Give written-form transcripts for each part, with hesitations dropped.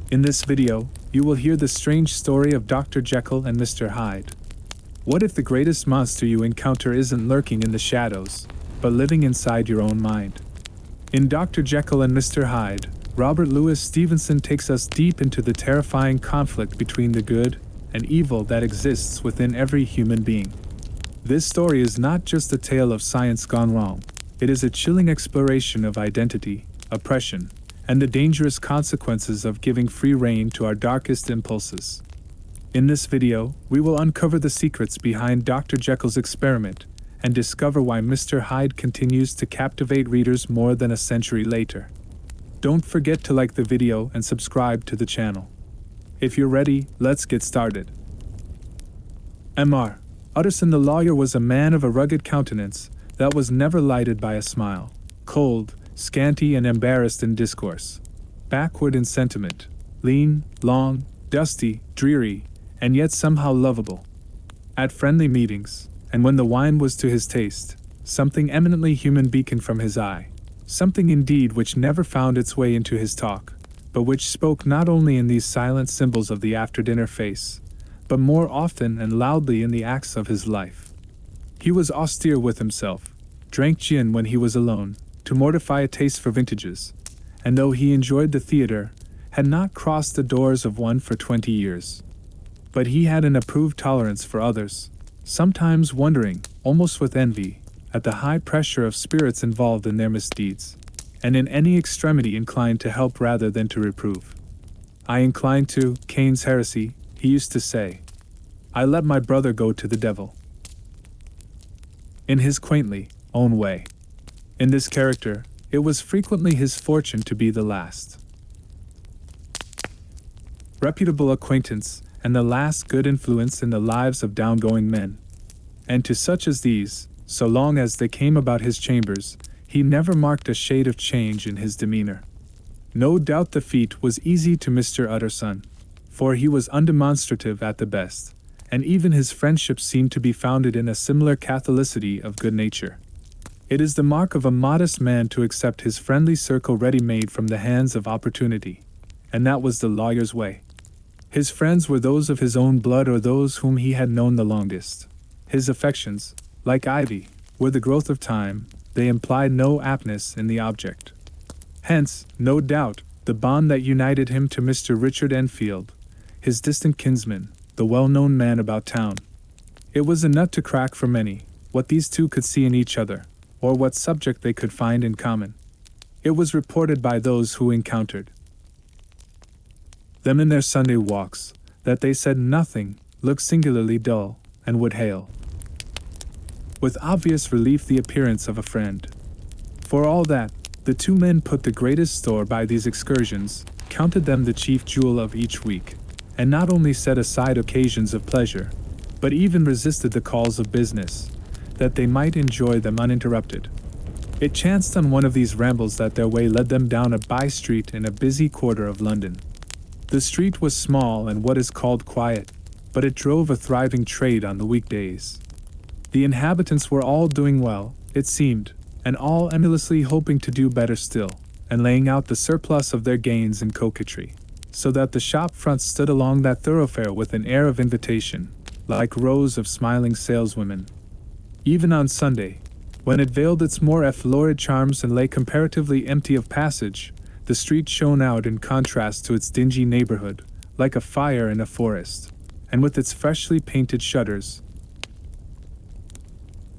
In this video, you will hear the strange story of Dr. Jekyll and Mr. Hyde. What if the greatest monster you encounter isn't lurking in the shadows, but living inside your own mind? In Dr. Jekyll and Mr. Hyde, Robert Louis Stevenson takes us deep into the terrifying conflict between the good and evil that exists within every human being. This story is not just a tale of science gone wrong, it is a chilling exploration of identity, oppression, and the dangerous consequences of giving free rein to our darkest impulses. In this video, we will uncover the secrets behind Dr. Jekyll's experiment and discover why Mr. Hyde continues to captivate readers more than a century later. Don't forget to like the video and subscribe to the channel. If you're ready, let's get started. M.R. Utterson the lawyer was a man of a rugged countenance that was never lighted by a smile, cold, scanty and embarrassed in discourse, backward in sentiment, lean, long, dusty, dreary, and yet somehow lovable. At friendly meetings, and when the wine was to his taste, something eminently human beaconed from his eye, something indeed which never found its way into his talk, but which spoke not only in these silent symbols of the after-dinner face, but more often and loudly in the acts of his life. He was austere with himself, drank gin when he was alone, to mortify a taste for vintages, and though he enjoyed the theater, had not crossed the doors of one for 20 years. But he had an approved tolerance for others, sometimes wondering, almost with envy, at the high pressure of spirits involved in their misdeeds, and in any extremity inclined to help rather than to reprove. "I incline to Cain's heresy," he used to say. "I let my brother go to the devil." In his quaintly own way. In this character, it was frequently his fortune to be the last reputable acquaintance and the last good influence in the lives of downgoing men. And to such as these, so long as they came about his chambers, he never marked a shade of change in his demeanor. No doubt the feat was easy to Mr. Utterson, for he was undemonstrative at the best, and even his friendships seemed to be founded in a similar catholicity of good nature. It is the mark of a modest man to accept his friendly circle ready-made from the hands of opportunity, and that was the lawyer's way. His friends were those of his own blood or those whom he had known the longest. His affections, like ivy, were the growth of time, they implied no aptness in the object. Hence, no doubt, the bond that united him to Mr. Richard Enfield, his distant kinsman, the well-known man about town. It was a nut to crack for many, what these two could see in each other, or what subject they could find in common. It was reported by those who encountered them in their Sunday walks, that they said nothing, looked singularly dull, and would hail with obvious relief the appearance of a friend. For all that, the two men put the greatest store by these excursions, counted them the chief jewel of each week, and not only set aside occasions of pleasure, but even resisted the calls of business, that they might enjoy them uninterrupted. It chanced on one of these rambles that their way led them down a by-street in a busy quarter of London. The street was small and what is called quiet, but it drove a thriving trade on the weekdays. The inhabitants were all doing well, it seemed, and all emulously hoping to do better still, and laying out the surplus of their gains in coquetry, so that the shop fronts stood along that thoroughfare with an air of invitation, like rows of smiling saleswomen. Even on Sunday, when it veiled its more florid charms and lay comparatively empty of passage, the street shone out in contrast to its dingy neighborhood, like a fire in a forest, and with its freshly painted shutters,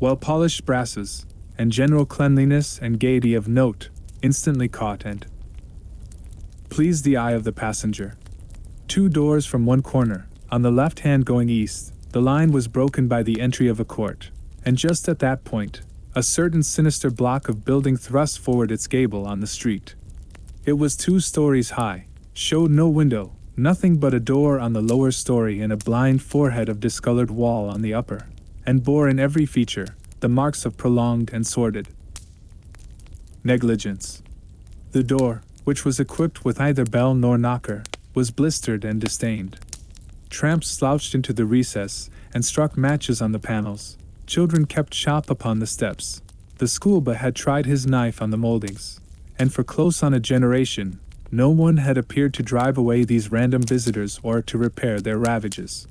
well-polished brasses, and general cleanliness and gaiety of note, instantly caught and pleased the eye of the passenger. Two doors from one corner, on the left hand going east, the line was broken by the entry of a court, and just at that point, a certain sinister block of building thrust forward its gable on the street. It was 2 stories high, showed no window, nothing but a door on the lower story and a blind forehead of discolored wall on the upper, and bore in every feature the marks of prolonged and sordid negligence. The door, which was equipped with neither bell nor knocker, was blistered and distained. Tramps slouched into the recess and struck matches on the panels. Children kept shop upon the steps. The schoolboy had tried his knife on the moldings, and for close on a generation, No one had appeared to drive away these random visitors or to repair their ravages.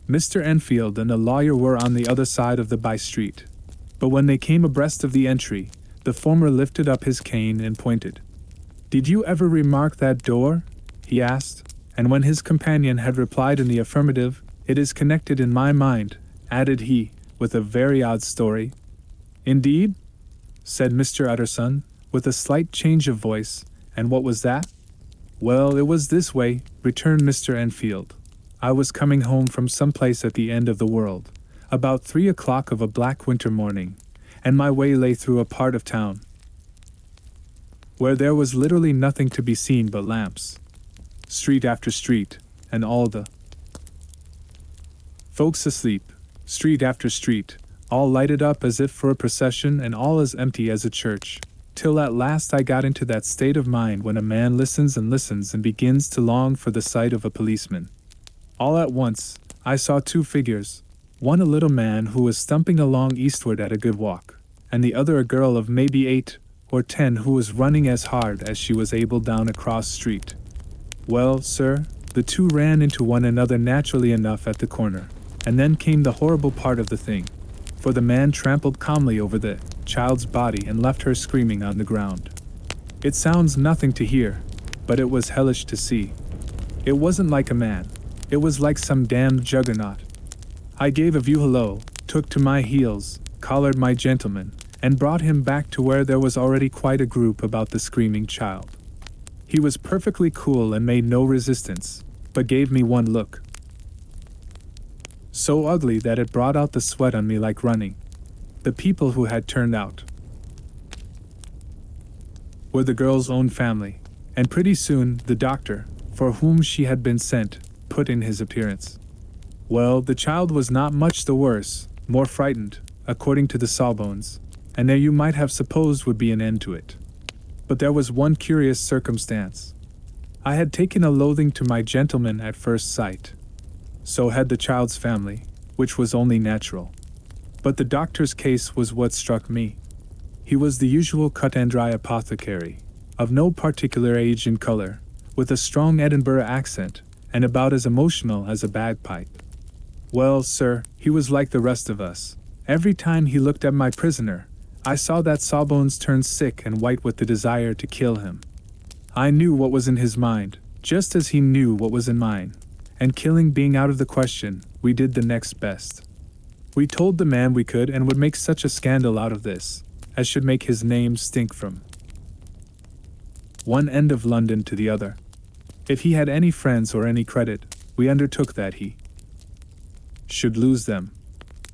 Mr. Enfield and the lawyer were on the other side of the by-street. But when they came abreast of the entry, the former lifted up his cane and pointed. "Did you ever remark that door?" he asked, and when his companion had replied in the affirmative, "It is connected in my mind," added he, with a very odd story. "Indeed?" said Mr. Utterson, with a slight change of voice. "And what was that?" "Well, it was this way," returned Mr. Enfield. "I was coming home from some place at the end of the world, about 3 o'clock of a black winter morning, and my way lay through a part of town where there was literally nothing to be seen but lamps. Street after street, and all the folks asleep. Street after street, all lighted up as if for a procession and all as empty as a church. Till at last I got into that state of mind when a man listens and begins to long for the sight of a policeman. All at once, I saw two figures, one a little man who was stumping along eastward at a good walk, and the other a girl of maybe 8 or 10 who was running as hard as she was able down a cross street. Well, sir, the two ran into one another naturally enough at the corner, and then came the horrible part of the thing, for the man trampled calmly over the child's body and left her screaming on the ground. It sounds nothing to hear, but it was hellish to see. It wasn't like a man, it was like some damned juggernaut. I gave a view hello, took to my heels, collared my gentleman, and brought him back to where there was already quite a group about the screaming child. He was perfectly cool and made no resistance, but gave me one look, so ugly that it brought out the sweat on me like running. The people who had turned out were the girl's own family, and pretty soon the doctor, for whom she had been sent, put in his appearance. Well, the child was not much the worse, more frightened, according to the sawbones, and there you might have supposed would be an end to it. But there was one curious circumstance. I had taken a loathing to my gentleman at first sight. So had the child's family, which was only natural. But the doctor's case was what struck me. He was the usual cut-and-dry apothecary, of no particular age and color, with a strong Edinburgh accent, and about as emotional as a bagpipe. Well, sir, he was like the rest of us. Every time he looked at my prisoner, I saw that Sawbones turn sick and white with the desire to kill him. I knew what was in his mind, just as he knew what was in mine, and killing being out of the question, we did the next best. We told the man we could and would make such a scandal out of this, as should make his name stink from one end of London to the other. If he had any friends or any credit, we undertook that he should lose them.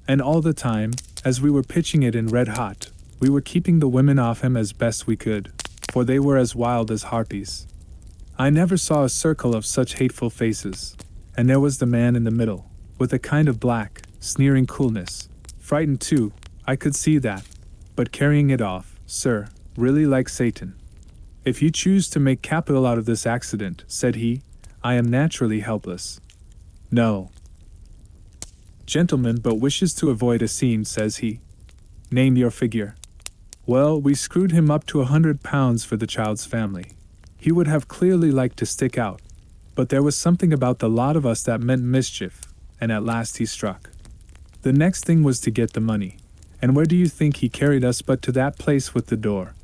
And all the time, as we were pitching it in red hot, we were keeping the women off him as best we could, for they were as wild as harpies. I never saw a circle of such hateful faces, and there was the man in the middle, with a kind of black, sneering coolness, frightened too, I could see that, but carrying it off, sir, really like Satan. If you choose to make capital out of this accident, said he, I am naturally helpless. No, gentleman, but wishes to avoid a scene, says he. Name your figure. Well, we screwed him up to £100 for the child's family. He would have clearly liked to stick out, but there was something about the lot of us that meant mischief, and at last he struck. The next thing was to get the money, and where do you think he carried us but to that place with the door?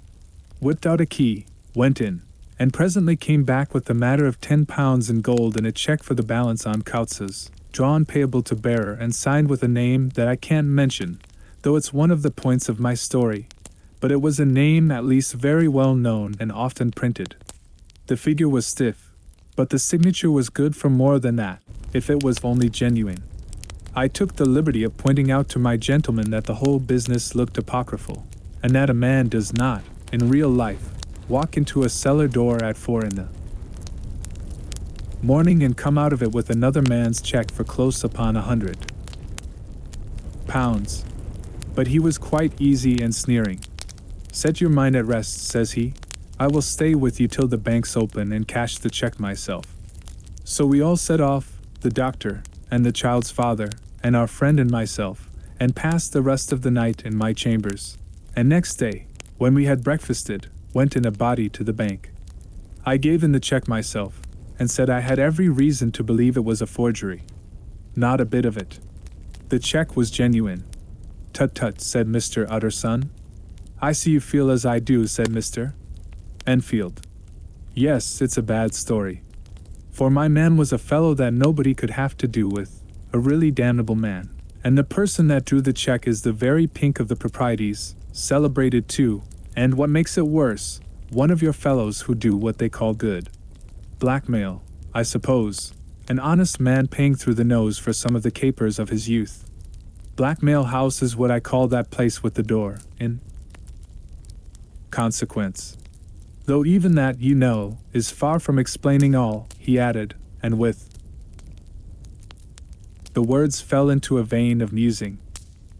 Whipped out a key, went in, and presently came back with the matter of £10 in gold and a cheque for the balance on Coutz's, drawn payable to bearer and signed with a name that I can't mention, though it's one of the points of my story, but it was a name at least very well known and often printed. The figure was stiff, but the signature was good for more than that, if it was only genuine. I took the liberty of pointing out to my gentleman that the whole business looked apocryphal, and that a man does not, in real life, walk into a cellar door at 4 in the morning and come out of it with another man's cheque for close upon £100. But he was quite easy and sneering. Set your mind at rest, says he. I will stay with you till the bank's open and cash the cheque myself. So we all set off, the doctor, and the child's father, and our friend and myself, and passed the rest of the night in my chambers, and next day, when we had breakfasted, went in a body to the bank. I gave in the check myself, and said I had every reason to believe it was a forgery. Not a bit of it. The check was genuine. Tut tut, said Mr. Utterson. I see you feel as I do, said Mr. Enfield. Yes, it's a bad story. For my man was a fellow that nobody could have to do with, a really damnable man, and the person that drew the check is the very pink of the proprieties, celebrated too, and what makes it worse, one of your fellows who do what they call good. Blackmail, I suppose, an honest man paying through the nose for some of the capers of his youth. Blackmail House is what I call that place with the door, in consequence. Though even that, you know, is far from explaining all, he added, and with the words fell into a vein of musing.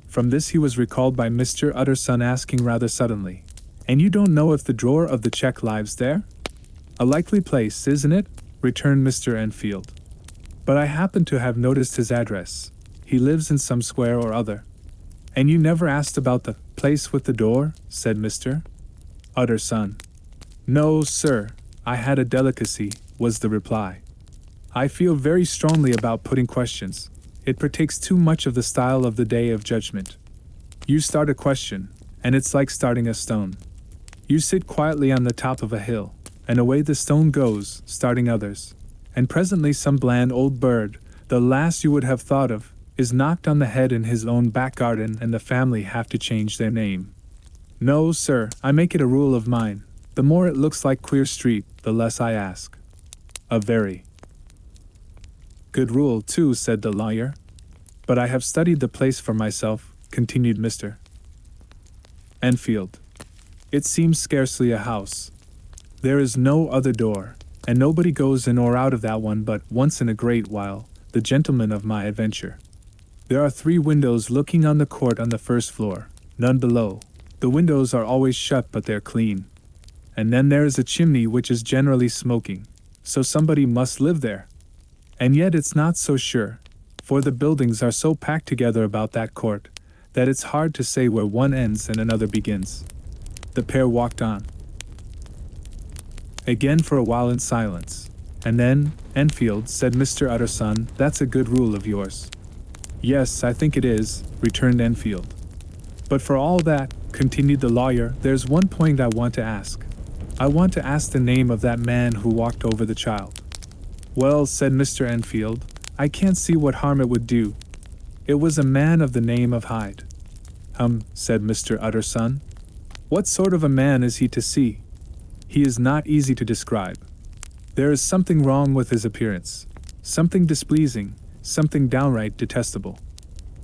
From this he was recalled by Mr. Utterson asking rather suddenly, "And you don't know if the drawer of the check lies there?" "A likely place, isn't it?" returned Mr. Enfield. "But I happen to have noticed his address. He lives in some square or other." "And you never asked about the place with the door?" said Mr. Utterson. "No, sir, I had a delicacy," was the reply. "I feel very strongly about putting questions. It partakes too much of the style of the day of judgment. You start a question, and it's like starting a stone. You sit quietly on the top of a hill, and away the stone goes, starting others. And presently some bland old bird, the last you would have thought of, is knocked on the head in his own back garden, and the family have to change their name. No, sir, I make it a rule of mine. The more it looks like Queer Street, the less I ask." "A very good rule, too," said the lawyer. "But I have studied the place for myself," continued Mr. Enfield. "It seems scarcely a house. There is no other door, and nobody goes in or out of that one but, once in a great while, the gentleman of my adventure. There are 3 windows looking on the court on the first floor, none below. The windows are always shut but they're clean. And then there is a chimney which is generally smoking, so somebody must live there. And yet it's not so sure, for the buildings are so packed together about that court, that it's hard to say where one ends and another begins." The pair walked on again for a while in silence, and then, "Enfield," said Mr. Utterson, "that's a good rule of yours." "Yes, I think it is," returned Enfield. "But for all that," continued the lawyer, "there's one point I want to ask. I want to ask the name of that man who walked over the child." "Well," said Mr. Enfield, "I can't see what harm it would do. It was a man of the name of Hyde." Said Mr. Utterson. "What sort of a man is he to see?" "He is not easy to describe. There is something wrong with his appearance, something displeasing, something downright detestable.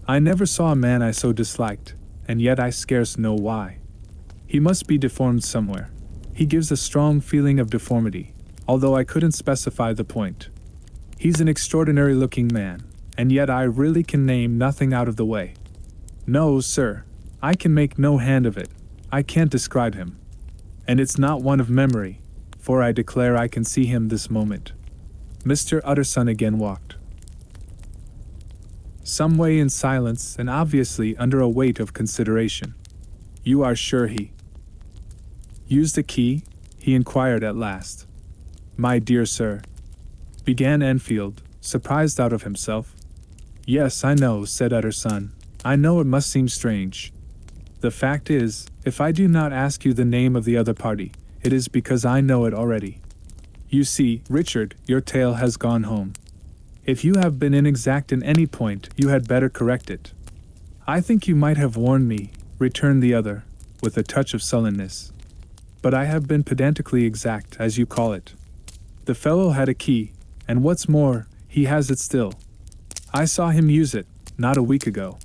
I never saw a man I so disliked, and yet I scarce know why. He must be deformed somewhere. He gives a strong feeling of deformity, although I couldn't specify the point. He's an extraordinary-looking man, and yet I really can name nothing out of the way. No, sir, I can make no hand of it. I can't describe him. And it's not one of memory, for I declare I can see him this moment." Mr. Utterson again walked some way in silence and obviously under a weight of consideration. "You are sure he used a key?" he inquired at last. "My dear sir," began Enfield, surprised out of himself. "Yes, I know," said Utterson. "I know it must seem strange. The fact is, if I do not ask you the name of the other party, it is because I know it already. You see, Richard, your tale has gone home. If you have been inexact in any point, you had better correct it." "I think you might have warned me," returned the other, with a touch of sullenness. "But I have been pedantically exact, as you call it. The fellow had a key, and what's more, he has it still. I saw him use it, not a week ago."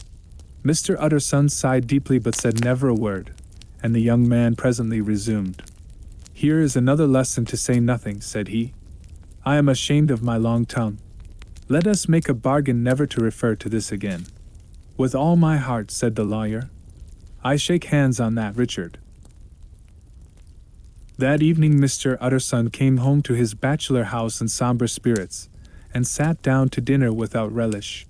Mr. Utterson sighed deeply but said never a word, and the young man presently resumed. "Here is another lesson to say nothing," said he. "I am ashamed of my long tongue. Let us make a bargain never to refer to this again." "With all my heart," said the lawyer. "I shake hands on that, Richard." That evening Mr. Utterson came home to his bachelor house in somber spirits, and sat down to dinner without relish.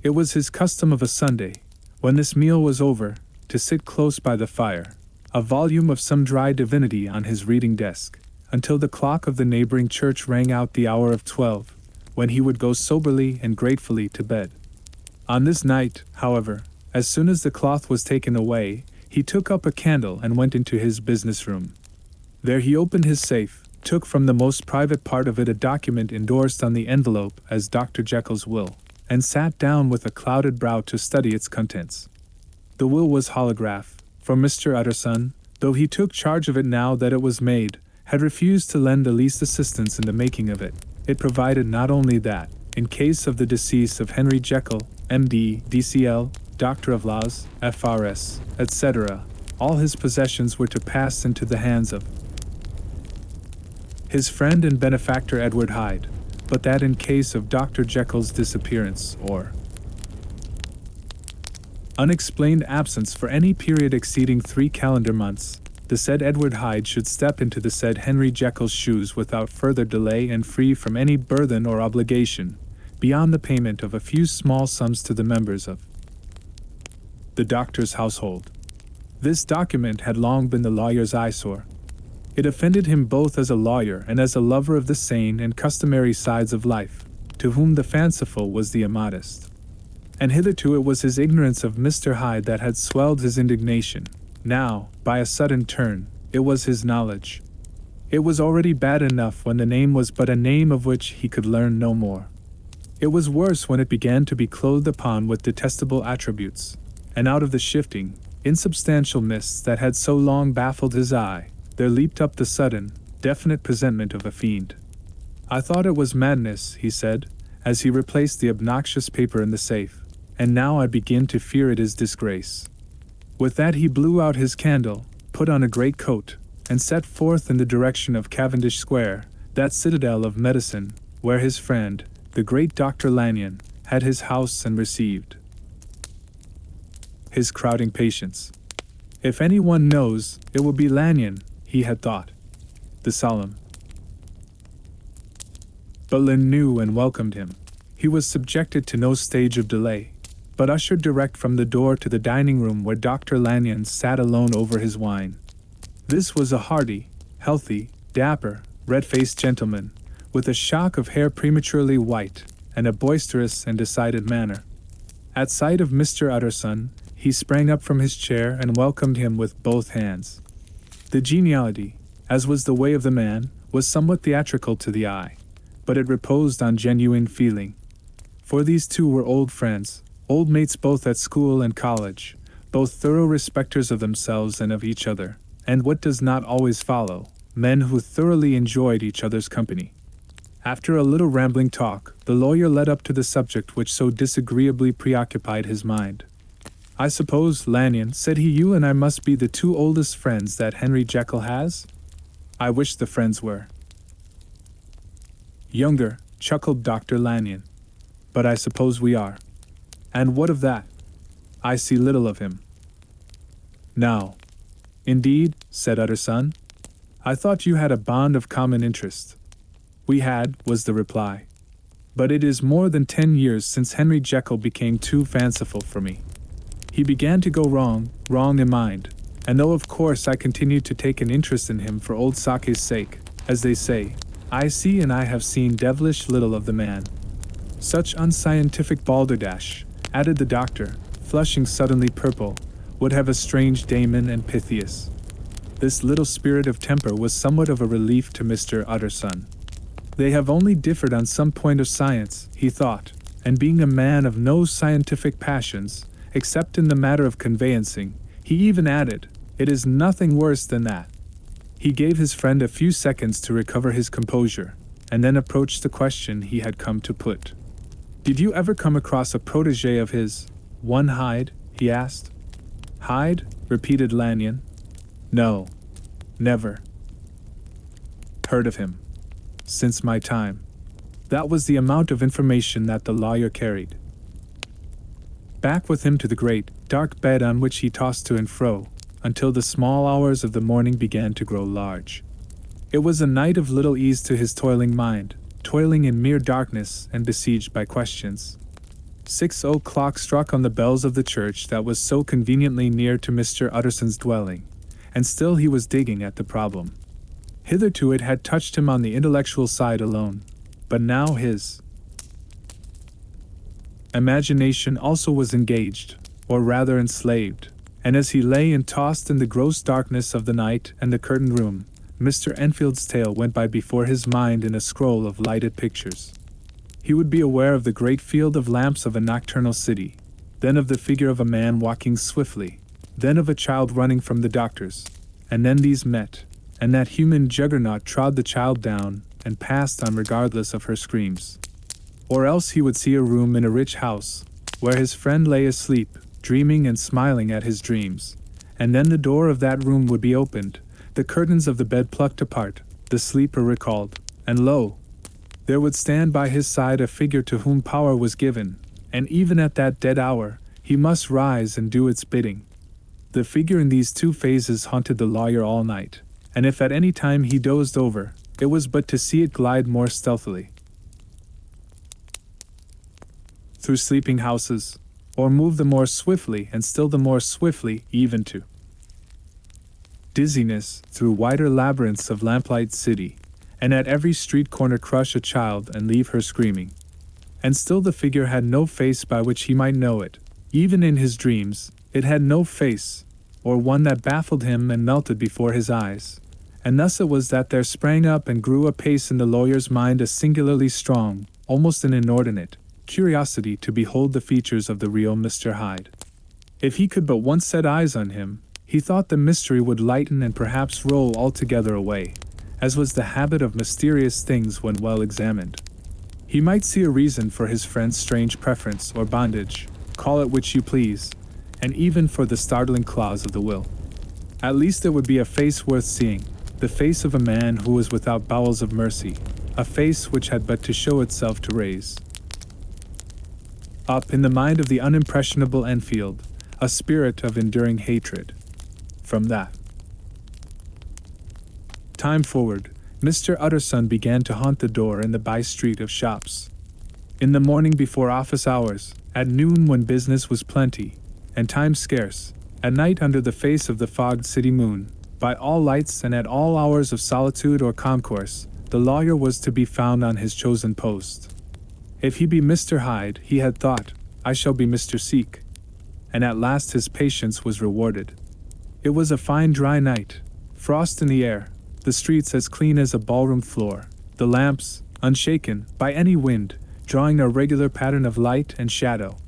It was his custom of a Sunday, when this meal was over, to sit close by the fire, a volume of some dry divinity on his reading desk, until the clock of the neighboring church rang out the hour of 12, when he would go soberly and gratefully to bed. On this night, however, as soon as the cloth was taken away, he took up a candle and went into his business room. There he opened his safe, took from the most private part of it a document endorsed on the envelope as Dr. Jekyll's will, and sat down with a clouded brow to study its contents. The will was holograph, for Mr. Utterson, though he took charge of it now that it was made, had refused to lend the least assistance in the making of it. It provided not only that, in case of the decease of Henry Jekyll, M.D., D.C.L., Doctor of Laws, F.R.S., etc., all his possessions were to pass into the hands of his friend and benefactor Edward Hyde, but that in case of Dr. Jekyll's disappearance or unexplained absence for any period exceeding 3 calendar months, the said Edward Hyde should step into the said Henry Jekyll's shoes without further delay and free from any burthen or obligation, beyond the payment of a few small sums to the members of the doctor's household. This document had long been the lawyer's eyesore. It offended him both as a lawyer and as a lover of the sane and customary sides of life, to whom the fanciful was the immodest. And hitherto it was his ignorance of Mr. Hyde that had swelled his indignation. Now, by a sudden turn, it was his knowledge. It was already bad enough when the name was but a name of which he could learn no more. It was worse when it began to be clothed upon with detestable attributes, and out of the shifting, insubstantial mists that had so long baffled his eye, there leaped up the sudden, definite presentment of a fiend. "I thought it was madness," he said, as he replaced the obnoxious paper in the safe, "and now I begin to fear it is disgrace." With that he blew out his candle, put on a great coat, and set forth in the direction of Cavendish Square, that citadel of medicine, where his friend, the great Dr. Lanyon, had his house and received his crowding patients. If anyone knows, it will be Lanyon, he had thought. The solemn Boleyn knew and welcomed him. He was subjected to no stage of delay, but ushered direct from the door to the dining room where Dr. Lanyon sat alone over his wine. This was a hearty, healthy, dapper, red-faced gentleman, with a shock of hair prematurely white, and a boisterous and decided manner. At sight of Mr. Utterson, he sprang up from his chair and welcomed him with both hands. The geniality, as was the way of the man, was somewhat theatrical to the eye, but it reposed on genuine feeling. For these two were old friends, old mates both at school and college, both thorough respecters of themselves and of each other, and what does not always follow, men who thoroughly enjoyed each other's company. After a little rambling talk, the lawyer led up to the subject which so disagreeably preoccupied his mind. "I suppose, Lanyon," said he, "you and I must be the two oldest friends that Henry Jekyll has?" "I wish the friends were younger," chuckled Dr. Lanyon. "But I suppose we are. And what of that? I see little of him now." "Indeed," said Utterson. "I thought you had a bond of common interest." "We had," was the reply. "But it is more than 10 years since Henry Jekyll became too fanciful for me. He began to go wrong in mind, and though of course I continued to take an interest in him for old sake's sake, as they say, I see and I have seen devilish little of the man. Such unscientific balderdash," added the doctor, flushing suddenly purple, "would have a strange Damon and Pythias." This little spirit of temper was somewhat of a relief to Mr. Utterson. They have only differed on some point of science, he thought, and being a man of no scientific passions, except in the matter of conveyancing, he even added, "It is nothing worse than that." He gave his friend a few seconds to recover his composure, and then approached the question he had come to put. "Did you ever come across a protégé of his, one Hyde?" he asked. "Hyde?" repeated Lanyon. "No. Never heard of him. Since my time." That was the amount of information that the lawyer carried. Back with him to the great, dark bed on which he tossed to and fro, until the small hours of the morning began to grow large. It was a night of little ease to his toiling mind, toiling in mere darkness and besieged by questions. 6 o'clock struck on the bells of the church that was so conveniently near to Mr. Utterson's dwelling, and still he was digging at the problem. Hitherto it had touched him on the intellectual side alone, but now his imagination also was engaged, or rather enslaved, and as he lay and tossed in the gross darkness of the night and the curtained room, Mr. Enfield's tale went by before his mind in a scroll of lighted pictures. He would be aware of the great field of lamps of a nocturnal city, then of the figure of a man walking swiftly, then of a child running from the doctors, and then these met, and that human juggernaut trod the child down and passed on regardless of her screams. Or else he would see a room in a rich house, where his friend lay asleep, dreaming and smiling at his dreams, and then the door of that room would be opened, the curtains of the bed plucked apart, the sleeper recalled, and lo! There would stand by his side a figure to whom power was given, and even at that dead hour, he must rise and do its bidding. The figure in these two phases haunted the lawyer all night, and if at any time he dozed over, it was but to see it glide more stealthily through sleeping houses, or move the more swiftly and still the more swiftly even to dizziness through wider labyrinths of lamplight city, and at every street corner crush a child and leave her screaming. And still the figure had no face by which he might know it. Even in his dreams, it had no face, or one that baffled him and melted before his eyes. And thus it was that there sprang up and grew apace in the lawyer's mind a singularly strong, almost an inordinate, curiosity to behold the features of the real Mr. Hyde. If he could but once set eyes on him, he thought the mystery would lighten and perhaps roll altogether away, as was the habit of mysterious things when well examined. He might see a reason for his friend's strange preference or bondage, call it which you please, and even for the startling clause of the will. At least it would be a face worth seeing, the face of a man who was without bowels of mercy, a face which had but to show itself to raise up in the mind of the unimpressionable Enfield a spirit of enduring hatred. From that time forward, Mr. Utterson began to haunt the door in the by-street of shops. In the morning before office hours, at noon when business was plenty, and time scarce, at night under the face of the fogged city moon, by all lights and at all hours of solitude or concourse, the lawyer was to be found on his chosen post. If he be Mr. Hyde, he had thought, I shall be Mr. Seek. And at last his patience was rewarded. It was a fine dry night, frost in the air, the streets as clean as a ballroom floor, the lamps, unshaken by any wind, drawing a regular pattern of light and shadow.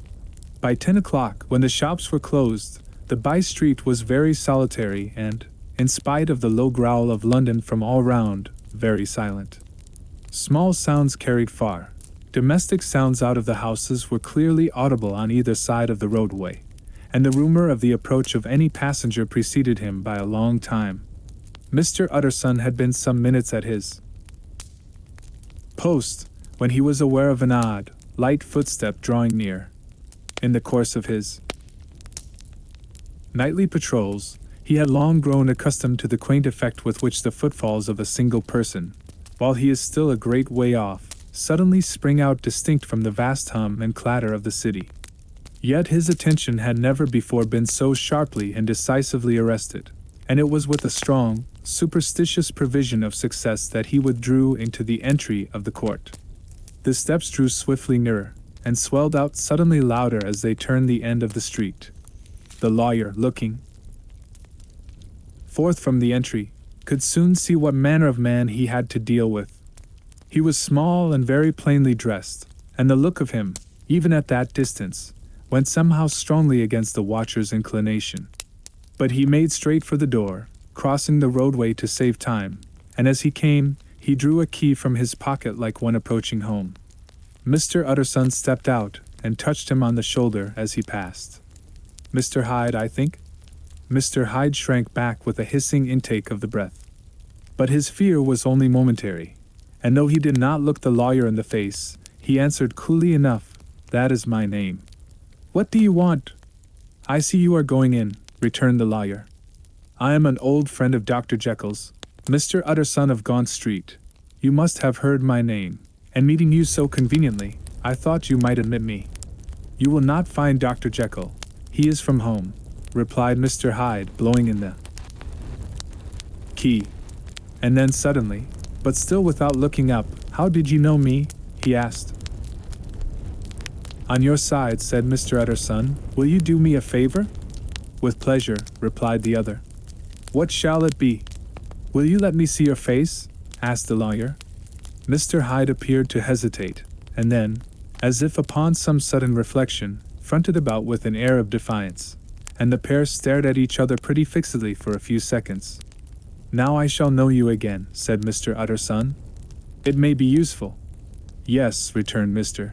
By 10 o'clock, when the shops were closed, the by-street was very solitary and, in spite of the low growl of London from all round, very silent. Small sounds carried far. Domestic sounds out of the houses were clearly audible on either side of the roadway, and the rumor of the approach of any passenger preceded him by a long time. Mr. Utterson had been some minutes at his post, when he was aware of an odd, light footstep drawing near. In the course of his nightly patrols, he had long grown accustomed to the quaint effect with which the footfalls of a single person, while he is still a great way off, suddenly spring out distinct from the vast hum and clatter of the city. Yet his attention had never before been so sharply and decisively arrested, and it was with a strong, superstitious prevision of success that he withdrew into the entry of the court. The steps drew swiftly nearer, and swelled out suddenly louder as they turned the end of the street. The lawyer, looking forth from the entry, could soon see what manner of man he had to deal with. He was small and very plainly dressed, and the look of him, even at that distance, went somehow strongly against the watcher's inclination. But he made straight for the door, crossing the roadway to save time, and as he came, he drew a key from his pocket like one approaching home. Mr. Utterson stepped out and touched him on the shoulder as he passed. Mr. Hyde, I think? Mr. Hyde shrank back with a hissing intake of the breath. But his fear was only momentary, and though he did not look the lawyer in the face, he answered coolly enough, That is my name. What do you want? I see you are going in, returned the lawyer. I am an old friend of Dr. Jekyll's, Mr. Utterson of Gaunt Street. You must have heard my name, and meeting you so conveniently, I thought you might admit me. You will not find Dr. Jekyll. He is from home, replied Mr. Hyde, blowing in the key. And then suddenly, but still without looking up, "How did you know me?" he asked. "On your side," said Mr. Utterson. "Will you do me a favor?" "With pleasure," replied the other. "What shall it be?" "Will you let me see your face?" asked the lawyer. Mr. Hyde appeared to hesitate, and then, as if upon some sudden reflection, fronted about with an air of defiance, and the pair stared at each other pretty fixedly for a few seconds. "Now I shall know you again," said Mr. Utterson. "It may be useful." "Yes," returned Mr.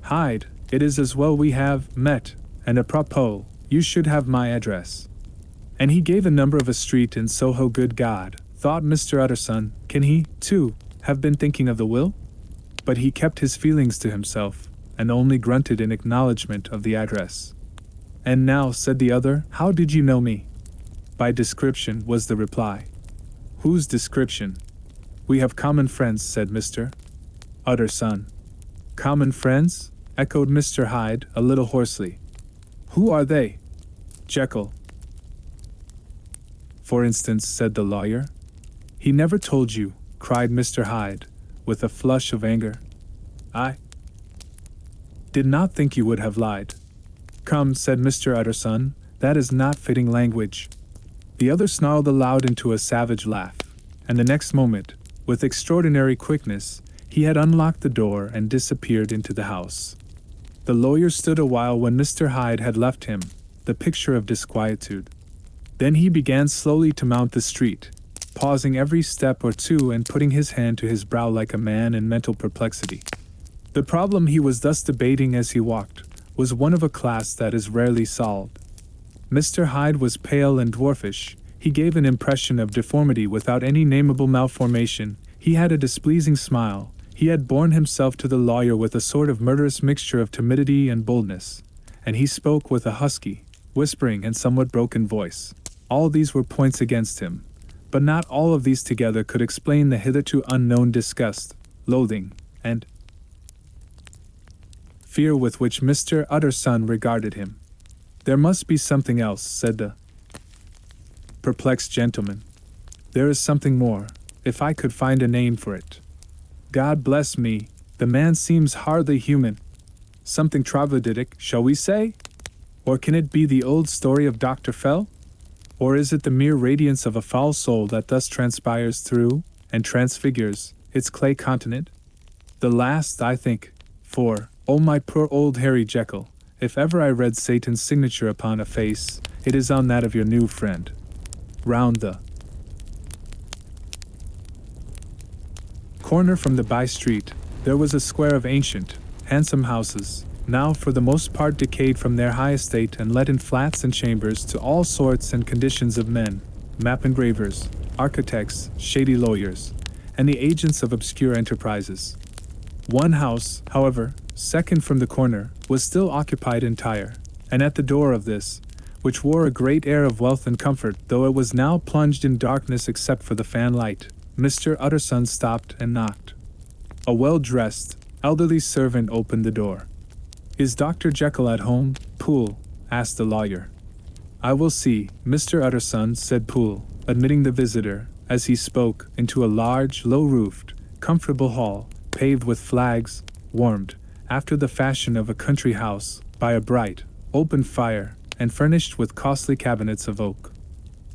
Hyde, "it is as well we have met, and apropos, you should have my address." And he gave a number of a street in Soho. Good God, thought Mr. Utterson, can he, too, have been thinking of the will? But he kept his feelings to himself, and only grunted in acknowledgement of the address. "And now," said the other, "how did you know me?" "By description," was the reply. "Whose description?" "We have common friends," said Mr. Utterson. "Common friends?" echoed Mr. Hyde, a little hoarsely. "Who are they?" "Jekyll." "For instance," said the lawyer. "He never told you," cried Mr. Hyde, with a flush of anger. "I did not think you would have lied." "Come," said Mr. Utterson, "that is not fitting language." The other snarled aloud into a savage laugh, and the next moment, with extraordinary quickness, he had unlocked the door and disappeared into the house. The lawyer stood a while when Mr. Hyde had left him, the picture of disquietude. Then he began slowly to mount the street, pausing every step or two and putting his hand to his brow like a man in mental perplexity. The problem he was thus debating as he walked was one of a class that is rarely solved. Mr. Hyde was pale and dwarfish. He gave an impression of deformity without any nameable malformation. He had a displeasing smile. He had borne himself to the lawyer with a sort of murderous mixture of timidity and boldness, and he spoke with a husky, whispering and somewhat broken voice. All these were points against him, but not all of these together could explain the hitherto unknown disgust, loathing, and fear with which Mr. Utterson regarded him. "There must be something else," said the perplexed gentleman. "There is something more, if I could find a name for it. God bless me, the man seems hardly human. Something troglodytic, shall we say? Or can it be the old story of Dr. Fell? Or is it the mere radiance of a foul soul that thus transpires through, and transfigures, its clay continent? The last, I think, for, oh my poor old Harry Jekyll, if ever I read Satan's signature upon a face, it is on that of your new friend." Round the corner from the by-street, there was a square of ancient, handsome houses, now for the most part decayed from their high estate and let in flats and chambers to all sorts and conditions of men, map engravers, architects, shady lawyers, and the agents of obscure enterprises. One house, however, second from the corner, was still occupied entire, and at the door of this, which wore a great air of wealth and comfort though it was now plunged in darkness except for the fan-light, Mr. Utterson stopped and knocked. A well-dressed, elderly servant opened the door. "Is Dr. Jekyll at home, Poole?" asked the lawyer. "I will see, Mr. Utterson," said Poole, admitting the visitor, as he spoke, into a large, low-roofed, comfortable hall, paved with flags, warmed, after the fashion of a country house, by a bright, open fire, and furnished with costly cabinets of oak.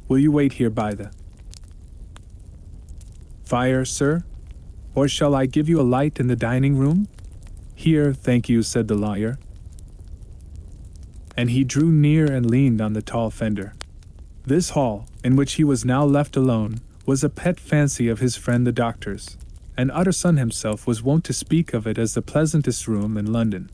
"Will you wait here by the fire, sir? Or shall I give you a light in the dining room?" "Here, thank you," said the lawyer. And he drew near and leaned on the tall fender. This hall, in which he was now left alone, was a pet fancy of his friend the doctor's, and Utterson himself was wont to speak of it as the pleasantest room in London.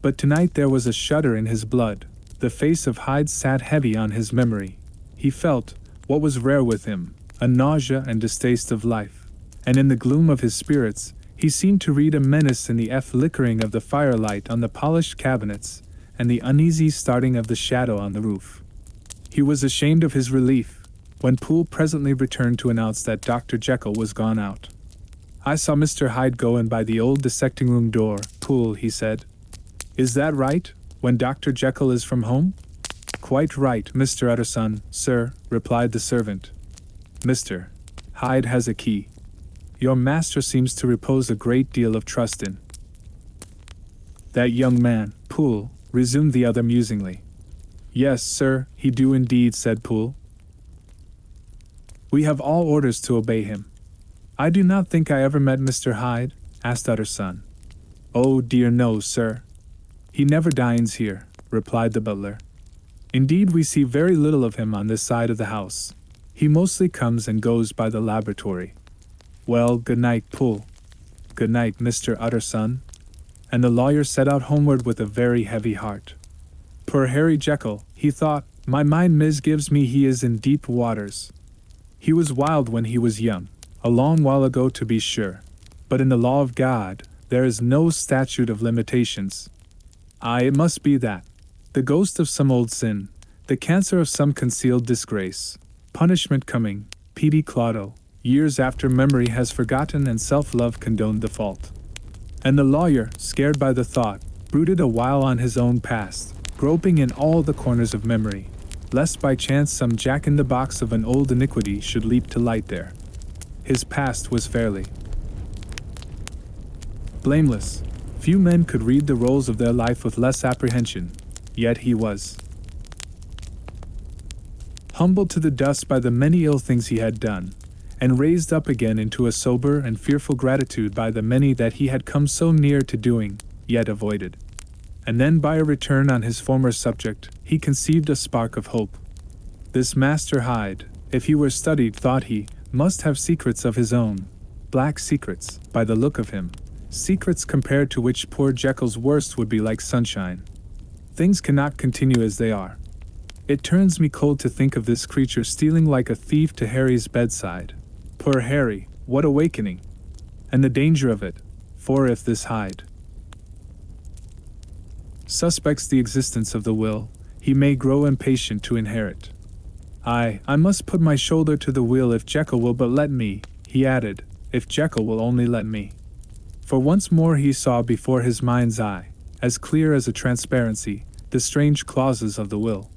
But tonight there was a shudder in his blood. The face of Hyde sat heavy on his memory. He felt, what was rare with him, a nausea and distaste of life, and in the gloom of his spirits, he seemed to read a menace in the flickering of the firelight on the polished cabinets, and the uneasy starting of the shadow on the roof. He was ashamed of his relief, when Poole presently returned to announce that Dr. Jekyll was gone out. "I saw Mr. Hyde go in by the old dissecting room door, Poole," he said. "Is that right, when Dr. Jekyll is from home?" "Quite right, Mr. Utterson, sir," replied the servant. Mr. Hyde has a key. Your master seems to repose a great deal of trust in that young man, Poole, resumed the other musingly. Yes, sir, he do indeed, said Poole. We have all orders to obey him. I do not think I ever met Mr. Hyde, asked Utterson. Oh dear no, sir. He never dines here, replied the butler. Indeed, we see very little of him on this side of the house. He mostly comes and goes by the laboratory. Well, good night, Poole. Good night, Mr. Utterson. And the lawyer set out homeward with a very heavy heart. Poor Harry Jekyll, he thought, my mind misgives me he is in deep waters. He was wild when he was young, a long while ago to be sure, but in the law of God, there is no statute of limitations. Aye, it must be that. The ghost of some old sin, the cancer of some concealed disgrace, punishment coming, pedi claudo, years after memory has forgotten and self-love condoned the fault. And the lawyer, scared by the thought, brooded a while on his own past, groping in all the corners of memory, lest by chance some jack-in-the-box of an old iniquity should leap to light there. His past was fairly blameless. Few men could read the rolls of their life with less apprehension, yet he was humbled to the dust by the many ill things he had done, and raised up again into a sober and fearful gratitude by the many that he had come so near to doing, yet avoided. And then by a return on his former subject, he conceived a spark of hope. This Master Hyde, if he were studied, thought he, must have secrets of his own, black secrets, by the look of him, secrets compared to which poor Jekyll's worst would be like sunshine. Things cannot continue as they are. It turns me cold to think of this creature stealing like a thief to Harry's bedside. Poor Harry, what awakening! And the danger of it, for if this Hyde suspects the existence of the will, he may grow impatient to inherit. I must put my shoulder to the wheel if Jekyll will but let me, he added, if Jekyll will only let me. For once more he saw before his mind's eye, as clear as a transparency, the strange clauses of the will.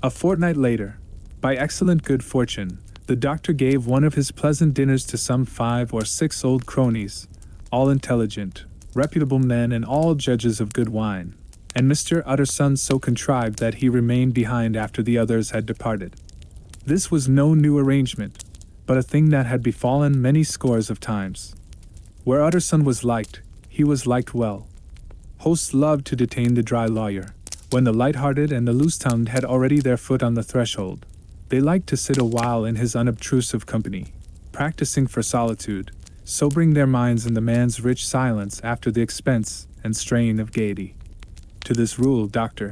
A fortnight later, by excellent good fortune, the doctor gave one of his pleasant dinners to some 5 or 6 old cronies, all intelligent, reputable men and all judges of good wine, and Mr. Utterson so contrived that he remained behind after the others had departed. This was no new arrangement, but a thing that had befallen many scores of times. Where Utterson was liked, he was liked well. Hosts loved to detain the dry lawyer. When the light-hearted and the loose-tongued had already their foot on the threshold, they liked to sit a while in his unobtrusive company, practicing for solitude, sobering their minds in the man's rich silence after the expense and strain of gaiety. To this rule, Dr.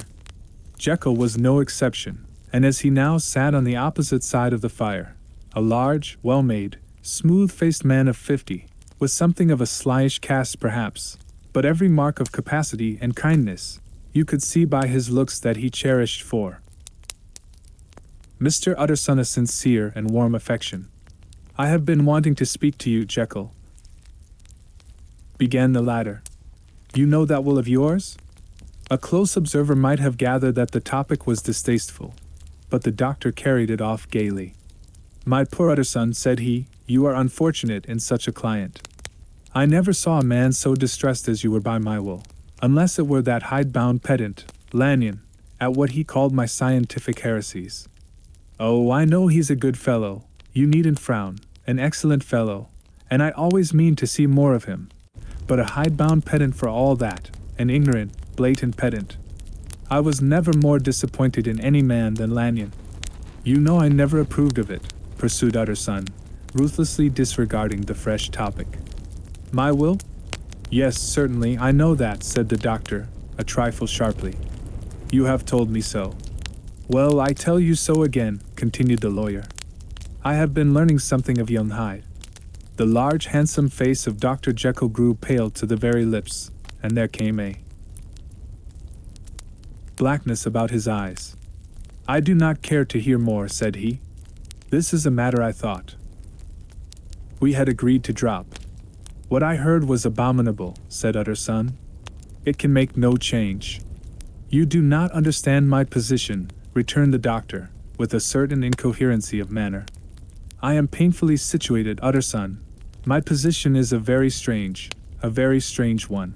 Jekyll was no exception, and as he now sat on the opposite side of the fire, a large, well-made, smooth-faced man of 50, with something of a slyish cast perhaps, but every mark of capacity and kindness, you could see by his looks that he cherished for Mr. Utterson a sincere and warm affection. I have been wanting to speak to you, Jekyll, began the latter. You know that will of yours? A close observer might have gathered that the topic was distasteful, but the doctor carried it off gaily. My poor Utterson, said he, you are unfortunate in such a client. I never saw a man so distressed as you were by my will, unless it were that hide-bound pedant, Lanyon, at what he called my scientific heresies. Oh, I know he's a good fellow, you needn't frown, an excellent fellow, and I always mean to see more of him. But a hide-bound pedant for all that, an ignorant, blatant pedant. I was never more disappointed in any man than Lanyon. You know I never approved of it, pursued Utterson, ruthlessly disregarding the fresh topic. My will? Yes, certainly, I know that, said the doctor, a trifle sharply. You have told me so. Well, I tell you so again, continued the lawyer. I have been learning something of young Hyde. The large, handsome face of Dr. Jekyll grew pale to the very lips, and there came a blackness about his eyes. I do not care to hear more, said he. This is a matter I thought we had agreed to drop. What I heard was abominable, said Utterson. It can make no change. You do not understand my position, returned the doctor, with a certain incoherency of manner. "I am painfully situated, Utterson. My position is a very strange one.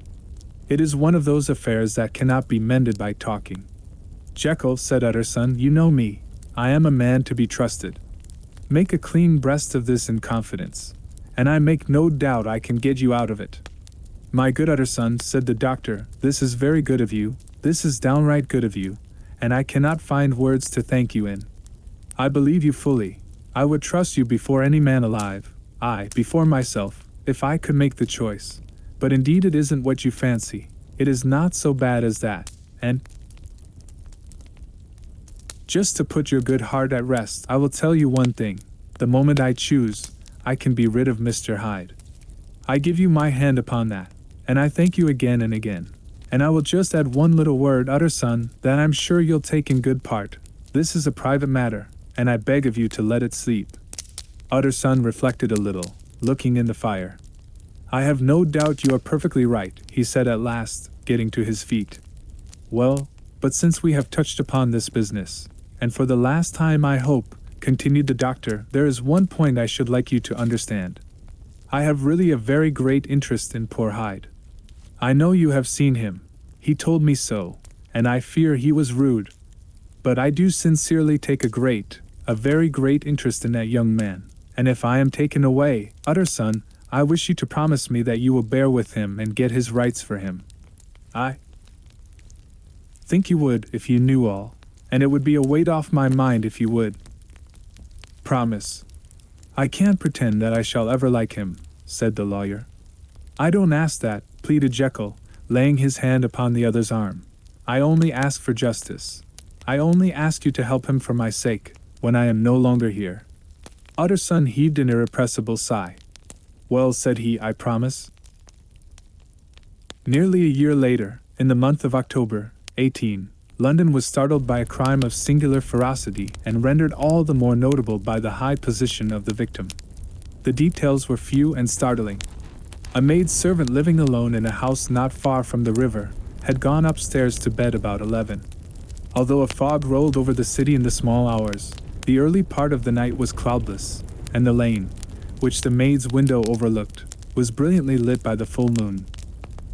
It is one of those affairs that cannot be mended by talking." "Jekyll," said Utterson, "you know me. I am a man to be trusted. Make a clean breast of this in confidence, and I make no doubt I can get you out of it." "My good Utterson," said the doctor, "this is very good of you, this is downright good of you, and I cannot find words to thank you in. I believe you fully. I would trust you before any man alive, aye, before myself, if I could make the choice. But indeed it isn't what you fancy. It is not so bad as that, and just to put your good heart at rest, I will tell you one thing. The moment I choose, I can be rid of Mr. Hyde. I give you my hand upon that, and I thank you again and again. And I will just add one little word, Utterson, that I'm sure you'll take in good part. This is a private matter, and I beg of you to let it sleep." Utterson reflected a little, looking in the fire. "I have no doubt you are perfectly right," he said at last, getting to his feet. "Well, but since we have touched upon this business, and for the last time I hope," continued the doctor, "there is one point I should like you to understand. I have really a very great interest in poor Hyde. I know you have seen him. He told me so, and I fear he was rude. But I do sincerely take a very great interest in that young man, and if I am taken away, Utterson, I wish you to promise me that you will bear with him and get his rights for him. I think you would if you knew all, and it would be a weight off my mind if you would. Promise." "I can't pretend that I shall ever like him," said the lawyer. "I don't ask that," pleaded Jekyll, laying his hand upon the other's arm. "I only ask for justice. I only ask you to help him for my sake, when I am no longer here." Utterson heaved an irrepressible sigh. "Well," said he, "I promise." Nearly a year later, in the month of October, 18, London was startled by a crime of singular ferocity and rendered all the more notable by the high position of the victim. The details were few and startling. A maid-servant living alone in a house not far from the river had gone upstairs to bed about 11. Although a fog rolled over the city in the small hours, the early part of the night was cloudless, and the lane, which the maid's window overlooked, was brilliantly lit by the full moon.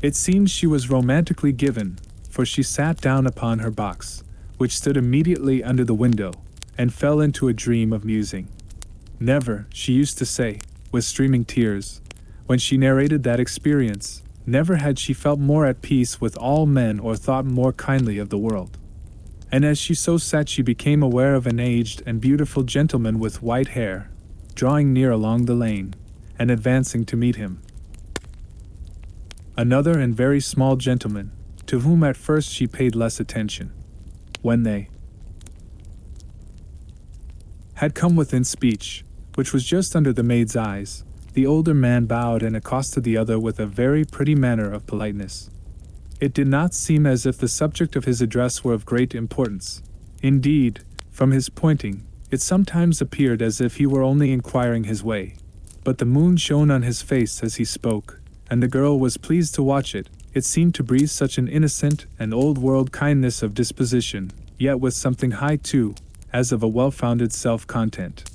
It seemed she was romantically given, for she sat down upon her box, which stood immediately under the window, and fell into a dream of musing. Never, she used to say, with streaming tears, when she narrated that experience, never had she felt more at peace with all men or thought more kindly of the world. And as she so sat, she became aware of an aged and beautiful gentleman with white hair, drawing near along the lane, and advancing to meet him. Another and very small gentleman, to whom at first she paid less attention. When they had come within speech, which was just under the maid's eyes, the older man bowed and accosted the other with a very pretty manner of politeness. It did not seem as if the subject of his address were of great importance. Indeed, from his pointing, it sometimes appeared as if he were only inquiring his way. But the moon shone on his face as he spoke, and the girl was pleased to watch it. It seemed to breathe such an innocent and old-world kindness of disposition, yet with something high too, as of a well-founded self-content.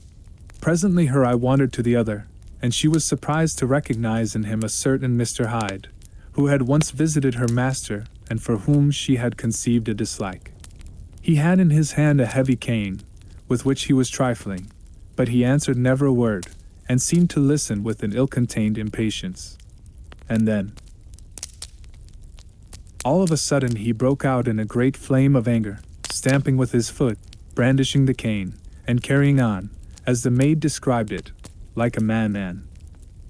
Presently her eye wandered to the other, and she was surprised to recognize in him a certain Mr. Hyde, who had once visited her master and for whom she had conceived a dislike. He had in his hand a heavy cane, with which he was trifling, but he answered never a word, and seemed to listen with an ill-contained impatience. And then, all of a sudden he broke out in a great flame of anger, stamping with his foot, brandishing the cane, and carrying on, as the maid described it, like a madman.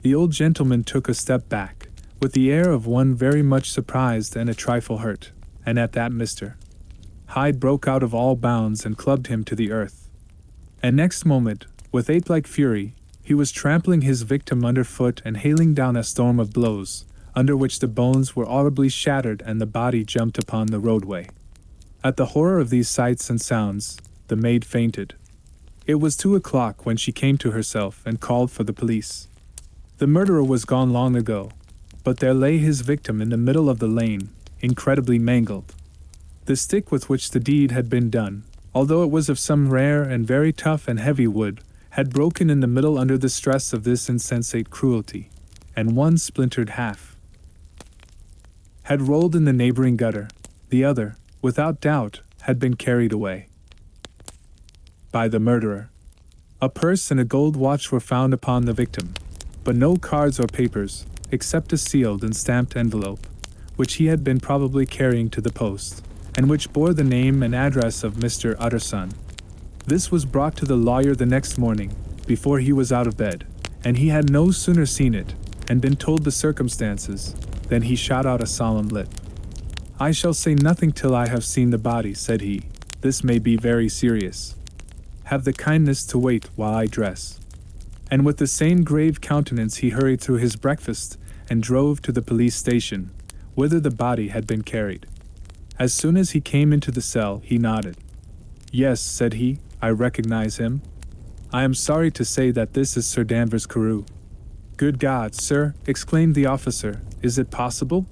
The old gentleman took a step back, with the air of one very much surprised and a trifle hurt, and at that Mr. Hyde broke out of all bounds and clubbed him to the earth. And next moment, with ape-like fury, he was trampling his victim underfoot and hailing down a storm of blows, under which the bones were audibly shattered and the body jumped upon the roadway. At the horror of these sights and sounds, the maid fainted. It was 2 o'clock when she came to herself and called for the police. The murderer was gone long ago, but there lay his victim in the middle of the lane, incredibly mangled. The stick with which the deed had been done, although it was of some rare and very tough and heavy wood, had broken in the middle under the stress of this insensate cruelty, and one splintered half had rolled in the neighboring gutter. The other, without doubt, had been carried away by the murderer. A purse and a gold watch were found upon the victim, but no cards or papers, except a sealed and stamped envelope, which he had been probably carrying to the post, and which bore the name and address of Mr. Utterson. This was brought to the lawyer the next morning, before he was out of bed, and he had no sooner seen it, and been told the circumstances, than he shot out a solemn lip. "I shall say nothing till I have seen the body," said he. "This may be very serious. Have the kindness to wait while I dress." And with the same grave countenance he hurried through his breakfast, and drove to the police station, whither the body had been carried. As soon as he came into the cell, he nodded. "Yes," said he, "I recognize him. I am sorry to say that this is Sir Danvers Carew." "Good God, sir," exclaimed the officer, "is it possible?"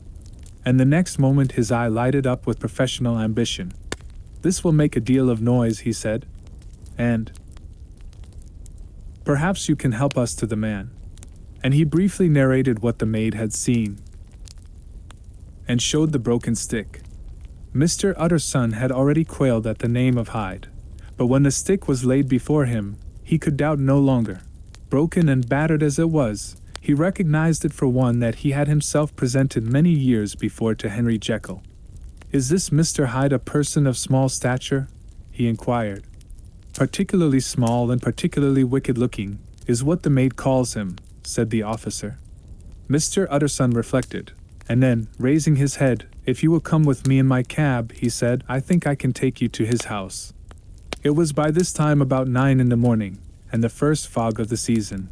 And the next moment his eye lighted up with professional ambition. "This will make a deal of noise," he said. "And perhaps you can help us to the man." And he briefly narrated what the maid had seen, and showed the broken stick. Mr. Utterson had already quailed at the name of Hyde, but when the stick was laid before him, he could doubt no longer. Broken and battered as it was, he recognized it for one that he had himself presented many years before to Henry Jekyll. "Is this Mr. Hyde a person of small stature?" he inquired. "Particularly small and particularly wicked-looking, is what the maid calls him," said the officer. Mr. Utterson reflected, and then, raising his head, "If you will come with me in my cab," he said, "I think I can take you to his house." It was by this time about 9 in the morning, and the first fog of the season.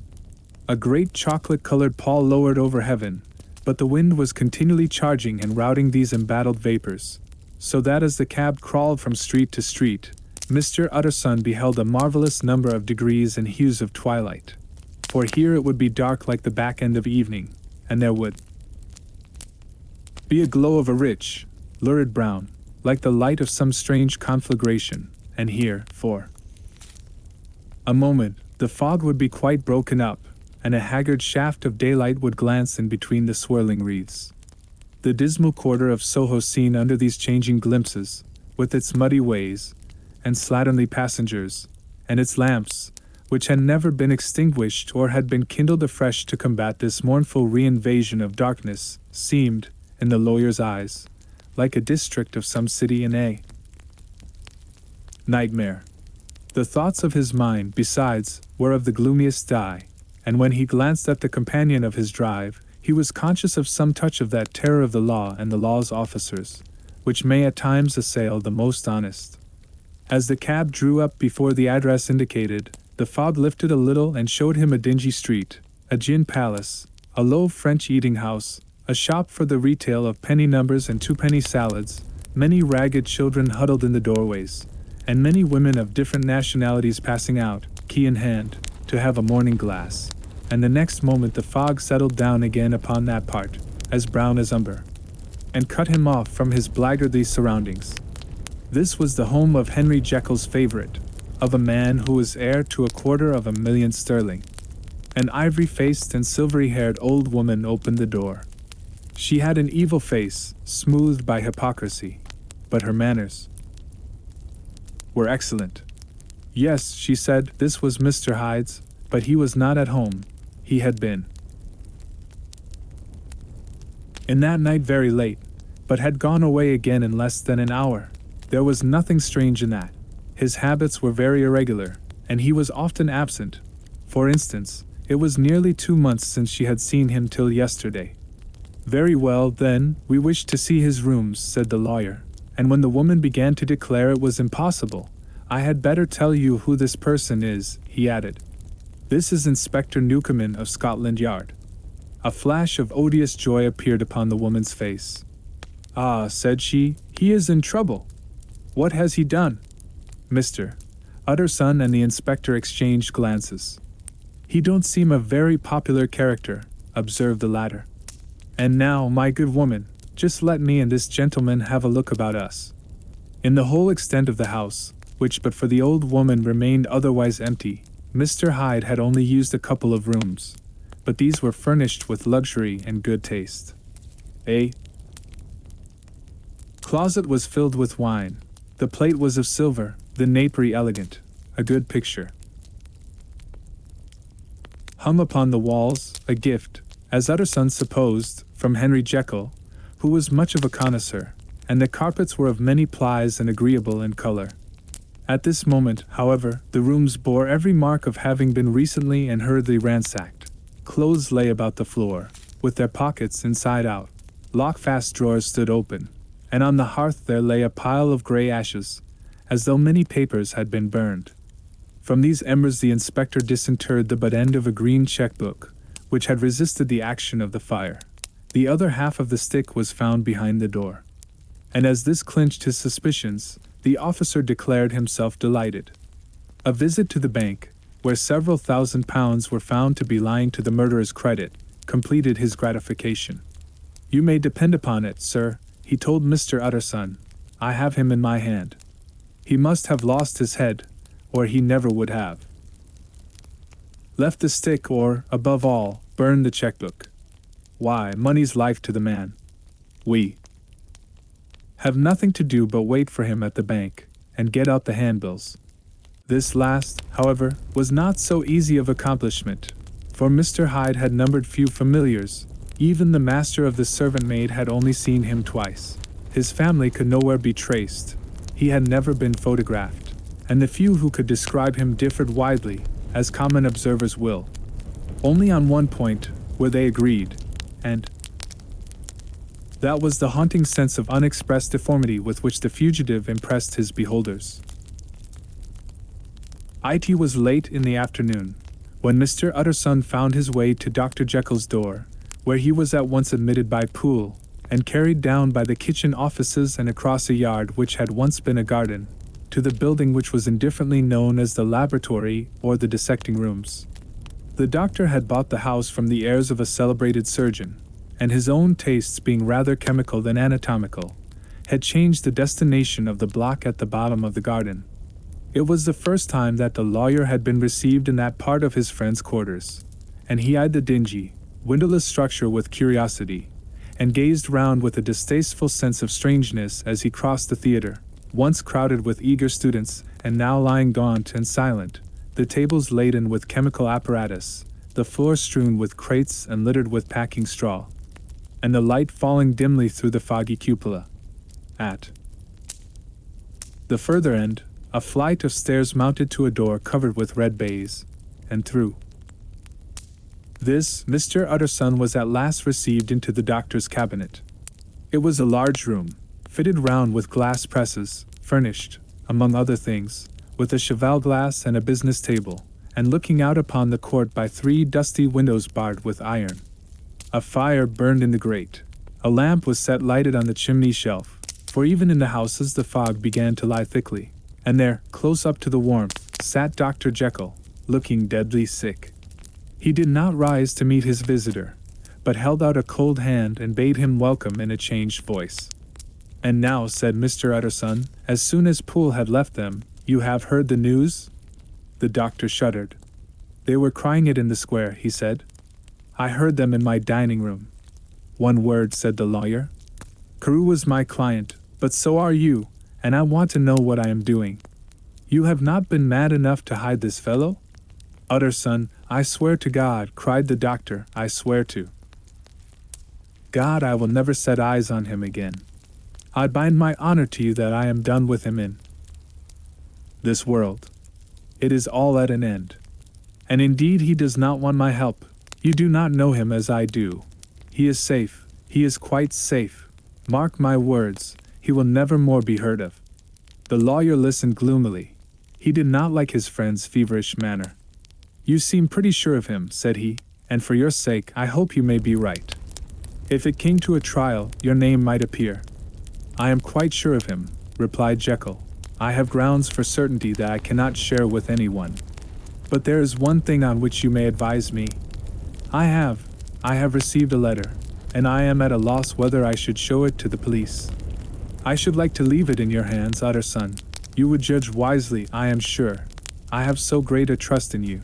A great chocolate-colored pall lowered over heaven, but the wind was continually charging and routing these embattled vapors, so that as the cab crawled from street to street, Mr. Utterson beheld a marvelous number of degrees and hues of twilight. For here it would be dark like the back end of evening, and there would be a glow of a rich, lurid brown, like the light of some strange conflagration, and here, for a moment, the fog would be quite broken up, and a haggard shaft of daylight would glance in between the swirling wreaths. The dismal quarter of Soho seen under these changing glimpses, with its muddy ways, and slatternly passengers, and its lamps, which had never been extinguished or had been kindled afresh to combat this mournful re-invasion of darkness, seemed, in the lawyer's eyes, like a district of some city in a nightmare. The thoughts of his mind, besides, were of the gloomiest dye, and when he glanced at the companion of his drive, he was conscious of some touch of that terror of the law and the law's officers, which may at times assail the most honest. As the cab drew up before the address indicated, the fog lifted a little and showed him a dingy street, a gin palace, a low French eating-house, a shop for the retail of penny numbers and twopenny salads, many ragged children huddled in the doorways, and many women of different nationalities passing out, key in hand, to have a morning glass. And the next moment the fog settled down again upon that part, as brown as umber, and cut him off from his blackguardly surroundings. This was the home of Henry Jekyll's favorite, of a man who was heir to £250,000 sterling. An ivory-faced and silvery-haired old woman opened the door. She had an evil face, smoothed by hypocrisy, but her manners were excellent. Yes, she said, this was Mr. Hyde's, but he was not at home. He had been in that night very late, but had gone away again in less than an hour. There was nothing strange in that. His habits were very irregular, and he was often absent. For instance, it was nearly 2 months since she had seen him till yesterday. Very well, then, we wish to see his rooms, said the lawyer, and when the woman began to declare it was impossible, I had better tell you who this person is, he added. This is Inspector Newcomen of Scotland Yard. A flash of odious joy appeared upon the woman's face. Ah, said she, he is in trouble. What has he done? Mr. Utterson and the inspector exchanged glances. He don't seem a very popular character, observed the latter. And now, my good woman, just let me and this gentleman have a look about us. In the whole extent of the house, which but for the old woman remained otherwise empty. Mr. Hyde had only used a couple of rooms, but these were furnished with luxury and good taste. A closet was filled with wine. The plate was of silver, the napery elegant, a good picture. Hung upon the walls, a gift, as Utterson supposed, from Henry Jekyll, who was much of a connoisseur, and the carpets were of many plies and agreeable in color. At this moment, however, the rooms bore every mark of having been recently and hurriedly ransacked. Clothes lay about the floor, with their pockets inside out. Lock-fast drawers stood open, and on the hearth there lay a pile of grey ashes, as though many papers had been burned. From these embers the inspector disinterred the butt end of a green checkbook, which had resisted the action of the fire. The other half of the stick was found behind the door. And as this clinched his suspicions, the officer declared himself delighted. A visit to the bank, where several £1,000s were found to be lying to the murderer's credit, completed his gratification. "You may depend upon it, sir," he told Mr. Utterson. "I have him in my hand. He must have lost his head, or he never would have left the stick or, above all, burned the checkbook. Why, money's life to the man. We have nothing to do but wait for him at the bank, and get out the handbills." This last, however, was not so easy of accomplishment, for Mr. Hyde had numbered few familiars. Even the master of the servant maid had only seen him twice. His family could nowhere be traced. He had never been photographed, and the few who could describe him differed widely, as common observers will. Only on one point were they agreed, and that was the haunting sense of unexpressed deformity with which the fugitive impressed his beholders. It was late in the afternoon, when Mr. Utterson found his way to Dr. Jekyll's door, where he was at once admitted by Poole, and carried down by the kitchen offices and across a yard which had once been a garden, to the building which was indifferently known as the laboratory or the dissecting rooms. The doctor had bought the house from the heirs of a celebrated surgeon, and his own tastes being rather chemical than anatomical, had changed the destination of the block at the bottom of the garden. It was the first time that the lawyer had been received in that part of his friend's quarters, and he eyed the dingy, windowless structure with curiosity, and gazed round with a distasteful sense of strangeness as he crossed the theatre, once crowded with eager students, and now lying gaunt and silent, the tables laden with chemical apparatus, the floor strewn with crates and littered with packing straw, and the light falling dimly through the foggy cupola. At the further end, a flight of stairs mounted to a door covered with red baize, and through this, Mr. Utterson was at last received into the doctor's cabinet. It was a large room, fitted round with glass presses, furnished, among other things, with a cheval glass and a business table, and looking out upon the court by 3 dusty windows barred with iron. A fire burned in the grate. A lamp was set lighted on the chimney shelf, for even in the houses the fog began to lie thickly, and there, close up to the warmth, sat Dr. Jekyll, looking deadly sick. He did not rise to meet his visitor, but held out a cold hand and bade him welcome in a changed voice. "And now," said Mr. Utterson, as soon as Poole had left them, "you have heard the news?" The doctor shuddered. "They were crying it in the square," he said. "I heard them in my dining room." "One word," said the lawyer. "Carew was my client, but so are you, and I want to know what I am doing. You have not been mad enough to hide this fellow?" "Utterson, I swear to God," cried the doctor, "I swear to God I will never set eyes on him again. I bind my honor to you that I am done with him in this world. It is all at an end. And indeed he does not want my help. You do not know him as I do. He is safe, he is quite safe. Mark my words, he will never more be heard of." The lawyer listened gloomily. He did not like his friend's feverish manner. "You seem pretty sure of him," said he, "and for your sake I hope you may be right. If it came to a trial, your name might appear." "I am quite sure of him," replied Jekyll. "I have grounds for certainty that I cannot share with anyone. But there is one thing on which you may advise me. I have received a letter, and I am at a loss whether I should show it to the police. I should like to leave it in your hands, Utterson. You would judge wisely, I am sure. I have so great a trust in you.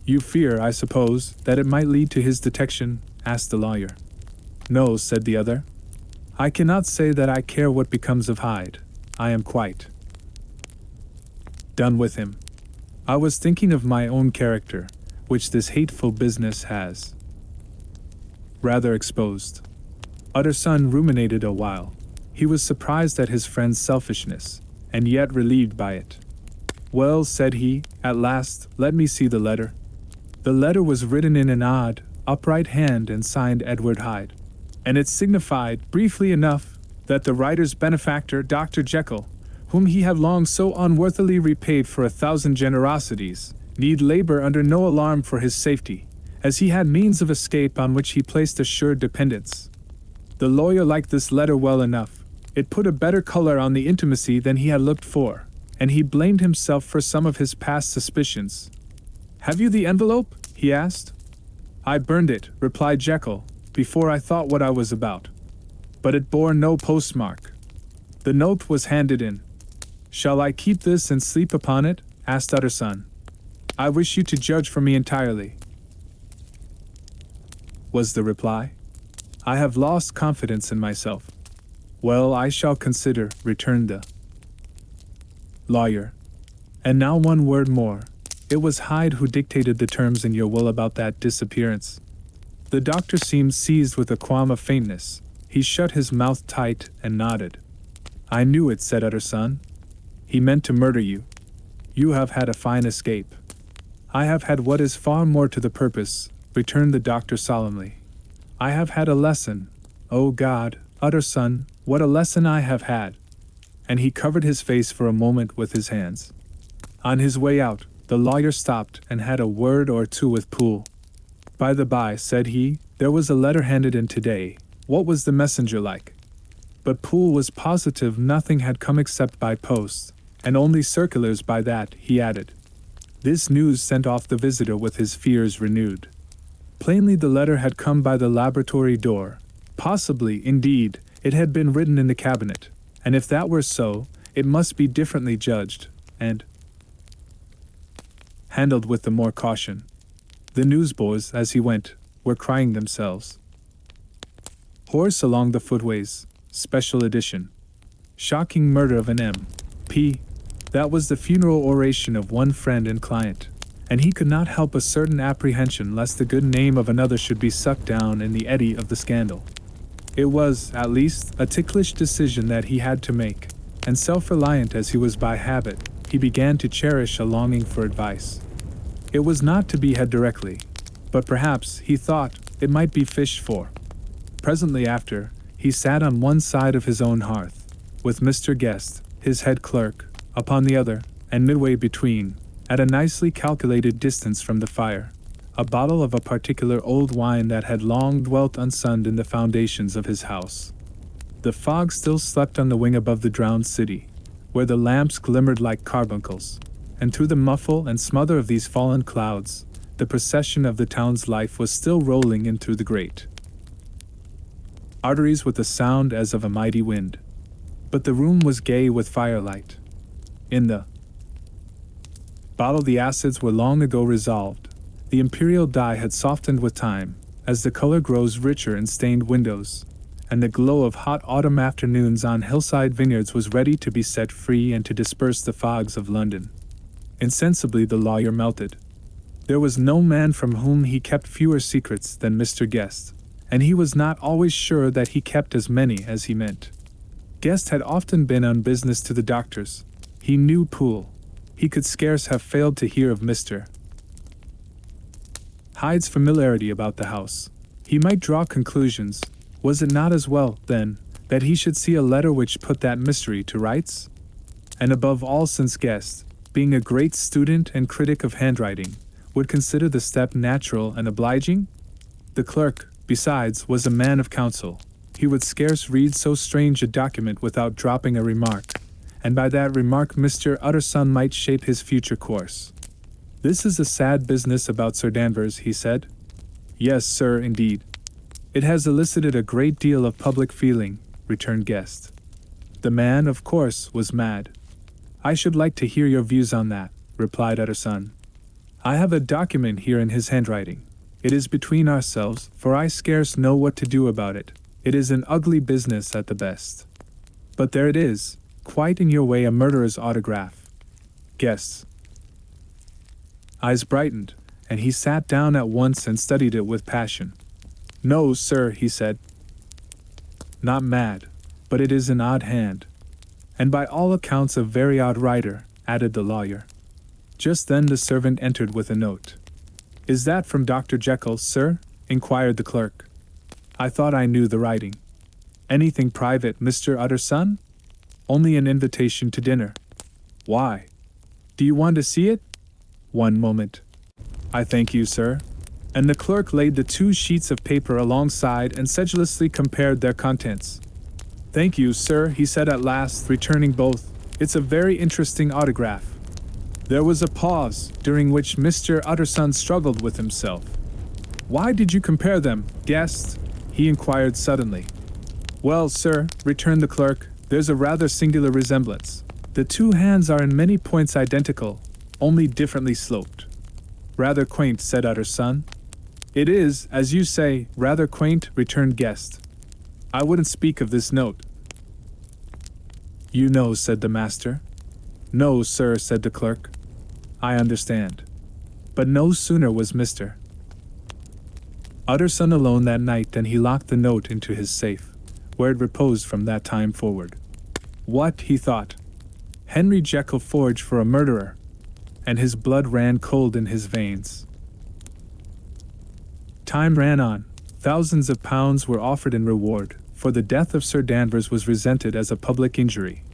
You fear, I suppose, that it might lead to his detection? Asked the lawyer. No, said the other. I cannot say that I care what becomes of Hyde. I am quite done with him. I was thinking of my own character, which this hateful business has rather exposed. Utterson ruminated a while. He was surprised at his friend's selfishness, and yet relieved by it. Well, said he, at last, let me see the letter. The letter was written in an odd, upright hand and signed Edward Hyde, and it signified, briefly enough, that the writer's benefactor, Dr. Jekyll, whom he had long so unworthily repaid for 1,000 generosities, need labor under no alarm for his safety, as he had means of escape on which he placed assured dependence. The lawyer liked this letter well enough. It put a better color on the intimacy than he had looked for, and he blamed himself for some of his past suspicions. Have you the envelope? He asked. I burned it, replied Jekyll, before I thought what I was about. But it bore no postmark. The note was handed in. Shall I keep this and sleep upon it? Asked Utterson. I wish you to judge for me entirely, was the reply. I have lost confidence in myself. Well, I shall consider, returned the lawyer. And now one word more. It was Hyde who dictated the terms in your will about that disappearance. The doctor seemed seized with a qualm of faintness. He shut his mouth tight and nodded. I knew it, said Utterson. He meant to murder you. You have had a fine escape. I have had what is far more to the purpose, returned the doctor solemnly. I have had a lesson. O God, Utterson, what a lesson I have had. And he covered his face for a moment with his hands. On his way out, the lawyer stopped and had a word or two with Poole. By the by, said he, there was a letter handed in today. What was the messenger like? But Poole was positive nothing had come except by post, and only circulars by that, he added. This news sent off the visitor with his fears renewed. Plainly the letter had come by the laboratory door. Possibly, indeed, it had been written in the cabinet, and if that were so, it must be differently judged, and handled with the more caution. The newsboys, as he went, were crying themselves hoarse along the footways. Special edition. Shocking murder of an M.P. That was the funeral oration of one friend and client, and he could not help a certain apprehension lest the good name of another should be sucked down in the eddy of the scandal. It was, at least, a ticklish decision that he had to make, and self-reliant as he was by habit, he began to cherish a longing for advice. It was not to be had directly, but perhaps, he thought, it might be fished for. Presently after, he sat on one side of his own hearth, with Mr. Guest, his head clerk, upon the other, and midway between, at a nicely calculated distance from the fire, a bottle of a particular old wine that had long dwelt unsunned in the foundations of his house. The fog still slept on the wing above the drowned city, where the lamps glimmered like carbuncles, and through the muffle and smother of these fallen clouds, the procession of the town's life was still rolling in through the great arteries with a sound as of a mighty wind. But the room was gay with firelight. In the bottle the acids were long ago resolved. The imperial dye had softened with time, as the color grows richer in stained windows, and the glow of hot autumn afternoons on hillside vineyards was ready to be set free and to disperse the fogs of London. Insensibly the lawyer melted. There was no man from whom he kept fewer secrets than Mr. Guest, and he was not always sure that he kept as many as he meant. Guest had often been on business to the doctors. He knew Poole. He could scarce have failed to hear of Mr. Hyde's familiarity about the house. He might draw conclusions. Was it not as well, then, that he should see a letter which put that mystery to rights? And above all, since Guest, being a great student and critic of handwriting, would consider the step natural and obliging? The clerk, besides, was a man of counsel. He would scarce read so strange a document without dropping a remark, and by that remark Mr. Utterson might shape his future course. This is a sad business about Sir Danvers, he said. Yes, sir, indeed. It has elicited a great deal of public feeling, returned Guest. The man, of course, was mad. I should like to hear your views on that, replied Utterson. I have a document here in his handwriting. It is between ourselves, for I scarce know what to do about it. It is an ugly business at the best. But there it is, quite in your way, a murderer's autograph. Guess. Eyes brightened, and he sat down at once and studied it with passion. No, sir, he said. Not mad, but it is an odd hand. And by all accounts a very odd writer, added the lawyer. Just then the servant entered with a note. Is that from Dr. Jekyll, sir? Inquired the clerk. I thought I knew the writing. Anything private, Mr. Utterson? Only an invitation to dinner. Why? Do you want to see it? One moment. I thank you, sir. And the clerk laid the 2 sheets of paper alongside and sedulously compared their contents. Thank you, sir, he said at last, returning both. It's a very interesting autograph. There was a pause, during which Mr. Utterson struggled with himself. Why did you compare them, guest? He inquired suddenly. Well, sir, returned the clerk, there's a rather singular resemblance. The 2 hands are in many points identical, only differently sloped. Rather quaint, said Utterson. It is, as you say, rather quaint, returned Guest. I wouldn't speak of this note. You know, said the master. No, sir, said the clerk. I understand. But no sooner was Mr. Utterson alone that night than he locked the note into his safe, where it reposed from that time forward. What, he thought. Henry Jekyll forged for a murderer, and his blood ran cold in his veins. Time ran on. Thousands of pounds were offered in reward, for the death of Sir Danvers was resented as a public injury.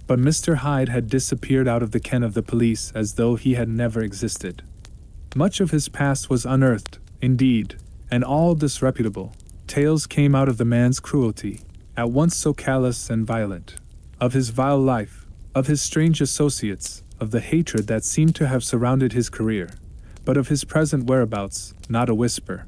But Mr. Hyde had disappeared out of the ken of the police as though he had never existed. Much of his past was unearthed, indeed, and all disreputable tales came out of the man's cruelty, at once so callous and violent, of his vile life, of his strange associates, of the hatred that seemed to have surrounded his career, but of his present whereabouts, not a whisper.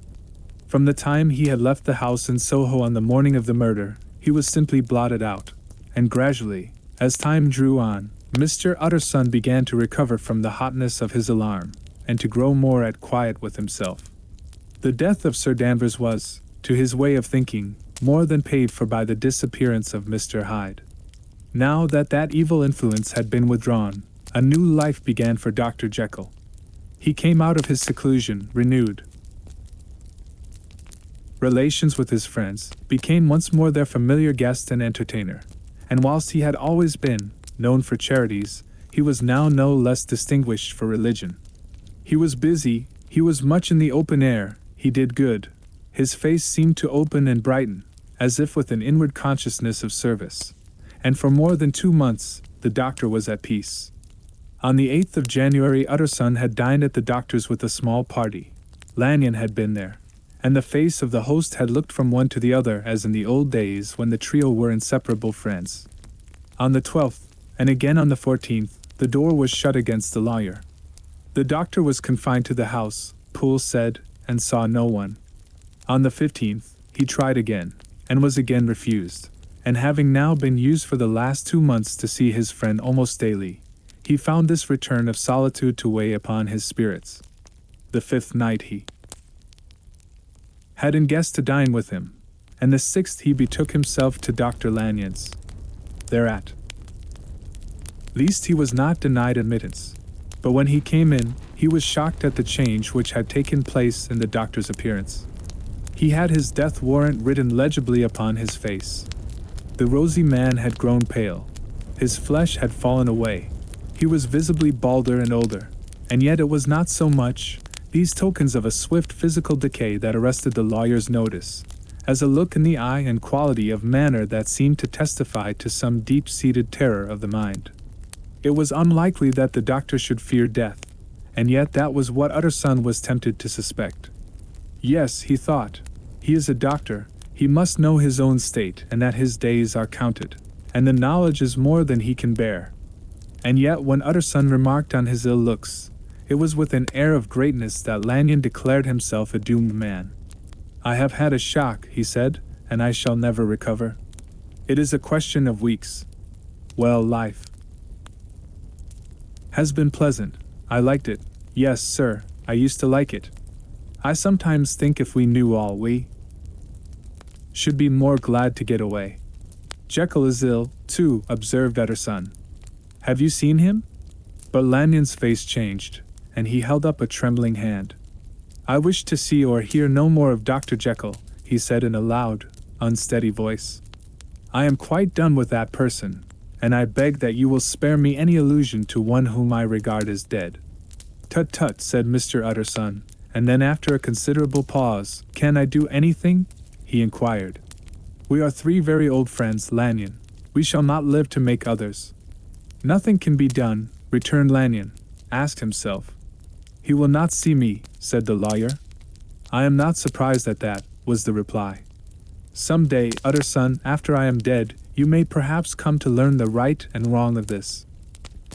From the time he had left the house in Soho on the morning of the murder, he was simply blotted out, and gradually, as time drew on, Mr. Utterson began to recover from the hotness of his alarm, and to grow more at quiet with himself. The death of Sir Danvers was, to his way of thinking, more than paid for by the disappearance of Mr. Hyde. Now that evil influence had been withdrawn, a new life began for Dr. Jekyll. He came out of his seclusion, renewed. Relations with his friends became once more their familiar guest and entertainer, and whilst he had always been known for charities, he was now no less distinguished for religion. He was busy, he was much in the open air, he did good. His face seemed to open and brighten, as if with an inward consciousness of service. And for more than 2 months, the doctor was at peace. On the 8th of January, Utterson had dined at the doctor's with a small party. Lanyon had been there, and the face of the host had looked from one to the other as in the old days when the trio were inseparable friends. On the 12th, and again on the 14th, the door was shut against the lawyer. The doctor was confined to the house, Poole said, and saw no one. On the 15th, he tried again, and was again refused, and having now been used for the last 2 months to see his friend almost daily, he found this return of solitude to weigh upon his spirits. The 5th night he had guests to dine with him, and the 6th he betook himself to Dr. Lanyon's. Thereat least he was not denied admittance, but when he came in, he was shocked at the change which had taken place in the doctor's appearance. He had his death warrant written legibly upon his face. The rosy man had grown pale. His flesh had fallen away. He was visibly balder and older, and yet it was not so much these tokens of a swift physical decay that arrested the lawyer's notice, as a look in the eye and quality of manner that seemed to testify to some deep-seated terror of the mind. It was unlikely that the doctor should fear death, and yet that was what Utterson was tempted to suspect. Yes, he thought, he is a doctor, he must know his own state and that his days are counted, and the knowledge is more than he can bear. And yet when Utterson remarked on his ill looks, it was with an air of greatness that Lanyon declared himself a doomed man. I have had a shock, he said, and I shall never recover. It is a question of weeks. Well, life Has been pleasant. I liked it. Yes, sir, I used to like it. I sometimes think if we knew all, we should be more glad to get away. Jekyll is ill, too, observed Utterson. Have you seen him? But Lanyon's face changed, and he held up a trembling hand. I wish to see or hear no more of Dr. Jekyll, he said in a loud, unsteady voice. I am quite done with that person, and I beg that you will spare me any allusion to one whom I regard as dead. Tut tut, said Mr. Utterson, and then after a considerable pause, can I do anything? He inquired. We are three very old friends, Lanyon. We shall not live to make others. Nothing can be done, returned Lanyon, asked himself. He will not see me, said the lawyer. I am not surprised at that, was the reply. Some day, Utterson, after I am dead, you may perhaps come to learn the right and wrong of this.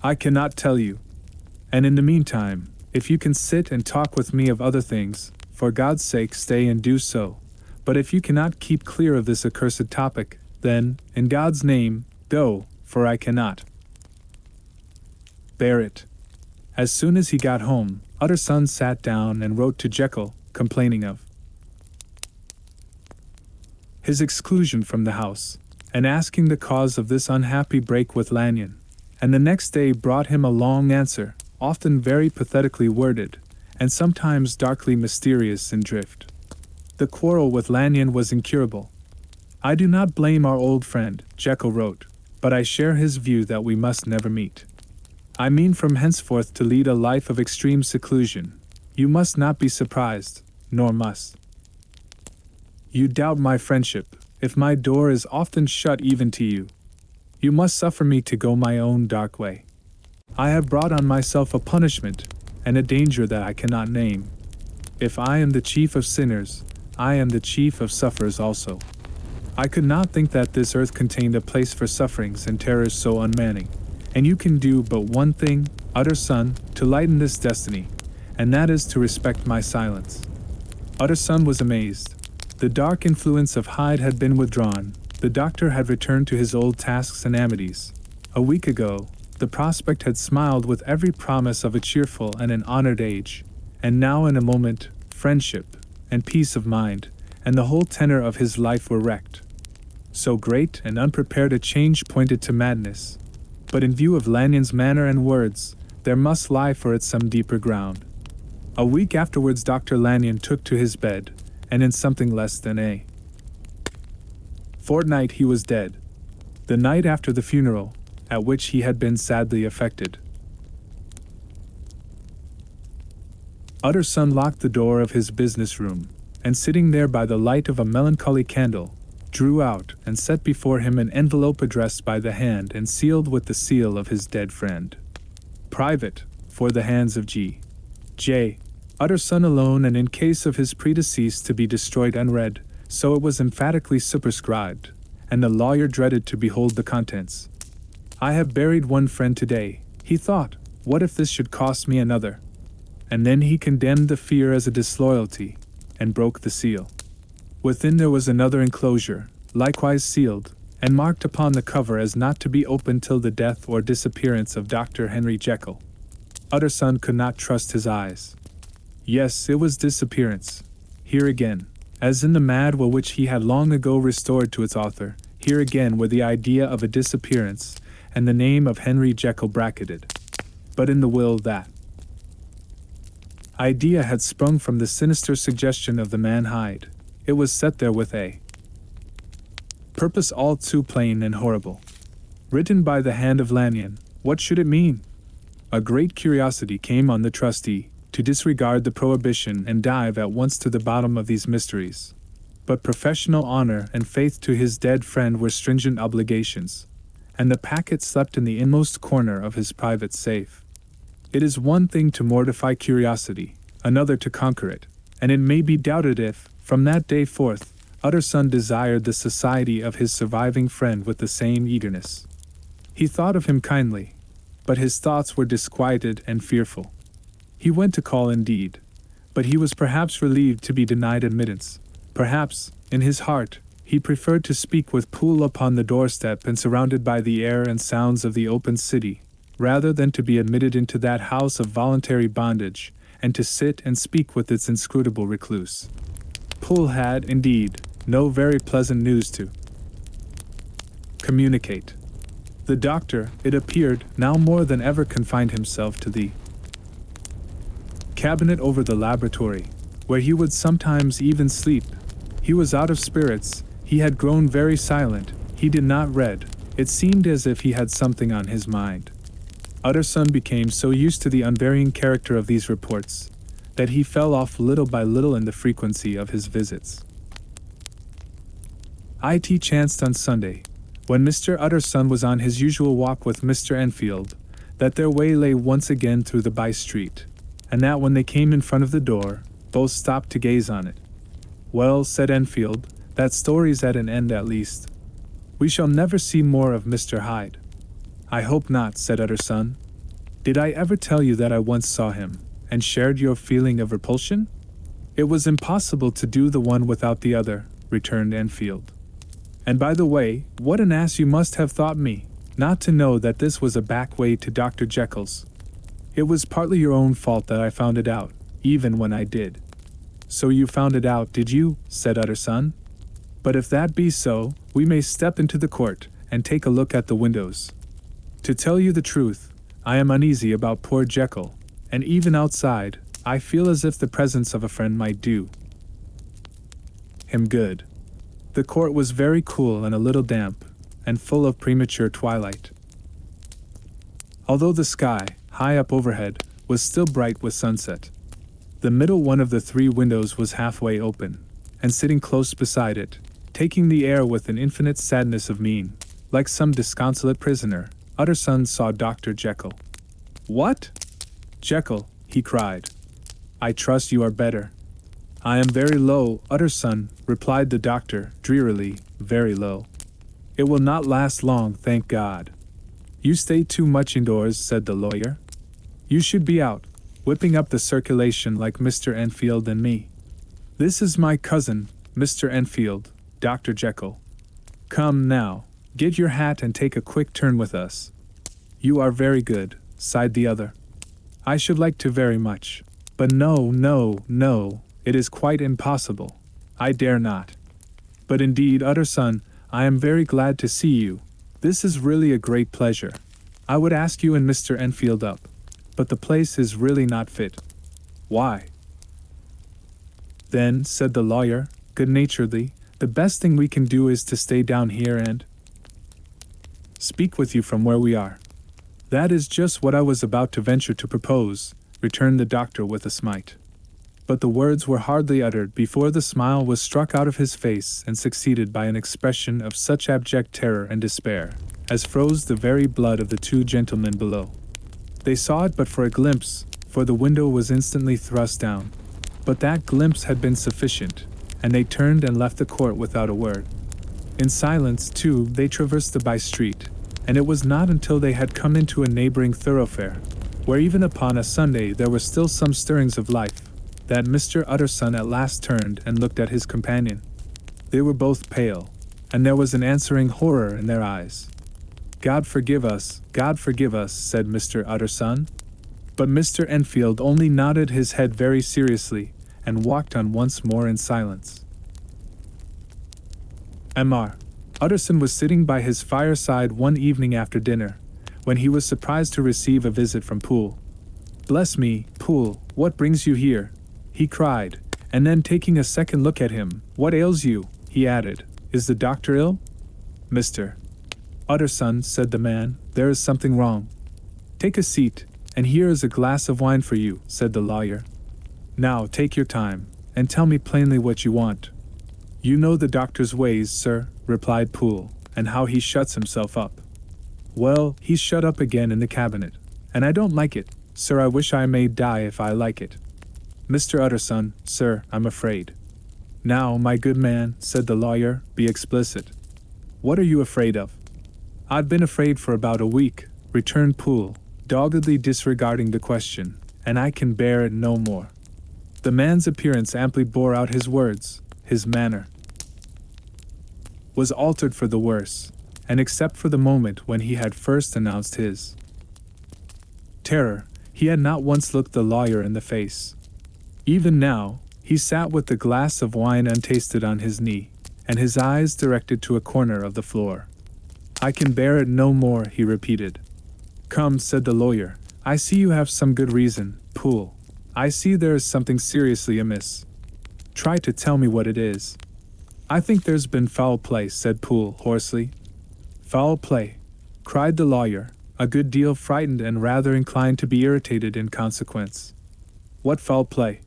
I cannot tell you. And in the meantime, if you can sit and talk with me of other things, for God's sake stay and do so. But if you cannot keep clear of this accursed topic, then, in God's name, go, for I cannot bear it. As soon as he got home, Utterson sat down and wrote to Jekyll, complaining of his exclusion from the house, and asking the cause of this unhappy break with Lanyon, and the next day brought him a long answer, often very pathetically worded, and sometimes darkly mysterious in drift. The quarrel with Lanyon was incurable. I do not blame our old friend, Jekyll wrote, but I share his view that we must never meet. I mean from henceforth to lead a life of extreme seclusion. You must not be surprised, nor must you doubt my friendship, if my door is often shut even to you. You must suffer me to go my own dark way. I have brought on myself a punishment, and a danger that I cannot name. If I am the chief of sinners, I am the chief of sufferers also. I could not think that this earth contained a place for sufferings and terrors so unmanning. And you can do but one thing, Utterson, to lighten this destiny, and that is to respect my silence. Utterson was amazed. The dark influence of Hyde had been withdrawn. The doctor had returned to his old tasks and amities. A week ago, the prospect had smiled with every promise of a cheerful and an honored age, and now in a moment, friendship, and peace of mind, and the whole tenor of his life were wrecked. So great and unprepared a change pointed to madness. But in view of Lanyon's manner and words, there must lie for it some deeper ground. A week afterwards Dr. Lanyon took to his bed, and in something less than a fortnight he was dead. The night after the funeral, at which he had been sadly affected, Utterson locked the door of his business room, and sitting there by the light of a melancholy candle, drew out and set before him an envelope addressed by the hand and sealed with the seal of his dead friend. Private, for the hands of J. Utterson alone, and in case of his predeceased to be destroyed unread, so it was emphatically superscribed, and the lawyer dreaded to behold the contents. I have buried one friend today, he thought, what if this should cost me another? And then he condemned the fear as a disloyalty, and broke the seal. Within there was another enclosure, likewise sealed, and marked upon the cover as not to be opened till the death or disappearance of Dr. Henry Jekyll. Utterson could not trust his eyes. Yes, it was disappearance. Here again, as in the mad will which he had long ago restored to its author, here again were the idea of a disappearance, and the name of Henry Jekyll bracketed. But in the will that idea had sprung from the sinister suggestion of the man Hyde. It was set there with a purpose all too plain and horrible. Written by the hand of Lanyon, what should it mean? A great curiosity came on the trustee, to disregard the prohibition and dive at once to the bottom of these mysteries. But professional honor and faith to his dead friend were stringent obligations, and the packet slept in the inmost corner of his private safe. It is one thing to mortify curiosity, another to conquer it, and it may be doubted if, from that day forth, Utterson desired the society of his surviving friend with the same eagerness. He thought of him kindly, but his thoughts were disquieted and fearful. He went to call indeed, but he was perhaps relieved to be denied admittance. Perhaps, in his heart, he preferred to speak with Poole upon the doorstep and surrounded by the air and sounds of the open city, rather than to be admitted into that house of voluntary bondage, and to sit and speak with its inscrutable recluse. Poole had, indeed, no very pleasant news to communicate. The doctor, it appeared, now more than ever confined himself to the cabinet over the laboratory, where he would sometimes even sleep. He was out of spirits, he had grown very silent, he did not read, it seemed as if he had something on his mind. Utterson became so used to the unvarying character of these reports, that he fell off little by little in the frequency of his visits. It chanced on Sunday, when Mr. Utterson was on his usual walk with Mr. Enfield, that their way lay once again through the by-street, and that when they came in front of the door, both stopped to gaze on it. "Well," said Enfield, "that story's at an end at least. We shall never see more of Mr. Hyde." "I hope not," said Utterson. "Did I ever tell you that I once saw him, and shared your feeling of repulsion?" "It was impossible to do the one without the other," returned Enfield. "And by the way, what an ass you must have thought me, not to know that this was a back way to Dr. Jekyll's. It was partly your own fault that I found it out, even when I did." "So you found it out, did you?" said Utterson. "But if that be so, we may step into the court, and take a look at the windows. To tell you the truth, I am uneasy about poor Jekyll, and even outside, I feel as if the presence of a friend might do him good." The court was very cool and a little damp, and full of premature twilight. Although the sky, high up overhead, was still bright with sunset. The middle one of the three windows was halfway open, and sitting close beside it, taking the air with an infinite sadness of mien, like some disconsolate prisoner, Utterson saw Dr. Jekyll. "What? Jekyll," he cried. "I trust you are better." "I am very low, Utterson," replied the doctor, drearily, "very low. It will not last long, thank God." "You stay too much indoors," said the lawyer. "You should be out, whipping up the circulation like Mr. Enfield and me. This is my cousin, Mr. Enfield, Dr. Jekyll. Come now, get your hat and take a quick turn with us." "You are very good," sighed the other. "I should like to very much. But no, it is quite impossible. I dare not. But indeed, Utterson, I am very glad to see you. This is really a great pleasure. I would ask you and Mr. Enfield up, but the place is really not fit." "Why?" "Then," said the lawyer, good-naturedly, "the best thing we can do is to stay down here and speak with you from where we are." "That is just what I was about to venture to propose," returned the doctor with a smite. But the words were hardly uttered before the smile was struck out of his face and succeeded by an expression of such abject terror and despair, as froze the very blood of the two gentlemen below. They saw it but for a glimpse, for the window was instantly thrust down. But that glimpse had been sufficient, and they turned and left the court without a word. In silence, too, they traversed the by-street, and it was not until they had come into a neighboring thoroughfare, where even upon a Sunday there were still some stirrings of life, that Mr. Utterson at last turned and looked at his companion. They were both pale, and there was an answering horror in their eyes. God forgive us," said Mr. Utterson. But Mr. Enfield only nodded his head very seriously, and walked on once more in silence. Mr. Utterson was sitting by his fireside one evening after dinner, when he was surprised to receive a visit from Poole. "Bless me, Poole, what brings you here?" he cried, and then taking a second look at him, "What ails you?" he added. "Is the doctor ill?" "Mr. Utterson," said the man, "there is something wrong." "Take a seat, and here is a glass of wine for you," said the lawyer. "Now take your time, and tell me plainly what you want." "You know the doctor's ways, sir," replied Poole, "and how he shuts himself up." "Well, he's shut up again in the cabinet, and I don't like it, sir. I wish I may die if I like it. Mr. Utterson, sir, I'm afraid." "Now, my good man," said the lawyer, "be explicit. What are you afraid of?" "I've been afraid for about a week," returned Poole, doggedly disregarding the question, "and I can bear it no more." The man's appearance amply bore out his words. His manner was altered for the worse, and except for the moment when he had first announced his terror, he had not once looked the lawyer in the face. Even now, he sat with the glass of wine untasted on his knee, and his eyes directed to a corner of the floor. "I can bear it no more," he repeated. "Come," said the lawyer, "I see you have some good reason, Poole. I see there is something seriously amiss. Try to tell me what it is." "I think there's been foul play," said Poole hoarsely. "Foul play?" cried the lawyer, a good deal frightened and rather inclined to be irritated in consequence. "What foul play?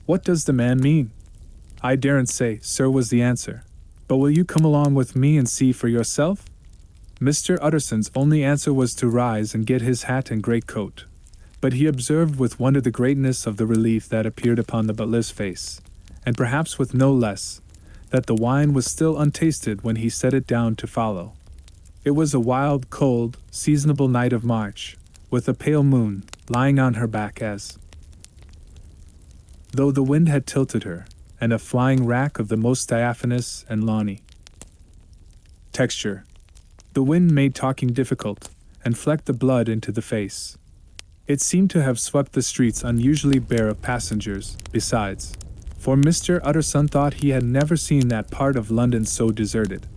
What does the man mean?" "I daren't say, sir," was the answer. "But will you come along with me and see for yourself?" Mr. Utterson's only answer was to rise and get his hat and greatcoat. But he observed with wonder the greatness of the relief that appeared upon the butler's face, and perhaps with no less, that the wine was still untasted when he set it down to follow. It was a wild, cold, seasonable night of March, with a pale moon lying on her back as though the wind had tilted her, and a flying rack of the most diaphanous and lawny texture. The wind made talking difficult, and flecked the blood into the face. It seemed to have swept the streets unusually bare of passengers, besides, for Mr. Utterson thought he had never seen that part of London so deserted.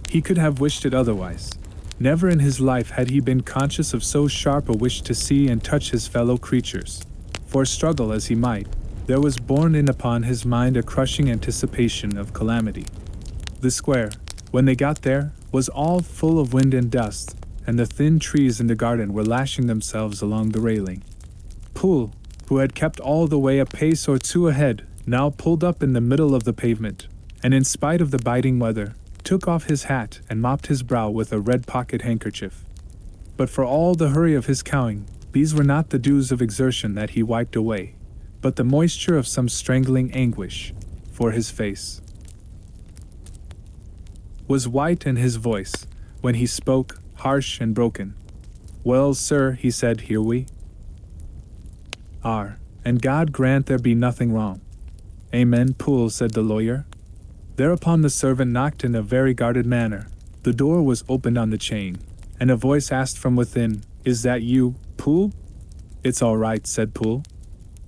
He could have wished it otherwise. Never in his life had he been conscious of so sharp a wish to see and touch his fellow creatures. For struggle as he might, there was borne in upon his mind a crushing anticipation of calamity. The square, when they got there, was all full of wind and dust, and the thin trees in the garden were lashing themselves along the railing. Poole, who had kept all the way a pace or two ahead, now pulled up in the middle of the pavement, and in spite of the biting weather, took off his hat and mopped his brow with a red pocket handkerchief. But for all the hurry of his cowing, these were not the dews of exertion that he wiped away, but the moisture of some strangling anguish, for his face was white and his voice, when he spoke, harsh and broken. "Well, sir," he said, "here we are, and God grant there be nothing wrong." "Amen, Poole," said the lawyer. Thereupon the servant knocked in a very guarded manner. The door was opened on the chain, and a voice asked from within, "Is that you, Poole?" "It's all right," said Poole.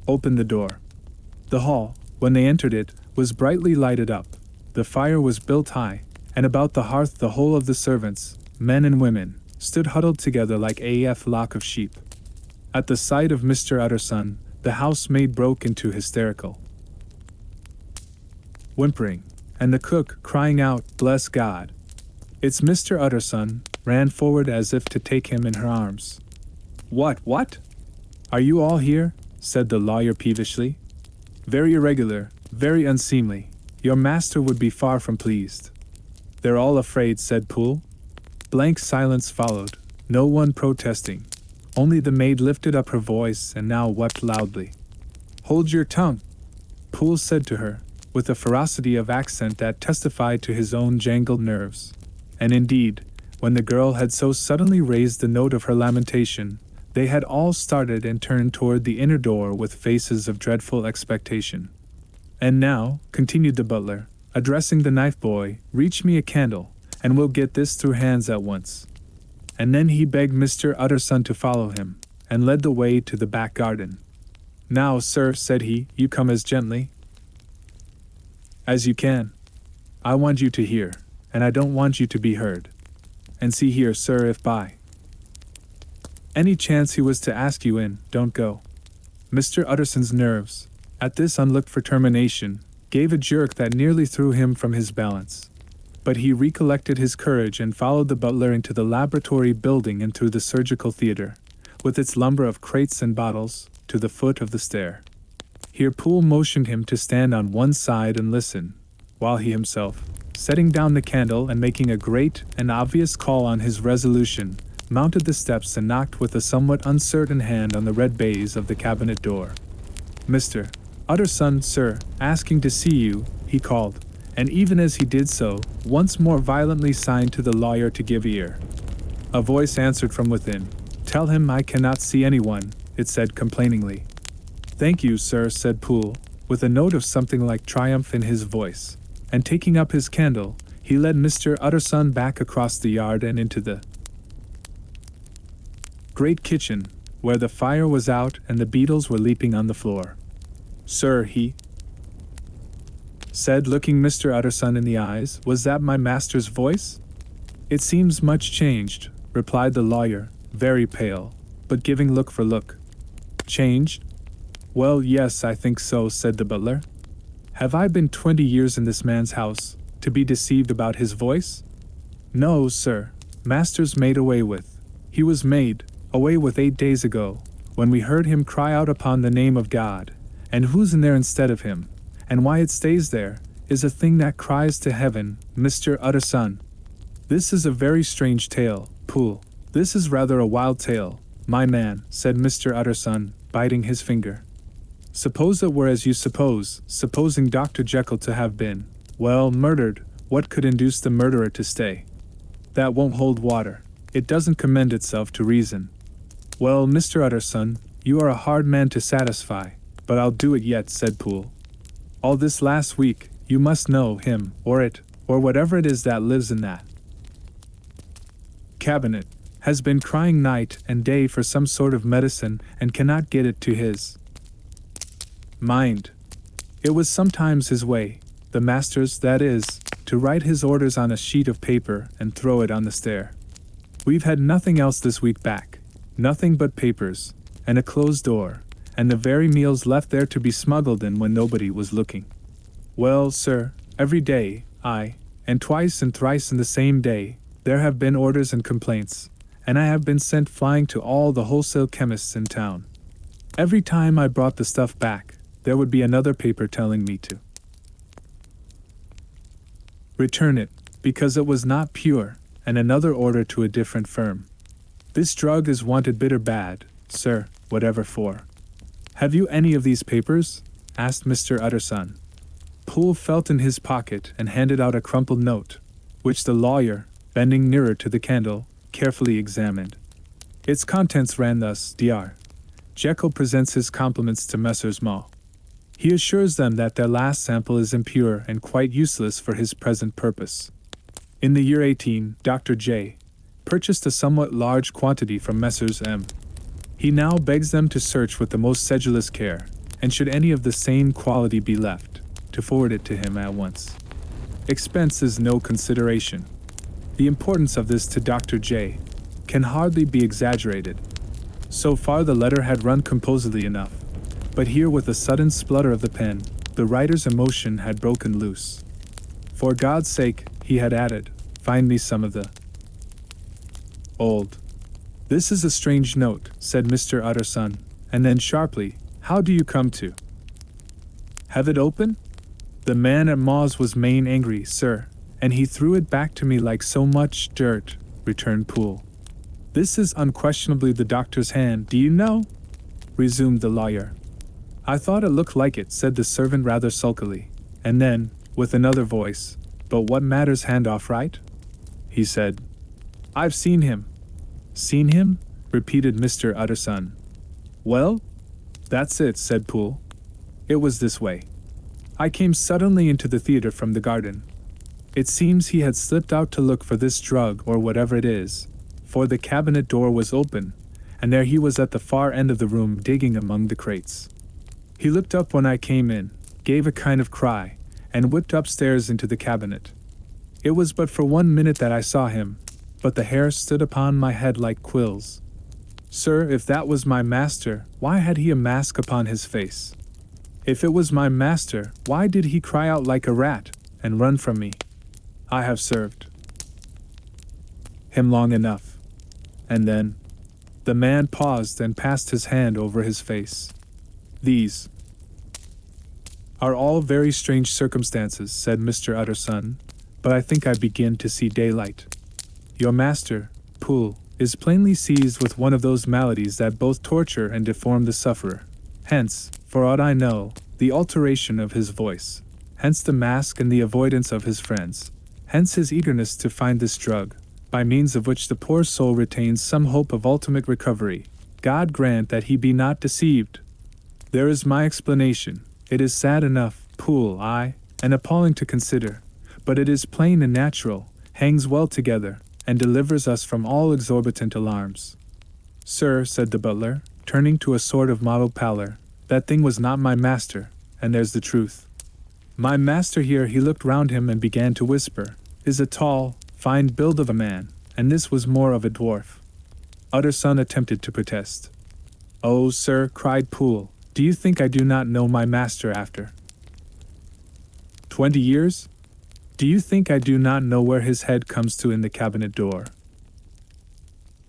"Open the door." The hall, when they entered it, was brightly lighted up. The fire was built high, and about the hearth the whole of the servants, men and women, stood huddled together like a flock of sheep. At the sight of Mr. Utterson, the housemaid broke into hysterical whimpering, and the cook, crying out, "Bless God! It's Mr. Utterson," ran forward as if to take him in her arms. What? Are you all here?" said the lawyer peevishly. "Very irregular, very unseemly. Your master would be far from pleased." "They're all afraid," said Poole. Blank silence followed, no one protesting. Only the maid lifted up her voice and now wept loudly. "Hold your tongue," Poole said to her, with a ferocity of accent that testified to his own jangled nerves. And indeed, when the girl had so suddenly raised the note of her lamentation, they had all started and turned toward the inner door with faces of dreadful expectation. "And now," continued the butler, addressing the knife boy, "reach me a candle, and we'll get this through hands at once." And then he begged Mr. Utterson to follow him, and led the way to the back garden. "Now, sir," said he, "you come as gently as you can. I want you to hear, and I don't want you to be heard. And see here, sir, if by any chance he was to ask you in, don't go." Mr. Utterson's nerves, at this unlooked-for termination, gave a jerk that nearly threw him from his balance. But he recollected his courage and followed the butler into the laboratory building and through the surgical theater, with its lumber of crates and bottles, to the foot of the stair. Here Poole motioned him to stand on one side and listen, while he himself, setting down the candle and making a great and obvious call on his resolution, mounted the steps and knocked with a somewhat uncertain hand on the red baize of the cabinet door. "Mr. Utterson, sir, asking to see you," he called, and even as he did so, once more violently signed to the lawyer to give ear. A voice answered from within. "Tell him I cannot see anyone," it said complainingly. "Thank you, sir," said Poole, with a note of something like triumph in his voice, and taking up his candle, he led Mr. Utterson back across the yard and into the great kitchen, where the fire was out and the beetles were leaping on the floor. Sir, he said, looking Mr. Utterson in the eyes, was that my master's voice? It seems much changed, replied the lawyer, very pale, but giving look for look. Changed? Well, yes, I think so, said the butler. Have I been 20 years in this man's house, to be deceived about his voice? No, sir, master's made away with. He was made away with 8 days ago, when we heard him cry out upon the name of God, and who's in there instead of him, and why it stays there, is a thing that cries to heaven, Mr. Utterson. This is a very strange tale, Poole. This is rather a wild tale, my man, said Mr. Utterson, biting his finger. Suppose it were as you suppose, supposing Dr. Jekyll to have been, well, murdered, what could induce the murderer to stay? That won't hold water. It doesn't commend itself to reason. Well, Mr. Utterson, you are a hard man to satisfy, but I'll do it yet, said Poole. All this last week, you must know him, or it, or whatever it is that lives in that cabinet, has been crying night and day for some sort of medicine and cannot get it to his mind. It was sometimes his way, the master's that is, to write his orders on a sheet of paper and throw it on the stair. We've had nothing else this week back, nothing but papers, and a closed door, and the very meals left there to be smuggled in when nobody was looking. Well, sir, every day, aye, and twice and thrice in the same day, there have been orders and complaints, and I have been sent flying to all the wholesale chemists in town. Every time I brought the stuff back, there would be another paper telling me to return it, because it was not pure, and another order to a different firm. This drug is wanted bitter bad, sir, whatever for. Have you any of these papers? Asked Mr. Utterson. Poole felt in his pocket and handed out a crumpled note, which the lawyer, bending nearer to the candle, carefully examined. Its contents ran thus, Dr. Jekyll presents his compliments to Messrs. Ma. He assures them that their last sample is impure and quite useless for his present purpose. In the year 18, Dr. J. purchased a somewhat large quantity from Messrs. M. He now begs them to search with the most sedulous care, and should any of the same quality be left, to forward it to him at once. Expense is no consideration. The importance of this to Dr. J. can hardly be exaggerated. So far the letter had run composedly enough, but here with a sudden splutter of the pen, the writer's emotion had broken loose. For God's sake, he had added, find me some of the old. This is a strange note, said Mr. Utterson, and then sharply, how do you come to have it open? The man at Maw's was main angry, sir, and he threw it back to me like so much dirt, returned Poole. This is unquestionably the doctor's hand, do you know? Resumed the lawyer. I thought it looked like it, said the servant rather sulkily, and then, with another voice, but what matters hand off right? He said. I've seen him. Seen him? Repeated Mr. Utterson. Well? That's it, said Poole. It was this way. I came suddenly into the theater from the garden. It seems he had slipped out to look for this drug or whatever it is, for the cabinet door was open, and there he was at the far end of the room digging among the crates. He looked up when I came in, gave a kind of cry, and whipped upstairs into the cabinet. It was but for 1 minute that I saw him, but the hair stood upon my head like quills. Sir, if that was my master, why had he a mask upon his face? If it was my master, why did he cry out like a rat, and run from me? I have served him long enough. And then, the man paused and passed his hand over his face. These are all very strange circumstances, said Mr. Utterson, but I think I begin to see daylight. Your master, Poole, is plainly seized with one of those maladies that both torture and deform the sufferer. Hence, for aught I know, the alteration of his voice. Hence the mask and the avoidance of his friends. Hence his eagerness to find this drug, by means of which the poor soul retains some hope of ultimate recovery. God grant that he be not deceived. There is my explanation. It is sad enough, Poole, aye, and appalling to consider, but it is plain and natural, hangs well together, and delivers us from all exorbitant alarms. Sir, said the butler, turning to a sort of mottled pallor, that thing was not my master, and there's the truth. My master here, he looked round him and began to whisper, is a tall, fine build of a man, and this was more of a dwarf. Utterson attempted to protest. Oh, sir, cried Poole, do you think I do not know my master after 20 years? Do you think I do not know where his head comes to in the cabinet door?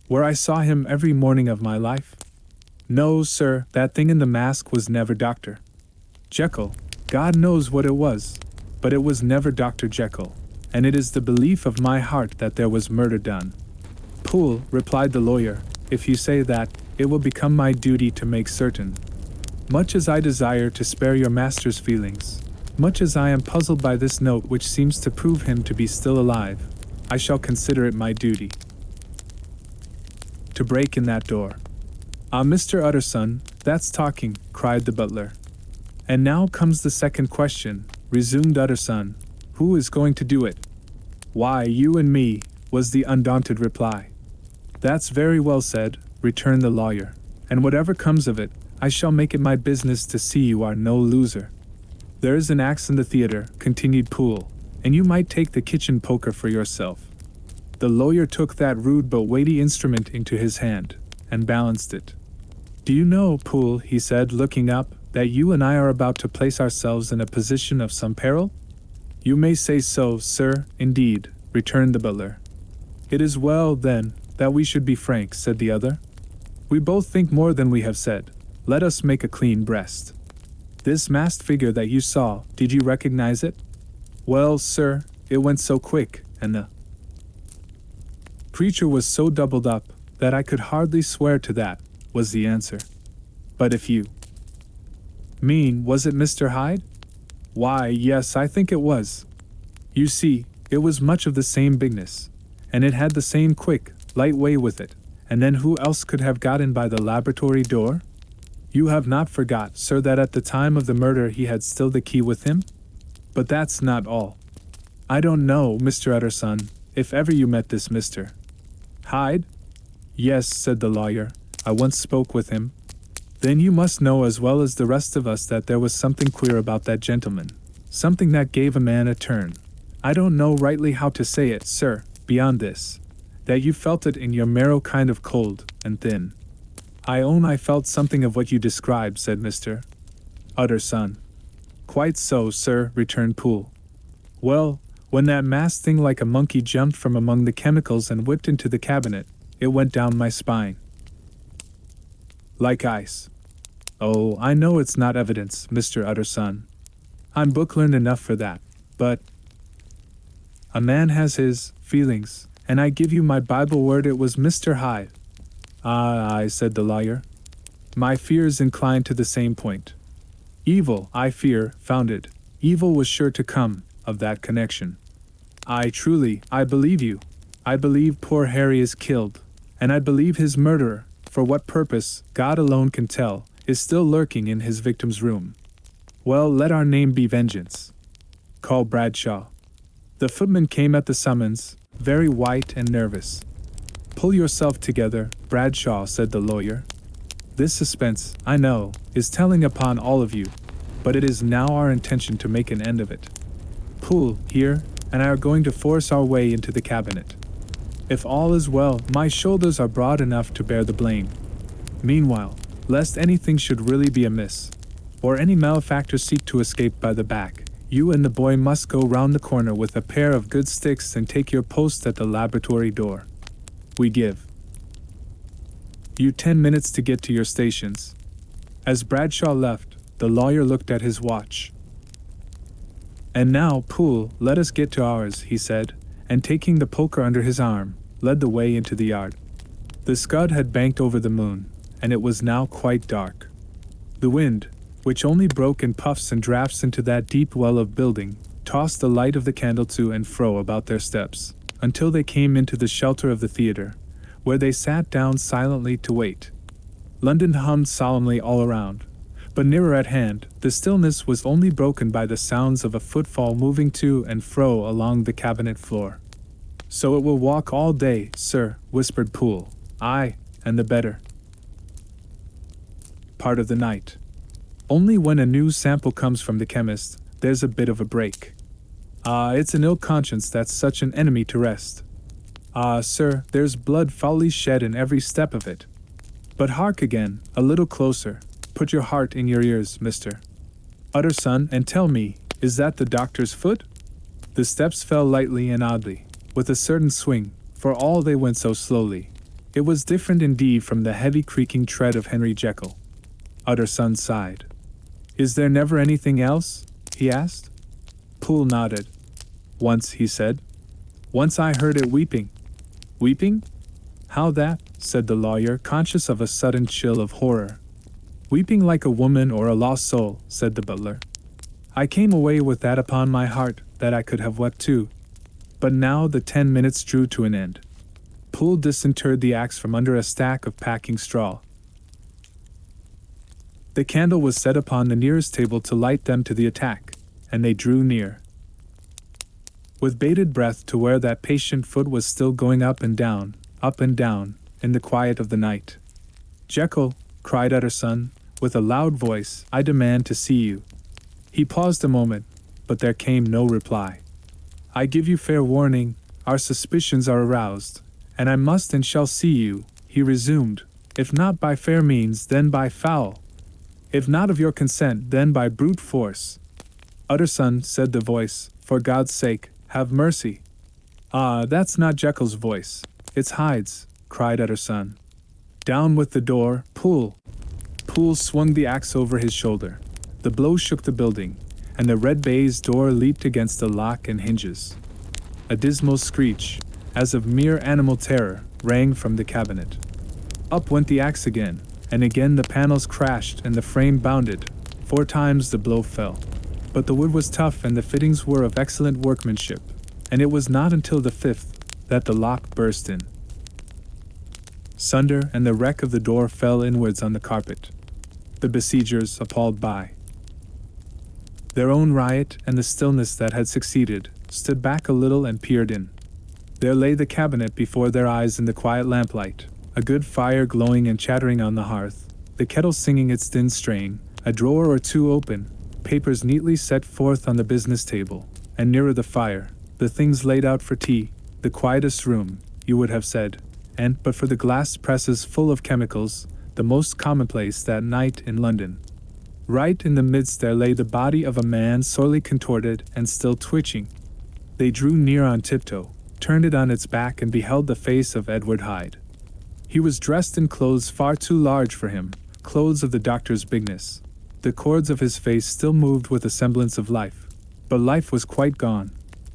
Where I saw him every morning of my life? No, sir, that thing in the mask was never Dr. Jekyll. God knows what it was, but it was never Dr. Jekyll, and it is the belief of my heart that there was murder done. Poole, replied the lawyer, if you say that, it will become my duty to make certain. Much as I desire to spare your master's feelings, much as I am puzzled by this note which seems to prove him to be still alive, I shall consider it my duty to break in that door. Ah, Mr. Utterson, that's talking, cried the butler. And now comes the second question, resumed Utterson. Who is going to do it? Why, you and me, was the undaunted reply. That's very well said, returned the lawyer, and whatever comes of it, I shall make it my business to see you are no loser. There is an axe in the theater, continued Poole, and you might take the kitchen poker for yourself. The lawyer took that rude but weighty instrument into his hand, and balanced it. Do you know, Poole, he said, looking up, that you and I are about to place ourselves in a position of some peril? You may say so, sir, indeed, returned the butler. It is well, then, that we should be frank, said the other. We both think more than we have said. Let us make a clean breast. This masked figure that you saw, did you recognize it? Well, sir, it went so quick, and the creature was so doubled up, that I could hardly swear to that, was the answer. But if you mean, was it Mr. Hyde? Why, yes, I think it was. You see, it was much of the same bigness, and it had the same quick, light way with it, and then who else could have got in by the laboratory door? You have not forgot, sir, that at the time of the murder he had still the key with him? But that's not all. I don't know, Mr. Utterson, if ever you met this Mr. Hyde? Yes, said the lawyer, I once spoke with him. Then you must know as well as the rest of us that there was something queer about that gentleman, something that gave a man a turn. I don't know rightly how to say it, sir, beyond this, that you felt it in your marrow kind of cold and thin. I own I felt something of what you described, said Mr. Utterson. Quite so, sir, returned Poole. Well, when that masked thing like a monkey jumped from among the chemicals and whipped into the cabinet, it went down my spine like ice. Oh, I know it's not evidence, Mr. Utterson. I'm book-learned enough for that, but a man has his feelings, and I give you my Bible word it was Mr. Hyde. Aye, said the lawyer. My fears incline to the same point. Evil, I fear, founded. Evil was sure to come of that connection. Aye, truly, I believe you. I believe poor Harry is killed, and I believe his murderer, for what purpose, God alone can tell, is still lurking in his victim's room. Well, let our name be Vengeance. Call Bradshaw. The footman came at the summons, very white and nervous. Pull yourself together, Bradshaw, said the lawyer. This suspense, I know, is telling upon all of you, but it is now our intention to make an end of it. Poole, here, and I are going to force our way into the cabinet. If all is well, my shoulders are broad enough to bear the blame. Meanwhile, lest anything should really be amiss, or any malefactor seek to escape by the back, you and the boy must go round the corner with a pair of good sticks and take your post at the laboratory door. We give you 10 minutes to get to your stations. As Bradshaw left, the lawyer looked at his watch. And now, Poole, let us get to ours, he said, and taking the poker under his arm, led the way into the yard. The scud had banked over the moon, and it was now quite dark. The wind, which only broke in puffs and drafts into that deep well of building, tossed the light of the candle to and fro about their steps, until they came into the shelter of the theater, where they sat down silently to wait. London hummed solemnly all around, but nearer at hand, the stillness was only broken by the sounds of a footfall moving to and fro along the cabinet floor. So it will walk all day, sir, whispered Poole. Aye, and the better. part of the night. Only when a new sample comes from the chemist, there's a bit of a break. It's an ill conscience that's such an enemy to rest. Sir, there's blood foully shed in every step of it. But hark again, a little closer. Put your heart in your ears, mister. Utterson, and tell me, is that the doctor's foot? The steps fell lightly and oddly, with a certain swing, for all they went so slowly. It was different indeed from the heavy creaking tread of Henry Jekyll. Utterson sighed. Is there never anything else? He asked. Poole nodded. Once, he said. Once I heard it weeping. Weeping? How that? Said the lawyer, conscious of a sudden chill of horror. Weeping like a woman or a lost soul, said the butler. I came away with that upon my heart, that I could have wept too. But now the 10 minutes drew to an end. Poole disinterred the axe from under a stack of packing straw. The candle was set upon the nearest table to light them to the attack, and they drew near. With bated breath to where that patient foot was still going up and down, in the quiet of the night. Jekyll, cried Utterson, with a loud voice, I demand to see you. He paused a moment, but there came no reply. I give you fair warning, our suspicions are aroused, and I must and shall see you, he resumed, if not by fair means, then by foul. If not of your consent, then by brute force. Utterson, said the voice, for God's sake, have mercy. That's not Jekyll's voice, it's Hyde's, cried Utterson. Down with the door, Poole. Poole swung the axe over his shoulder. The blow shook the building, and the red baize door leaped against the lock and hinges. A dismal screech, as of mere animal terror, rang from the cabinet. Up went the axe again, and again the panels crashed and the frame bounded. 4 times the blow fell. But the wood was tough and the fittings were of excellent workmanship, and it was not until the 5th that the lock burst in sunder and the wreck of the door fell inwards on the carpet. The besiegers, appalled by their own riot and the stillness that had succeeded, stood back a little and peered in. There lay the cabinet before their eyes in the quiet lamplight, a good fire glowing and chattering on the hearth, the kettle singing its thin strain, a drawer or two open, papers neatly set forth on the business table, and nearer the fire, the things laid out for tea, the quietest room, you would have said, and, but for the glass presses full of chemicals, the most commonplace that night in London. Right in the midst there lay the body of a man sorely contorted and still twitching. They drew near on tiptoe, turned it on its back and beheld the face of Edward Hyde. He was dressed in clothes far too large for him, clothes of the doctor's bigness. The cords of his face still moved with a semblance of life, but life was quite gone,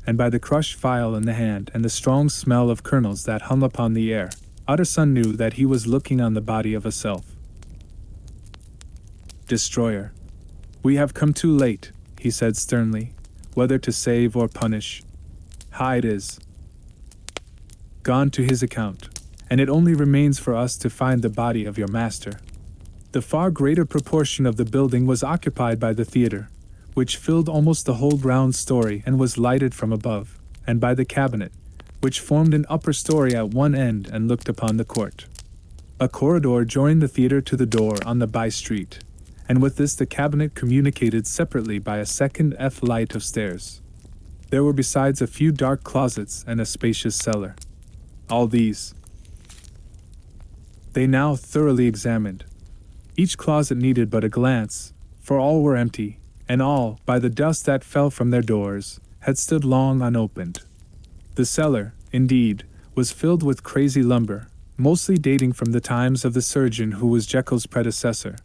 and by the crushed phial in the hand and the strong smell of kernels that hung upon the air, Utterson knew that he was looking on the body of a self-destroyer. We have come too late, he said sternly, whether to save or punish. Hyde is gone to his account, and it only remains for us to find the body of your master. The far greater proportion of the building was occupied by the theater, which filled almost the whole ground story and was lighted from above, and by the cabinet, which formed an upper story at one end and looked upon the court. A corridor joined the theater to the door on the by-street, and with this the cabinet communicated separately by a second flight of stairs. There were besides a few dark closets and a spacious cellar. All these they now thoroughly examined. Each closet needed but a glance, for all were empty, and all, by the dust that fell from their doors, had stood long unopened. The cellar, indeed, was filled with crazy lumber, mostly dating from the times of the surgeon who was Jekyll's predecessor.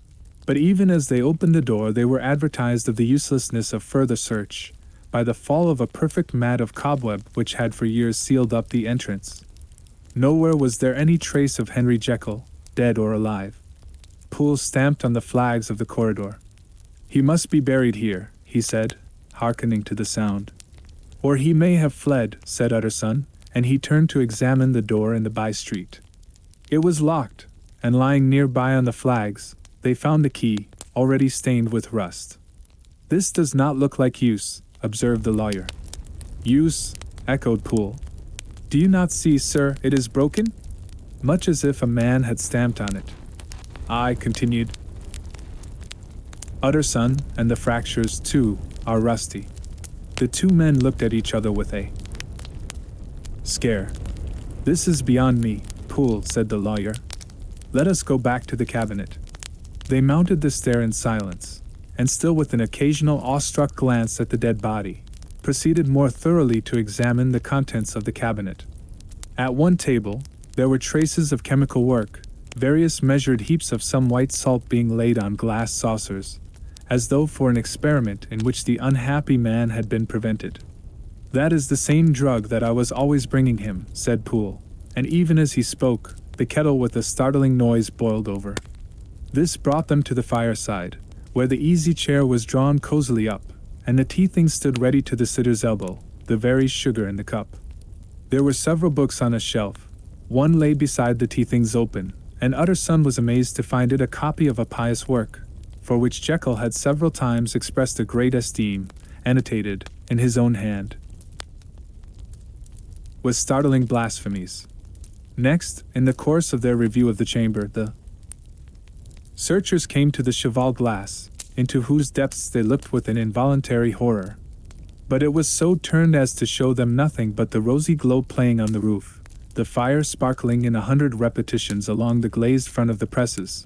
But even as they opened the door they were advertised of the uselessness of further search, by the fall of a perfect mat of cobweb which had for years sealed up the entrance. Nowhere was there any trace of Henry Jekyll, dead or alive. Poole stamped on the flags of the corridor. He must be buried here, he said, hearkening to the sound. Or he may have fled, said Utterson, and he turned to examine the door in the by-street. It was locked, and lying nearby on the flags, they found a key, already stained with rust. This does not look like use, observed the lawyer. Use, echoed Poole. Do you not see, sir, it is broken? Much as if a man had stamped on it. I continued. Utterson, and the fractures, too, are rusty. The two men looked at each other with a scare. This is beyond me, Poole, said the lawyer. Let us go back to the cabinet. They mounted the stair in silence, and still with an occasional awestruck glance at the dead body, proceeded more thoroughly to examine the contents of the cabinet. At one table, there were traces of chemical work, various measured heaps of some white salt being laid on glass saucers, as though for an experiment in which the unhappy man had been prevented. That is the same drug that I was always bringing him, said Poole, and even as he spoke, the kettle with a startling noise boiled over. This brought them to the fireside, where the easy chair was drawn cosily up, and the tea things stood ready to the sitter's elbow, the very sugar in the cup. There were several books on a shelf. One lay beside the tea things open, and Utterson was amazed to find it a copy of a pious work, for which Jekyll had several times expressed a great esteem, annotated, in his own hand, with startling blasphemies. Next, in the course of their review of the chamber, the searchers came to the cheval glass, into whose depths they looked with an involuntary horror. But it was so turned as to show them nothing but the rosy glow playing on the roof, the fire sparkling in 100 repetitions along the glazed front of the presses,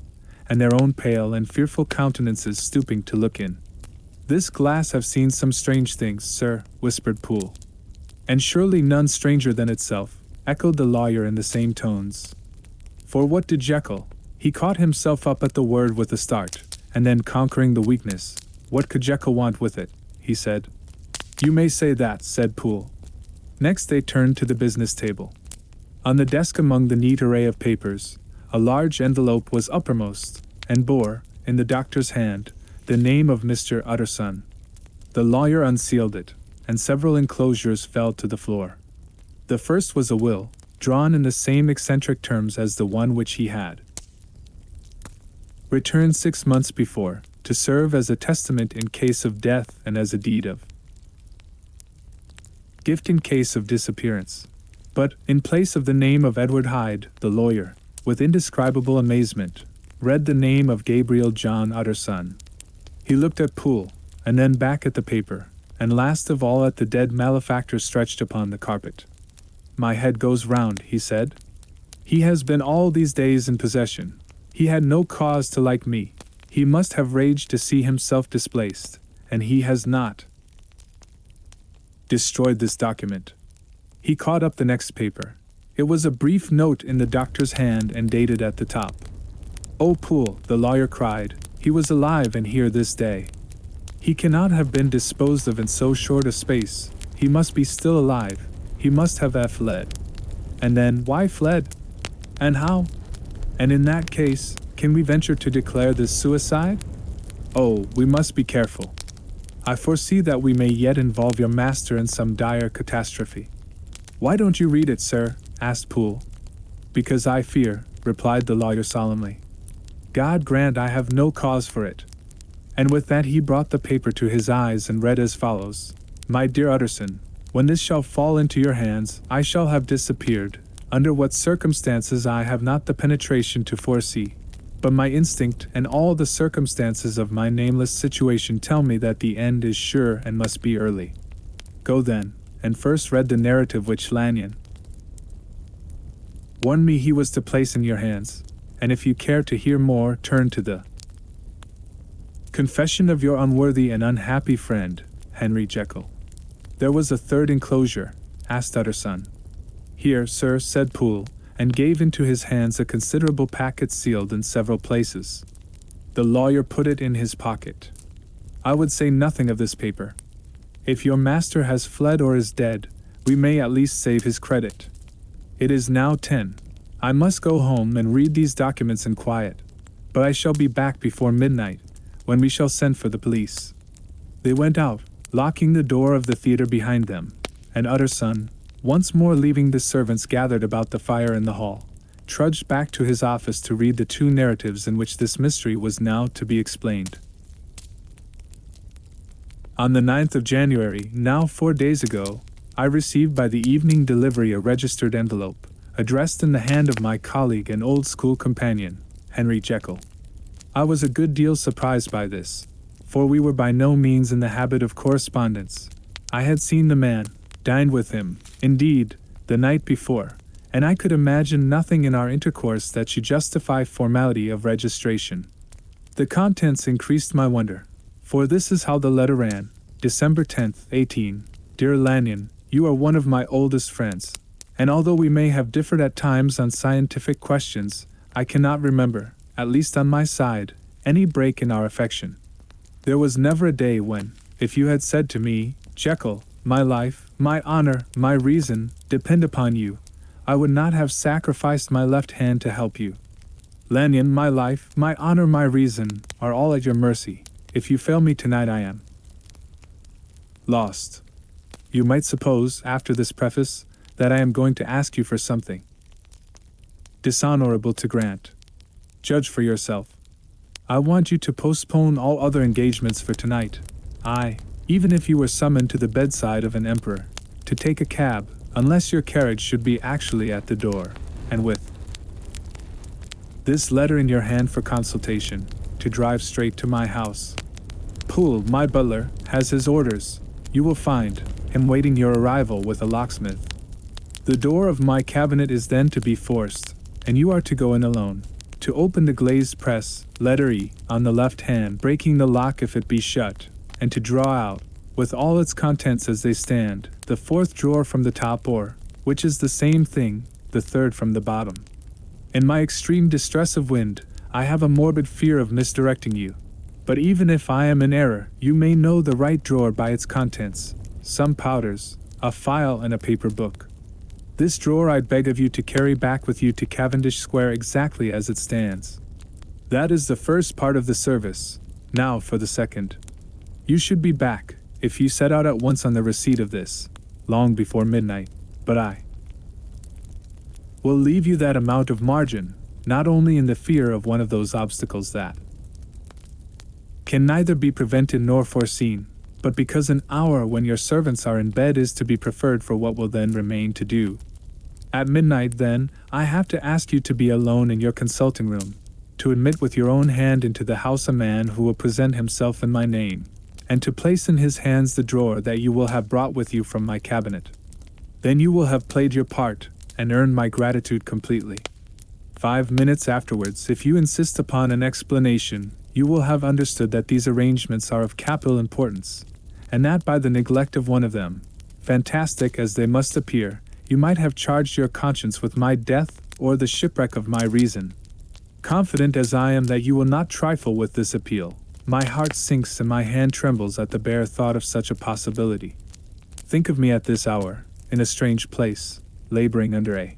and their own pale and fearful countenances stooping to look in. This glass have seen some strange things, sir, whispered Poole. And surely none stranger than itself, echoed the lawyer in the same tones. For what did Jekyll? He caught himself up at the word with a start, and then conquering the weakness, what could Jekyll want with it? He said. You may say that, said Poole. Next they turned to the business table. On the desk among the neat array of papers, a large envelope was uppermost, and bore, in the doctor's hand, the name of Mr. Utterson. The lawyer unsealed it, and several enclosures fell to the floor. The first was a will, drawn in the same eccentric terms as the one which he had returned 6 months before, to serve as a testament in case of death and as a deed of gift in case of disappearance. But, in place of the name of Edward Hyde, the lawyer, with indescribable amazement, read the name of Gabriel John Utterson. He looked at Poole, and then back at the paper, and last of all at the dead malefactor stretched upon the carpet. My head goes round, he said. He has been all these days in possession. He had no cause to like me. He must have raged to see himself displaced, and he has not destroyed this document. He caught up the next paper. It was a brief note in the doctor's hand and dated at the top. Oh, Poole, the lawyer cried, he was alive and here this day. He cannot have been disposed of in so short a space. He must be still alive. He must have fled. And then, why fled? And how? And in that case, can we venture to declare this suicide? Oh, we must be careful. I foresee that we may yet involve your master in some dire catastrophe. Why don't you read it, sir? Asked Poole. Because I fear, replied the lawyer solemnly. God grant I have no cause for it. And with that he brought the paper to his eyes and read as follows. My dear Utterson, when this shall fall into your hands, I shall have disappeared. Under what circumstances I have not the penetration to foresee. But my instinct and all the circumstances of my nameless situation tell me that the end is sure and must be early. Go then, and first read the narrative which Lanyon warned me he was to place in your hands, and if you care to hear more, turn to the confession of your unworthy and unhappy friend, Henry Jekyll. There was a third enclosure, asked Utterson. Here, sir, said Poole, and gave into his hands a considerable packet sealed in several places. The lawyer put it in his pocket. I would say nothing of this paper. If your master has fled or is dead, we may at least save his credit. It is now 10. I must go home and read these documents in quiet, but I shall be back before midnight, when we shall send for the police. They went out, locking the door of the theater behind them, and Utterson, once more leaving the servants gathered about the fire in the hall, trudged back to his office to read the two narratives in which this mystery was now to be explained. On the 9th of January, now 4 days ago, I received by the evening delivery a registered envelope, addressed in the hand of my colleague and old school companion, Henry Jekyll. I was a good deal surprised by this, for we were by no means in the habit of correspondence. I had seen the man, dined with him, indeed, the night before, and I could imagine nothing in our intercourse that should justify formality of registration. The contents increased my wonder, for this is how the letter ran: December 10th, 18. Dear Lanyon, you are one of my oldest friends, and although we may have differed at times on scientific questions, I cannot remember, at least on my side, any break in our affection. There was never a day when, if you had said to me, Jekyll, my life, my honor, my reason, depend upon you, I would not have sacrificed my left hand to help you. Lanyon, my life, my honor, my reason, are all at your mercy. If you fail me tonight, I am lost. You might suppose, after this preface, that I am going to ask you for something dishonorable to grant. Judge for yourself. I want you to postpone all other engagements for tonight. Even if you were summoned to the bedside of an emperor, to take a cab, unless your carriage should be actually at the door, and with this letter in your hand for consultation, to drive straight to my house. Poole, my butler, has his orders. You will find him waiting your arrival with a locksmith. The door of my cabinet is then to be forced, and you are to go in alone, to open the glazed press, letter E, on the left hand, breaking the lock if it be shut, and to draw out, with all its contents as they stand, the fourth drawer from the top or, which is the same thing, the third from the bottom. In my extreme distress of wind, I have a morbid fear of misdirecting you. But even if I am in error, you may know the right drawer by its contents, some powders, a file and a paper book. This drawer I beg of you to carry back with you to Cavendish Square exactly as it stands. That is the first part of the service. Now for the second. You should be back, if you set out at once on the receipt of this, long before midnight, but I will leave you that amount of margin, not only in the fear of one of those obstacles that can neither be prevented nor foreseen, but because an hour when your servants are in bed is to be preferred for what will then remain to do. At midnight, then, I have to ask you to be alone in your consulting room, to admit with your own hand into the house a man who will present himself in my name, and to place in his hands the drawer that you will have brought with you from my cabinet. Then you will have played your part, and earned my gratitude completely. 5 minutes afterwards, if you insist upon an explanation, you will have understood that these arrangements are of capital importance, and that by the neglect of one of them, fantastic as they must appear, you might have charged your conscience with my death or the shipwreck of my reason. Confident as I am that you will not trifle with this appeal, my heart sinks and my hand trembles at the bare thought of such a possibility. Think of me at this hour, in a strange place, laboring under a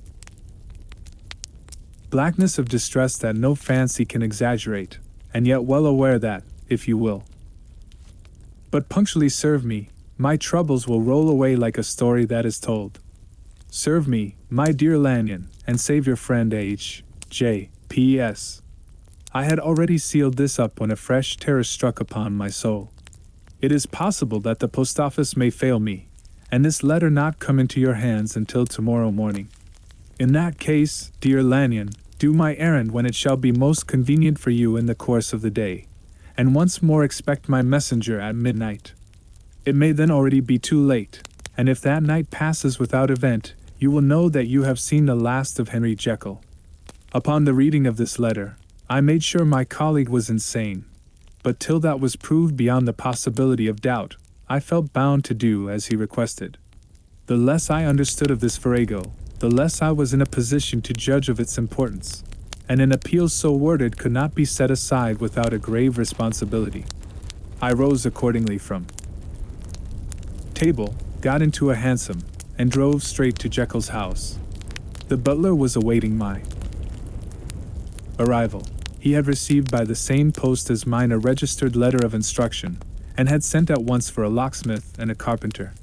blackness of distress that no fancy can exaggerate, and yet well aware that, if you will but punctually serve me, my troubles will roll away like a story that is told. Serve me, my dear Lanyon, and save your friend H. J. P.S. I had already sealed this up when a fresh terror struck upon my soul. It is possible that the post office may fail me, and this letter not come into your hands until tomorrow morning. In that case, dear Lanyon, do my errand when it shall be most convenient for you in the course of the day, and once more expect my messenger at midnight. It may then already be too late, and if that night passes without event, you will know that you have seen the last of Henry Jekyll. Upon the reading of this letter, I made sure my colleague was insane, but till that was proved beyond the possibility of doubt, I felt bound to do as he requested. The less I understood of this farrago, the less I was in a position to judge of its importance, and an appeal so worded could not be set aside without a grave responsibility. I rose accordingly from table, got into a hansom, and drove straight to Jekyll's house. The butler was awaiting my arrival. He had received by the same post as mine a registered letter of instruction, and had sent at once for a locksmith and a carpenter.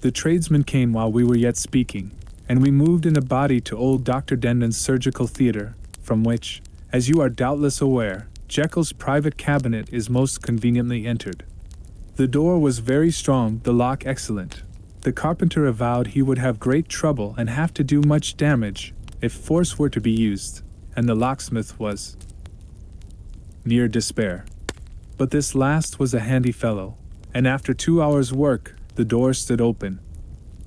The tradesmen came while we were yet speaking, and we moved in a body to old Dr. Dendon's surgical theatre, from which, as you are doubtless aware, Jekyll's private cabinet is most conveniently entered. The door was very strong, the lock excellent. The carpenter avowed he would have great trouble and have to do much damage if force were to be used, and the locksmith was near despair. But this last was a handy fellow, and after 2 hours' work, the door stood open.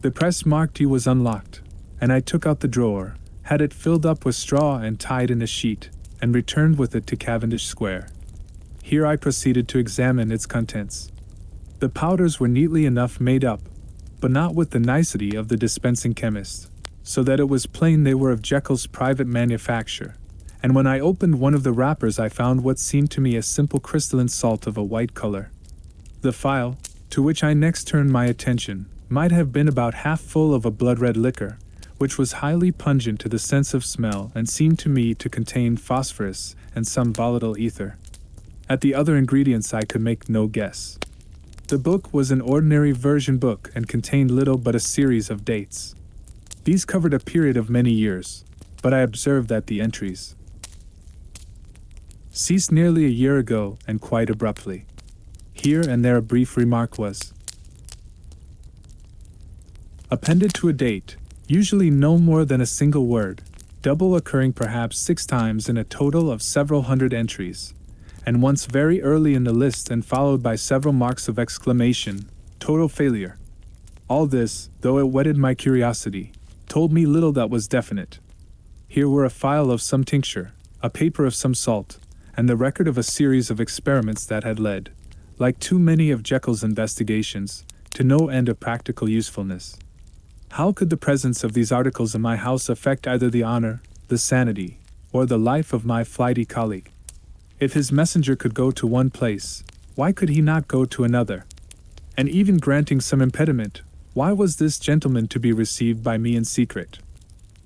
The press marked "U" was unlocked, and I took out the drawer, had it filled up with straw and tied in a sheet, and returned with it to Cavendish Square. Here I proceeded to examine its contents. The powders were neatly enough made up, but not with the nicety of the dispensing chemist, so that it was plain they were of Jekyll's private manufacture, and when I opened one of the wrappers I found what seemed to me a simple crystalline salt of a white color. The phial, to which I next turned my attention, might have been about half full of a blood-red liquor, which was highly pungent to the sense of smell and seemed to me to contain phosphorus and some volatile ether. At the other ingredients I could make no guess. The book was an ordinary version book and contained little but a series of dates. These covered a period of many years, but I observed that the entries ceased nearly a year ago and quite abruptly. Here and there a brief remark was appended to a date, usually no more than a single word, double occurring perhaps 6 times in a total of several hundred entries, and once very early in the list and followed by several marks of exclamation, total failure. All this, though it whetted my curiosity, told me little that was definite. Here were a phial of some tincture, a paper of some salt, and the record of a series of experiments that had led, like too many of Jekyll's investigations, to no end of practical usefulness. How could the presence of these articles in my house affect either the honor, the sanity, or the life of my flighty colleague? If his messenger could go to one place, why could he not go to another? And even granting some impediment, why was this gentleman to be received by me in secret?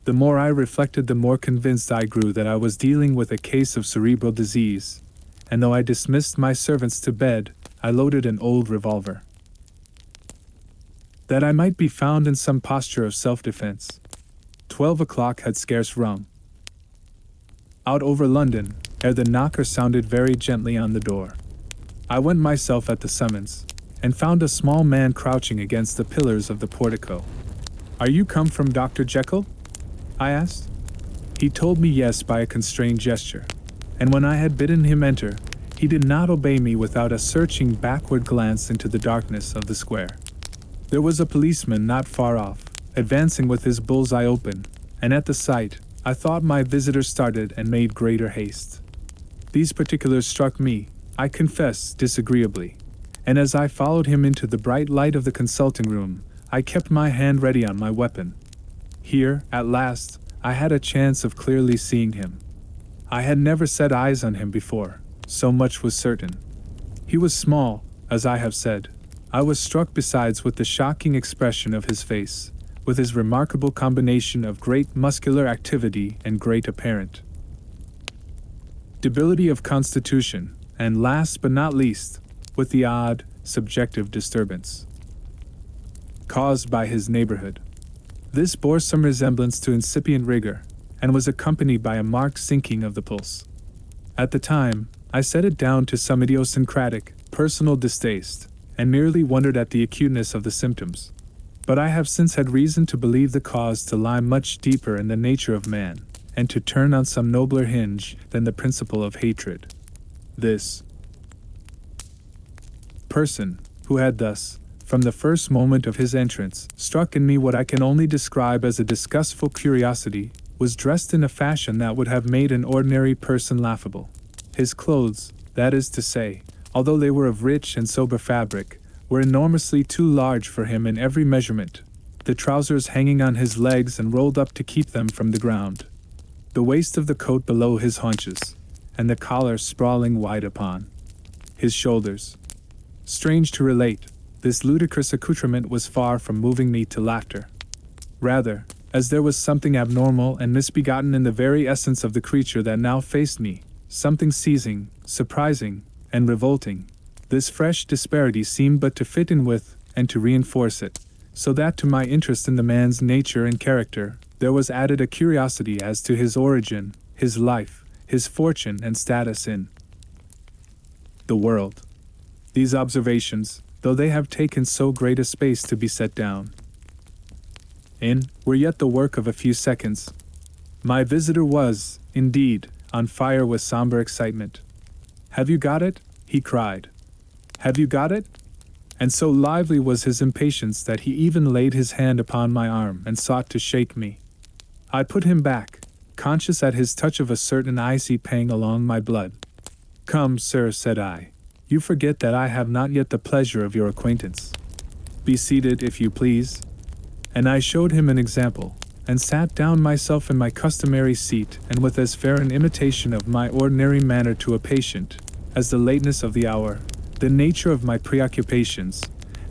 The more I reflected, the more convinced I grew that I was dealing with a case of cerebral disease, and though I dismissed my servants to bed, I loaded an old revolver, that I might be found in some posture of self-defense. 12 o'clock had scarce rung out over London, ere the knocker sounded very gently on the door. I went myself at the summons, and found a small man crouching against the pillars of the portico. "Are you come from Dr. Jekyll?" I asked. He told me yes by a constrained gesture, and when I had bidden him enter, he did not obey me without a searching backward glance into the darkness of the square. There was a policeman not far off, advancing with his bull's-eye open, and at the sight, I thought my visitor started and made greater haste. These particulars struck me, I confess, disagreeably, and as I followed him into the bright light of the consulting room, I kept my hand ready on my weapon. Here, at last, I had a chance of clearly seeing him. I had never set eyes on him before, so much was certain. He was small, as I have said. I was struck besides with the shocking expression of his face, with his remarkable combination of great muscular activity and great apparent debility of constitution, and last but not least, with the odd, subjective disturbance caused by his neighborhood. This bore some resemblance to incipient rigor, and was accompanied by a marked sinking of the pulse. At the time, I set it down to some idiosyncratic, personal distaste, and merely wondered at the acuteness of the symptoms. But I have since had reason to believe the cause to lie much deeper in the nature of man, and to turn on some nobler hinge than the principle of hatred. This person, who had thus, from the first moment of his entrance, struck in me what I can only describe as a disgustful curiosity, was dressed in a fashion that would have made an ordinary person laughable. His clothes, that is to say, although they were of rich and sober fabric, were enormously too large for him in every measurement, the trousers hanging on his legs and rolled up to keep them from the ground, the waist of the coat below his haunches, and the collar sprawling wide upon his shoulders. Strange to relate, this ludicrous accoutrement was far from moving me to laughter. Rather, as there was something abnormal and misbegotten in the very essence of the creature that now faced me, something seizing, surprising, and revolting, this fresh disparity seemed but to fit in with, and to reinforce it, so that to my interest in the man's nature and character, there was added a curiosity as to his origin, his life, his fortune and status in the world. These observations, though they have taken so great a space to be set down in, were yet the work of a few seconds. My visitor was, indeed, on fire with somber excitement. "Have you got it?" he cried. "Have you got it?" And so lively was his impatience that he even laid his hand upon my arm and sought to shake me. I put him back, conscious at his touch of a certain icy pang along my blood. "Come, sir," said I. "You forget that I have not yet the pleasure of your acquaintance. Be seated, if you please." And I showed him an example, and sat down myself in my customary seat, and with as fair an imitation of my ordinary manner to a patient, as the lateness of the hour, the nature of my preoccupations,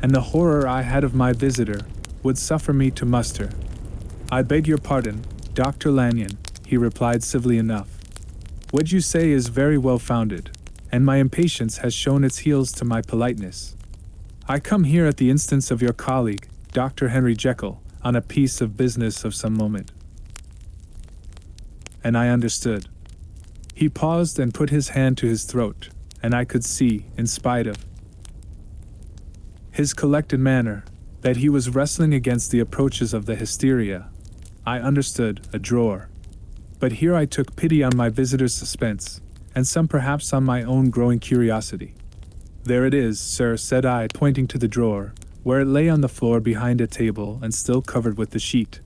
and the horror I had of my visitor, would suffer me to muster. "I beg your pardon, Dr. Lanyon," he replied civilly enough. "What you say is very well founded, and my impatience has shown its heels to my politeness. I come here at the instance of your colleague, Dr. Henry Jekyll, on a piece of business of some moment." And I understood. He paused and put his hand to his throat, and I could see, in spite of his collected manner, that he was wrestling against the approaches of the hysteria. I understood, a drawer. But here I took pity on my visitor's suspense, and some perhaps on my own growing curiosity. "There it is, sir," said I, pointing to the drawer, where it lay on the floor behind a table and still covered with the sheet.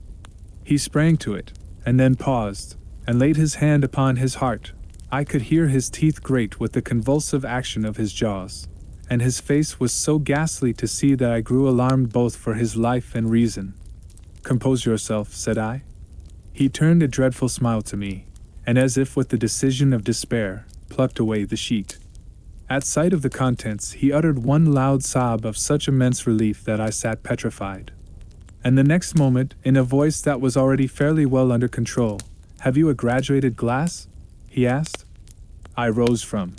He sprang to it, and then paused, and laid his hand upon his heart. I could hear his teeth grate with the convulsive action of his jaws, and his face was so ghastly to see that I grew alarmed both for his life and reason. "Compose yourself," said I. He turned a dreadful smile to me, and as if with the decision of despair, plucked away the sheet. At sight of the contents, he uttered one loud sob of such immense relief that I sat petrified. And the next moment, in a voice that was already fairly well under control, "Have you a graduated glass?" he asked. I rose from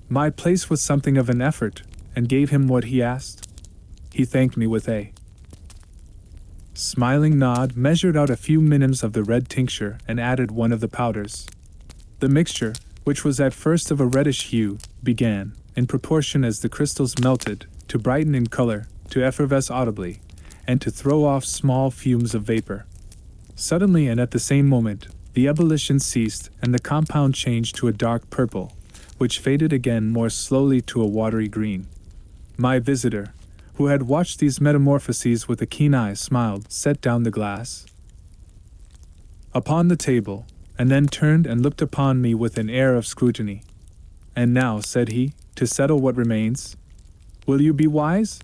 my place with something of an effort, and gave him what he asked. He thanked me with a smiling nod, measured out a few minims of the red tincture, and added one of the powders. The mixture, which was at first of a reddish hue, began, in proportion as the crystals melted, to brighten in color, to effervesce audibly, and to throw off small fumes of vapor. Suddenly and at the same moment, the ebullition ceased, and the compound changed to a dark purple, which faded again more slowly to a watery green. My visitor, who had watched these metamorphoses with a keen eye, smiled, set down the glass upon the table, and then turned and looked upon me with an air of scrutiny. "And now," said he, "to settle what remains. Will you be wise?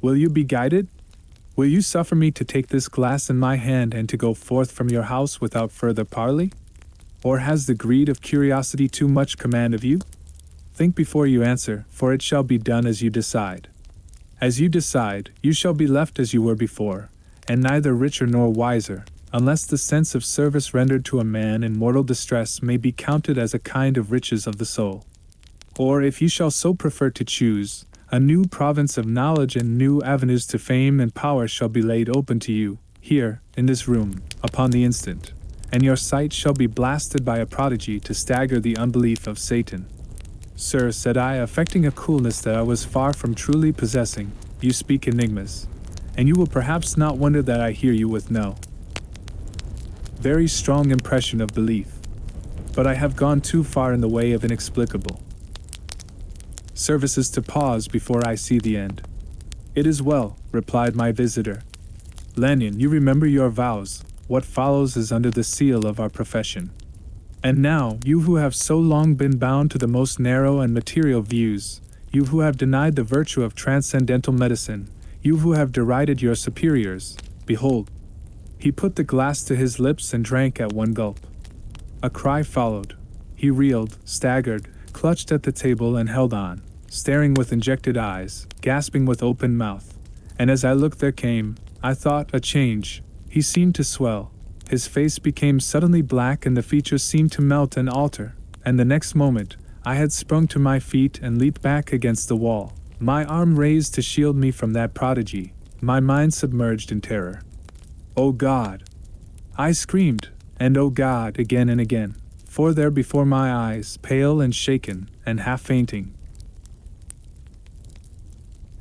Will you be guided? Will you suffer me to take this glass in my hand and to go forth from your house without further parley? Or has the greed of curiosity too much command of you? Think before you answer, for it shall be done as you decide. As you decide, you shall be left as you were before, and neither richer nor wiser, unless the sense of service rendered to a man in mortal distress may be counted as a kind of riches of the soul. Or if you shall so prefer to choose, a new province of knowledge and new avenues to fame and power shall be laid open to you, here, in this room, upon the instant, and your sight shall be blasted by a prodigy to stagger the unbelief of Satan." "Sir," said I, affecting a coolness that I was far from truly possessing, "you speak enigmas, and you will perhaps not wonder that I hear you with no very strong impression of belief. But I have gone too far in the way of inexplicable services to pause before I see the end." "It is well," replied my visitor. "Lanyon, you remember your vows. What follows is under the seal of our profession. And now, you who have so long been bound to the most narrow and material views, you who have denied the virtue of transcendental medicine, you who have derided your superiors, behold." He put the glass to his lips and drank at one gulp. A cry followed. He reeled, staggered, clutched at the table and held on, staring with injected eyes, gasping with open mouth. And as I looked there came, I thought, a change. He seemed to swell. His face became suddenly black and the features seemed to melt and alter, and the next moment, I had sprung to my feet and leaped back against the wall, my arm raised to shield me from that prodigy, my mind submerged in terror. "Oh God!" I screamed, and "Oh God!" again and again, for there before my eyes, pale and shaken, and half fainting,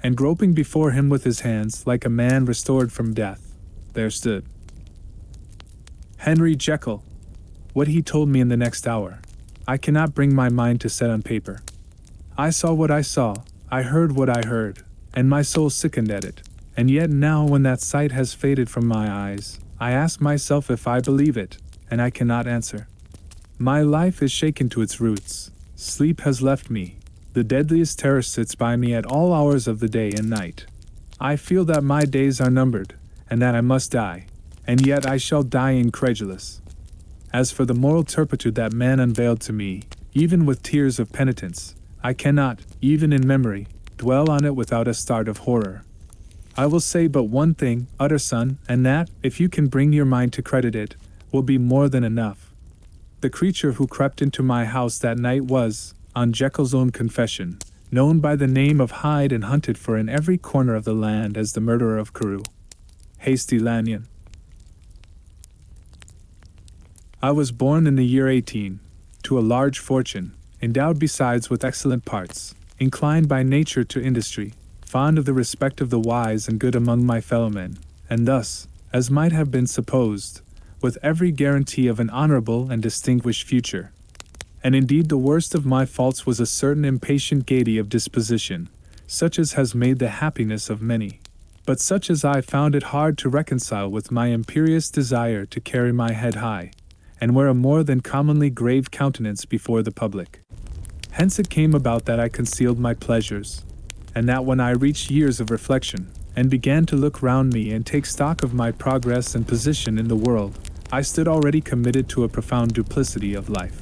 and groping before him with his hands like a man restored from death, there stood Henry Jekyll. What he told me in the next hour, I cannot bring my mind to set on paper. I saw what I saw, I heard what I heard, and my soul sickened at it. And yet now when that sight has faded from my eyes, I ask myself if I believe it, and I cannot answer. My life is shaken to its roots. Sleep has left me. The deadliest terror sits by me at all hours of the day and night. I feel that my days are numbered, and that I must die, and yet I shall die incredulous. As for the moral turpitude that man unveiled to me, even with tears of penitence, I cannot, even in memory, dwell on it without a start of horror. I will say but one thing, Utterson, and that, if you can bring your mind to credit it, will be more than enough. The creature who crept into my house that night was, on Jekyll's own confession, known by the name of Hyde and hunted for in every corner of the land as the murderer of Carew. Hasty Lanyon. I was born in the year 18, to a large fortune, endowed besides with excellent parts, inclined by nature to industry, fond of the respect of the wise and good among my fellowmen, and thus, as might have been supposed, with every guarantee of an honorable and distinguished future. And indeed the worst of my faults was a certain impatient gaiety of disposition, such as has made the happiness of many, but such as I found it hard to reconcile with my imperious desire to carry my head high, and wear a more than commonly grave countenance before the public. Hence it came about that I concealed my pleasures, and that when I reached years of reflection, and began to look round me and take stock of my progress and position in the world, I stood already committed to a profound duplicity of life.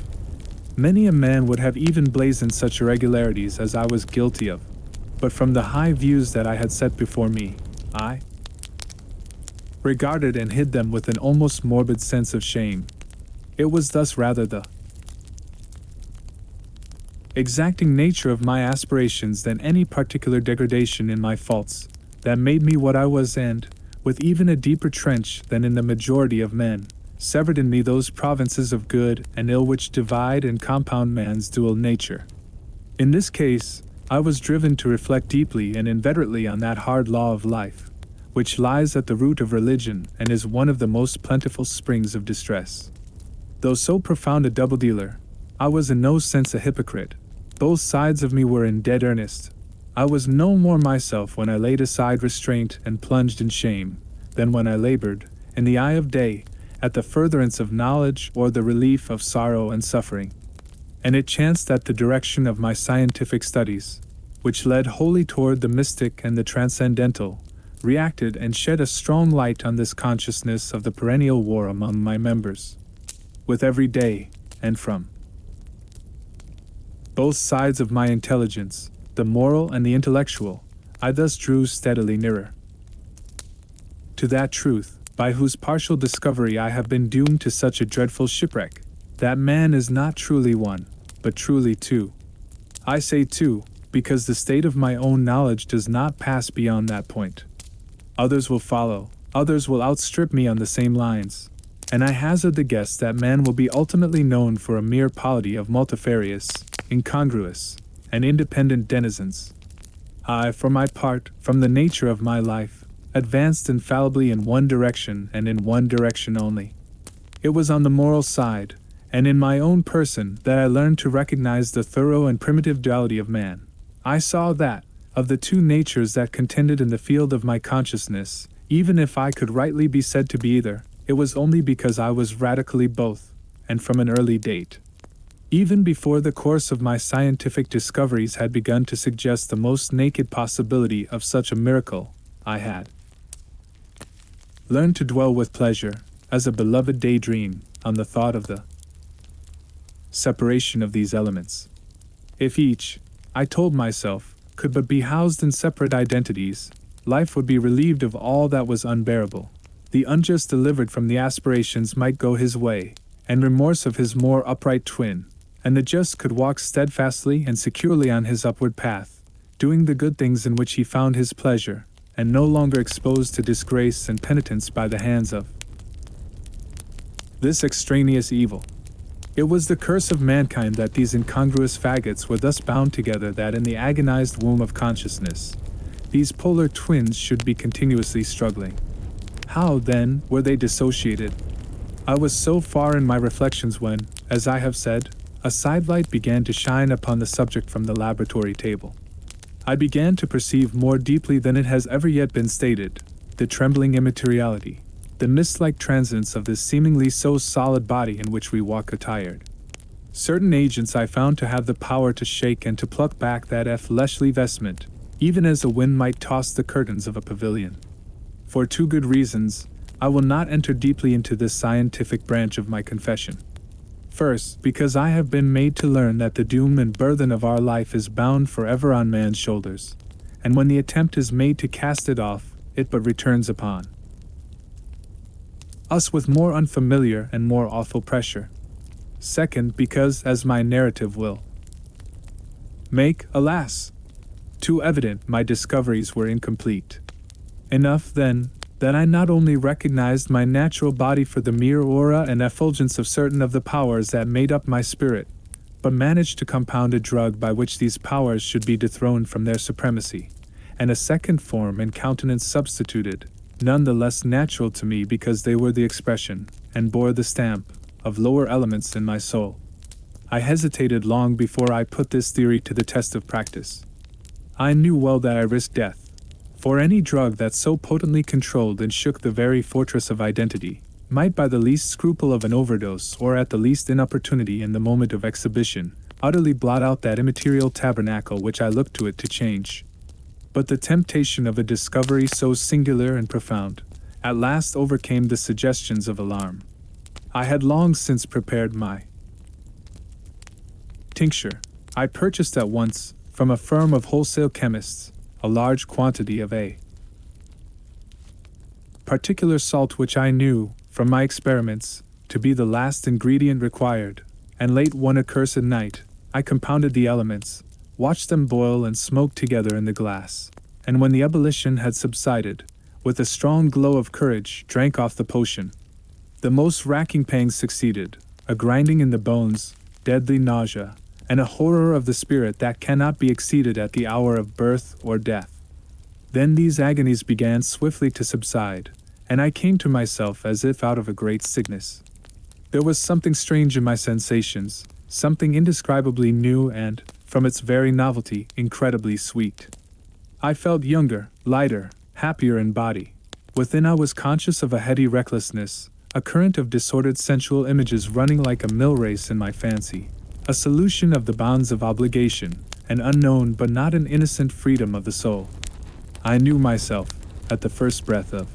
Many a man would have even blazoned such irregularities as I was guilty of, but from the high views that I had set before me, I regarded and hid them with an almost morbid sense of shame. It was thus rather the exacting nature of my aspirations than any particular degradation in my faults that made me what I was, and, with even a deeper trench than in the majority of men, severed in me those provinces of good and ill which divide and compound man's dual nature. In this case, I was driven to reflect deeply and inveterately on that hard law of life, which lies at the root of religion and is one of the most plentiful springs of distress. Though so profound a double-dealer, I was in no sense a hypocrite. Both sides of me were in dead earnest. I was no more myself when I laid aside restraint and plunged in shame, than when I labored, in the eye of day, at the furtherance of knowledge or the relief of sorrow and suffering. And it chanced that the direction of my scientific studies, which led wholly toward the mystic and the transcendental, reacted and shed a strong light on this consciousness of the perennial war among my members. With every day, and from both sides of my intelligence, the moral and the intellectual, I thus drew steadily nearer to that truth, by whose partial discovery I have been doomed to such a dreadful shipwreck, that man is not truly one, but truly two. I say two, because the state of my own knowledge does not pass beyond that point. Others will follow, others will outstrip me on the same lines, and I hazard the guess that man will be ultimately known for a mere polity of multifarious, incongruous, and independent denizens. I, for my part, from the nature of my life, advanced infallibly in one direction and in one direction only. It was on the moral side, and in my own person, that I learned to recognize the thorough and primitive duality of man. I saw that, of the two natures that contended in the field of my consciousness, even if I could rightly be said to be either, it was only because I was radically both, and from an early date. Even before the course of my scientific discoveries had begun to suggest the most naked possibility of such a miracle, I had learned to dwell with pleasure, as a beloved daydream, on the thought of the separation of these elements. If each, I told myself, could but be housed in separate identities, life would be relieved of all that was unbearable. The unjust delivered from the aspirations might go his way, and remorse of his more upright twin, and the just could walk steadfastly and securely on his upward path, doing the good things in which he found his pleasure, and no longer exposed to disgrace and penitence by the hands of this extraneous evil. It was the curse of mankind that these incongruous faggots were thus bound together, that in the agonized womb of consciousness, these polar twins should be continuously struggling. How, then, were they dissociated? I was so far in my reflections when, as I have said, a sidelight began to shine upon the subject from the laboratory table. I began to perceive more deeply than it has ever yet been stated, the trembling immateriality, the mist-like transience of this seemingly so solid body in which we walk attired. Certain agents I found to have the power to shake and to pluck back that fleshly vestment, even as a wind might toss the curtains of a pavilion. For two good reasons, I will not enter deeply into this scientific branch of my confession. First, because I have been made to learn that the doom and burthen of our life is bound forever on man's shoulders, and when the attempt is made to cast it off, it but returns upon us with more unfamiliar and more awful pressure. Second, because, as my narrative will make, alas, too evident, my discoveries were incomplete. Enough, then, that I not only recognized my natural body for the mere aura and effulgence of certain of the powers that made up my spirit, but managed to compound a drug by which these powers should be dethroned from their supremacy, and a second form and countenance substituted, none the less natural to me because they were the expression, and bore the stamp, of lower elements in my soul. I hesitated long before I put this theory to the test of practice. I knew well that I risked death, for any drug that so potently controlled and shook the very fortress of identity, might by the least scruple of an overdose or at the least inopportunity in the moment of exhibition, utterly blot out that immaterial tabernacle which I looked to it to change. But the temptation of a discovery so singular and profound, at last overcame the suggestions of alarm. I had long since prepared my tincture. I purchased at once, from a firm of wholesale chemists, a large quantity of a particular salt which I knew, from my experiments, to be the last ingredient required, and late one accursed night, I compounded the elements, watched them boil and smoke together in the glass, and when the ebullition had subsided, with a strong glow of courage, drank off the potion. The most racking pangs succeeded, a grinding in the bones, deadly nausea, and a horror of the spirit that cannot be exceeded at the hour of birth or death. Then these agonies began swiftly to subside, and I came to myself as if out of a great sickness. There was something strange in my sensations, something indescribably new and, from its very novelty, incredibly sweet. I felt younger, lighter, happier in body. Within I was conscious of a heady recklessness, a current of disordered sensual images running like a mill race in my fancy, a solution of the bounds of obligation, an unknown but not an innocent freedom of the soul. I knew myself, at the first breath of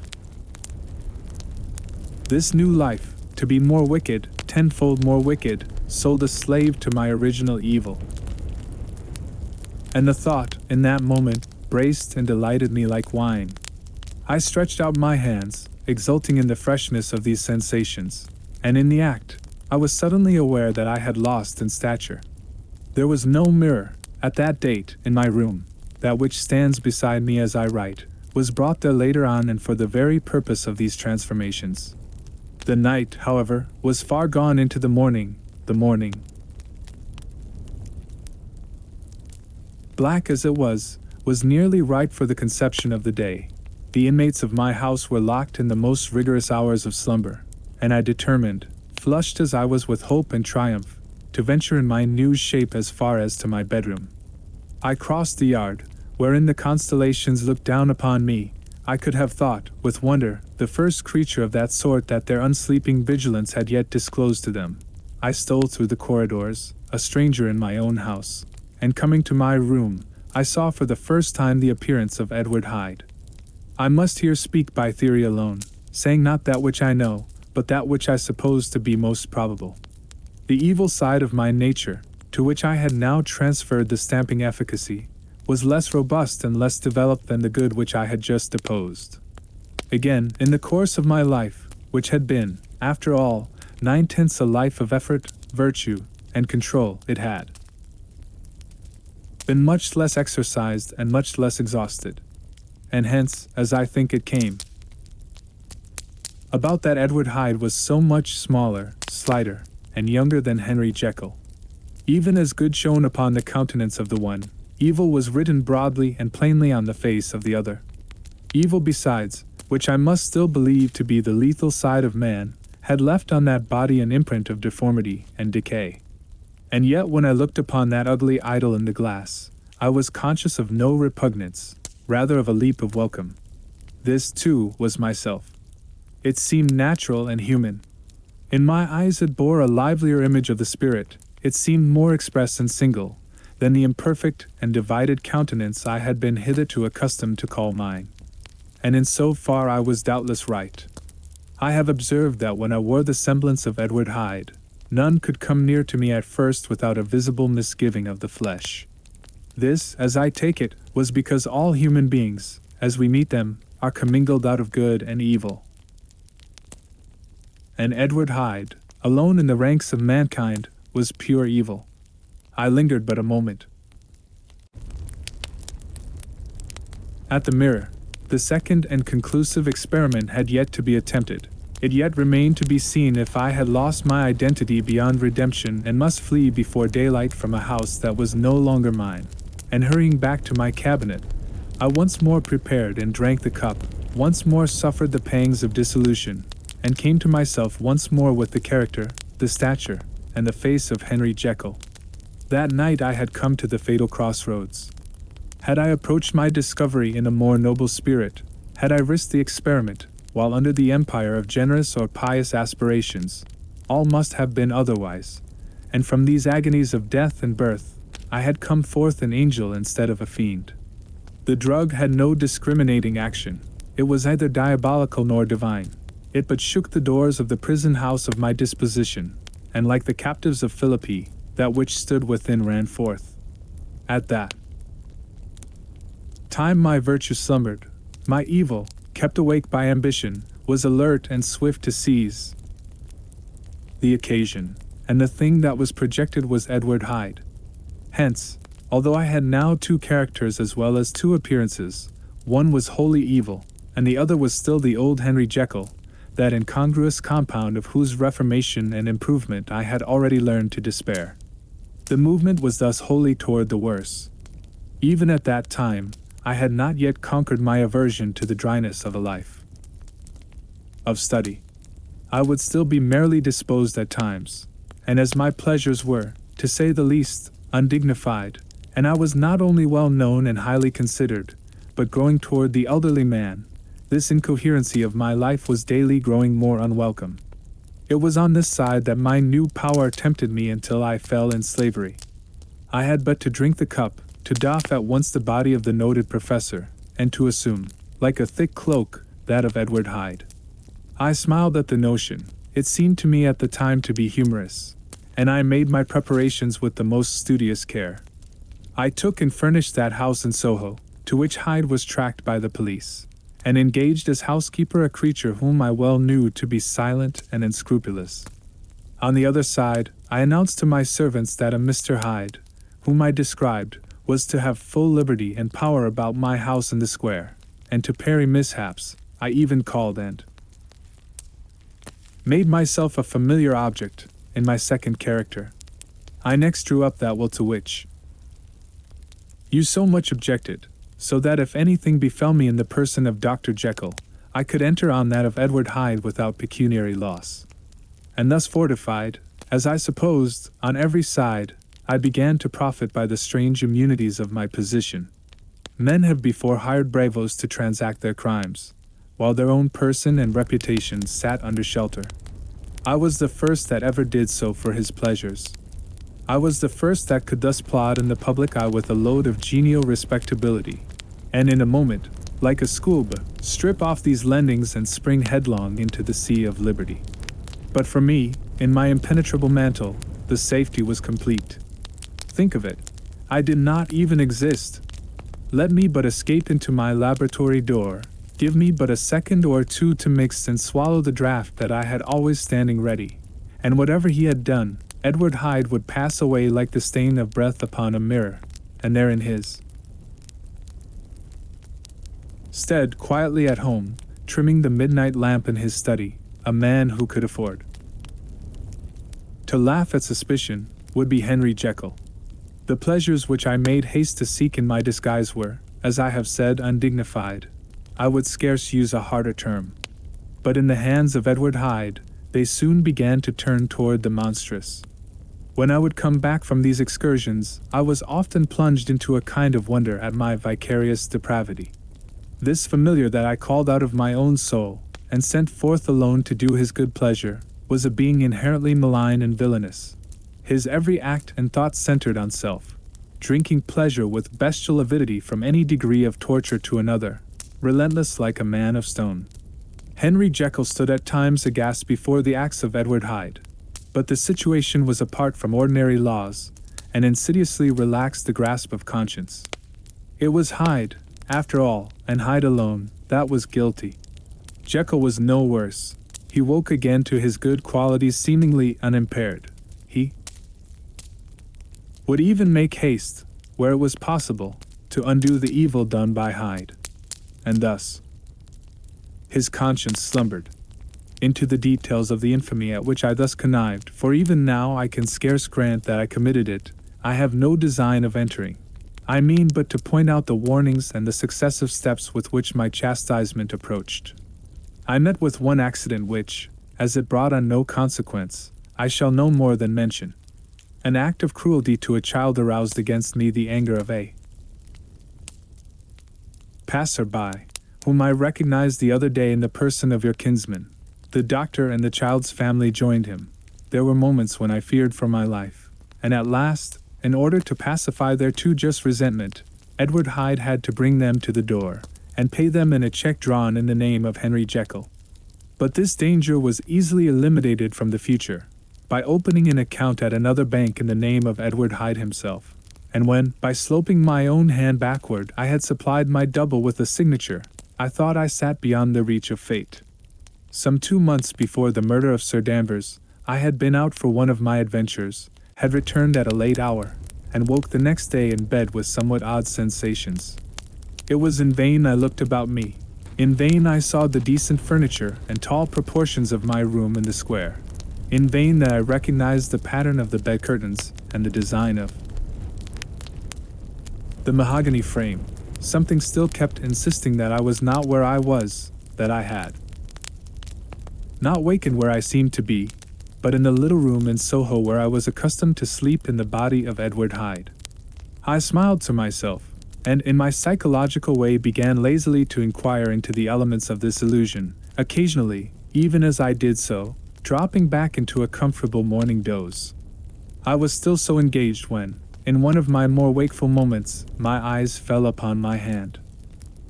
this new life, to be more wicked, tenfold more wicked, sold a slave to my original evil. And the thought, in that moment, braced and delighted me like wine. I stretched out my hands, exulting in the freshness of these sensations, and in the act, I was suddenly aware that I had lost in stature. There was no mirror, at that date, in my room. That which stands beside me as I write, was brought there later on and for the very purpose of these transformations. The night, however, was far gone into the morning, black as it was nearly ripe for the conception of the day. The inmates of my house were locked in the most rigorous hours of slumber, and I determined, flushed as I was with hope and triumph, to venture in my new shape as far as to my bedroom. I crossed the yard, wherein the constellations looked down upon me. I could have thought, with wonder, the first creature of that sort that their unsleeping vigilance had yet disclosed to them. I stole through the corridors, a stranger in my own house, and coming to my room, I saw for the first time the appearance of Edward Hyde. I must here speak by theory alone, saying not that which I know, but that which I suppose to be most probable. The evil side of my nature, to which I had now transferred the stamping efficacy, was less robust and less developed than the good which I had just deposed. Again, in the course of my life, which had been, after all, 9/10 a life of effort, virtue, and control, it had been much less exercised and much less exhausted. And hence, as I think it came about that Edward Hyde was so much smaller, slighter, and younger than Henry Jekyll. Even as good shone upon the countenance of the one, evil was written broadly and plainly on the face of the other. Evil besides, which I must still believe to be the lethal side of man, had left on that body an imprint of deformity and decay. And yet when I looked upon that ugly idol in the glass, I was conscious of no repugnance, rather of a leap of welcome. This, too, was myself. It seemed natural and human. In my eyes it bore a livelier image of the spirit, it seemed more express and single, than the imperfect and divided countenance I had been hitherto accustomed to call mine. And in so far I was doubtless right. I have observed that when I wore the semblance of Edward Hyde, none could come near to me at first without a visible misgiving of the flesh. This, as I take it, was because all human beings, as we meet them, are commingled out of good and evil. And Edward Hyde, alone in the ranks of mankind, was pure evil. I lingered but a moment. At the mirror, the second and conclusive experiment had yet to be attempted. It yet remained to be seen if I had lost my identity beyond redemption and must flee before daylight from a house that was no longer mine. And hurrying back to my cabinet, I once more prepared and drank the cup, once more suffered the pangs of dissolution, and came to myself once more with the character, the stature, and the face of Henry Jekyll. That night I had come to the fatal crossroads. Had I approached my discovery in a more noble spirit, had I risked the experiment, while under the empire of generous or pious aspirations, all must have been otherwise, and from these agonies of death and birth, I had come forth an angel instead of a fiend. The drug had no discriminating action. It was neither diabolical nor divine. It but shook the doors of the prison house of my disposition, and like the captives of Philippi, that which stood within ran forth. At that time my virtue slumbered. My evil, kept awake by ambition, was alert and swift to seize the occasion, and the thing that was projected was Edward Hyde. Hence, although I had now two characters as well as two appearances, one was wholly evil, and the other was still the old Henry Jekyll, that incongruous compound of whose reformation and improvement I had already learned to despair. The movement was thus wholly toward the worse. Even at that time, I had not yet conquered my aversion to the dryness of a life of study. I would still be merrily disposed at times, and as my pleasures were, to say the least, undignified, and I was not only well known and highly considered, but growing toward the elderly man, this incoherency of my life was daily growing more unwelcome. It was on this side that my new power tempted me until I fell in slavery. I had but to drink the cup, to doff at once the body of the noted professor, and to assume, like a thick cloak, that of Edward Hyde. I smiled at the notion. It seemed to me at the time to be humorous, and I made my preparations with the most studious care. I took and furnished that house in Soho, to which Hyde was tracked by the police, and engaged as housekeeper a creature whom I well knew to be silent and unscrupulous. On the other side, I announced to my servants that a Mr. Hyde, whom I described, was to have full liberty and power about my house in the square, and to parry mishaps, I even called and made myself a familiar object, in my second character. I next drew up that will to which you so much objected, so that if anything befell me in the person of Dr. Jekyll, I could enter on that of Edward Hyde without pecuniary loss. And thus fortified, as I supposed, on every side, I began to profit by the strange immunities of my position. Men have before hired bravos to transact their crimes, while their own person and reputation sat under shelter. I was the first that ever did so for his pleasures. I was the first that could thus plod in the public eye with a load of genial respectability, and in a moment, like a schoolboy, strip off these lendings and spring headlong into the sea of liberty. But for me, in my impenetrable mantle, the safety was complete. Think of it. I did not even exist. Let me but escape into my laboratory door, give me but a second or two to mix and swallow the draught that I had always standing ready, and whatever he had done, Edward Hyde would pass away like the stain of breath upon a mirror, and there in his stead, quietly at home, trimming the midnight lamp in his study, a man who could afford to laugh at suspicion, would be Henry Jekyll. The pleasures which I made haste to seek in my disguise were, as I have said, undignified. I would scarce use a harder term. But in the hands of Edward Hyde, they soon began to turn toward the monstrous. When I would come back from these excursions, I was often plunged into a kind of wonder at my vicarious depravity. This familiar that I called out of my own soul, and sent forth alone to do his good pleasure, was a being inherently malign and villainous. His every act and thought centered on self, drinking pleasure with bestial avidity from any degree of torture to another, relentless like a man of stone. Henry Jekyll stood at times aghast before the acts of Edward Hyde, but the situation was apart from ordinary laws, and insidiously relaxed the grasp of conscience. It was Hyde, after all, and Hyde alone, that was guilty. Jekyll was no worse. He woke again to his good qualities seemingly unimpaired. He would even make haste, where it was possible, to undo the evil done by Hyde. And thus, his conscience slumbered. Into the details of the infamy at which I thus connived, for even now I can scarce grant that I committed it, I have no design of entering. I mean but to point out the warnings and the successive steps with which my chastisement approached. I met with one accident which, as it brought on no consequence, I shall no more than mention. An act of cruelty to a child aroused against me the anger of a passer-by, whom I recognized the other day in the person of your kinsman. The doctor and the child's family joined him. There were moments when I feared for my life, and at last, in order to pacify their too just resentment, Edward Hyde had to bring them to the door, and pay them in a check drawn in the name of Henry Jekyll. But this danger was easily eliminated from the future, by opening an account at another bank in the name of Edward Hyde himself, and when, by sloping my own hand backward, I had supplied my double with a signature, I thought I sat beyond the reach of fate. Some 2 months before the murder of Sir Danvers, I had been out for one of my adventures, had returned at a late hour, and woke the next day in bed with somewhat odd sensations. It was in vain I looked about me. In vain I saw the decent furniture and tall proportions of my room in the square. In vain that I recognized the pattern of the bed curtains and the design of the mahogany frame. Something still kept insisting that I was not where I was, that I had not wakened where I seemed to be, but in the little room in Soho where I was accustomed to sleep in the body of Edward Hyde. I smiled to myself, and in my psychological way began lazily to inquire into the elements of this illusion, occasionally, even as I did so, dropping back into a comfortable morning doze. I was still so engaged when, in one of my more wakeful moments, my eyes fell upon my hand.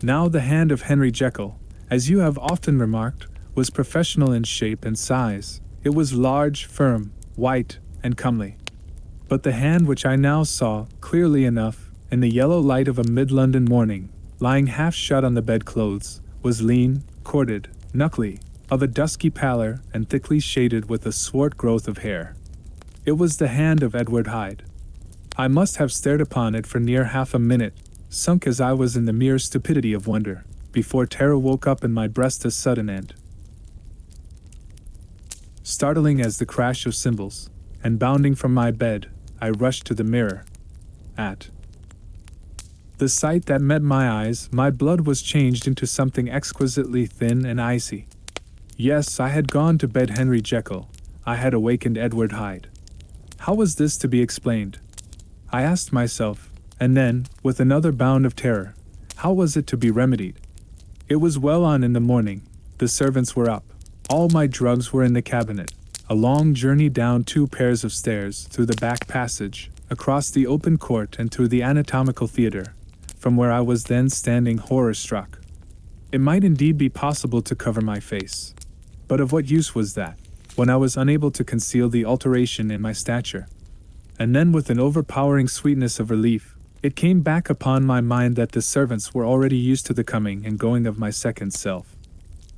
Now the hand of Henry Jekyll, as you have often remarked, was professional in shape and size. It was large, firm, white, and comely. But the hand which I now saw, clearly enough, in the yellow light of a mid-London morning, lying half shut on the bedclothes, was lean, corded, knuckly, of a dusky pallor and thickly shaded with a swart growth of hair. It was the hand of Edward Hyde. I must have stared upon it for near half a minute, sunk as I was in the mere stupidity of wonder, before terror woke up in my breast a sudden end, startling as the crash of cymbals, and bounding from my bed, I rushed to the mirror. At the sight that met my eyes, my blood was changed into something exquisitely thin and icy. Yes, I had gone to bed Henry Jekyll. I had awakened Edward Hyde. How was this to be explained? I asked myself, and then, with another bound of terror, how was it to be remedied? It was well on in the morning. The servants were up. All my drugs were in the cabinet. A long journey down 2 pairs of stairs, through the back passage, across the open court and through the anatomical theater, from where I was then standing horror-struck. It might indeed be possible to cover my face. But of what use was that, when I was unable to conceal the alteration in my stature? And then with an overpowering sweetness of relief, it came back upon my mind that the servants were already used to the coming and going of my second self.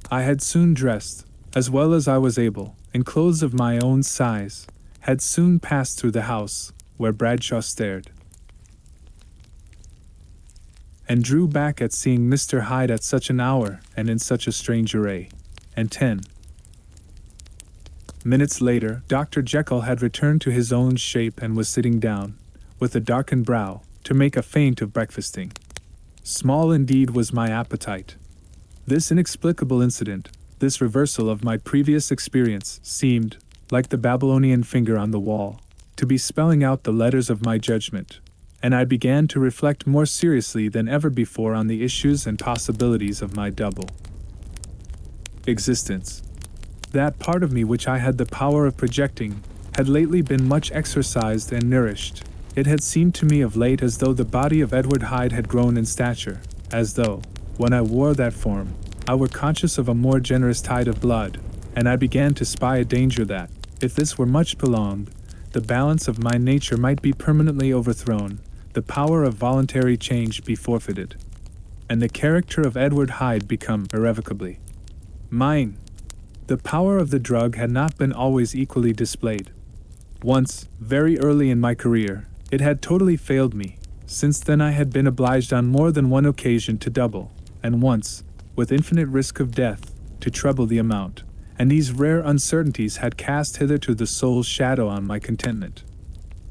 I had soon dressed, as well as I was able, in clothes of my own size, had soon passed through the house, where Bradshaw stared, and drew back at seeing Mr. Hyde at such an hour and in such a strange array, and 10 minutes later, Dr. Jekyll had returned to his own shape and was sitting down, with a darkened brow, to make a feint of breakfasting. Small indeed was my appetite. This inexplicable incident, this reversal of my previous experience, seemed, like the Babylonian finger on the wall, to be spelling out the letters of my judgment, and I began to reflect more seriously than ever before on the issues and possibilities of my double existence. That part of me which I had the power of projecting had lately been much exercised and nourished. It had seemed to me of late as though the body of Edward Hyde had grown in stature, as though, when I wore that form, I were conscious of a more generous tide of blood, and I began to spy a danger that, if this were much prolonged, the balance of my nature might be permanently overthrown, the power of voluntary change be forfeited, and the character of Edward Hyde become irrevocably mine. The power of the drug had not been always equally displayed. Once, very early in my career, it had totally failed me. Since then I had been obliged on more than one occasion to double, and once, with infinite risk of death, to treble the amount, and these rare uncertainties had cast hitherto the soul's shadow on my contentment.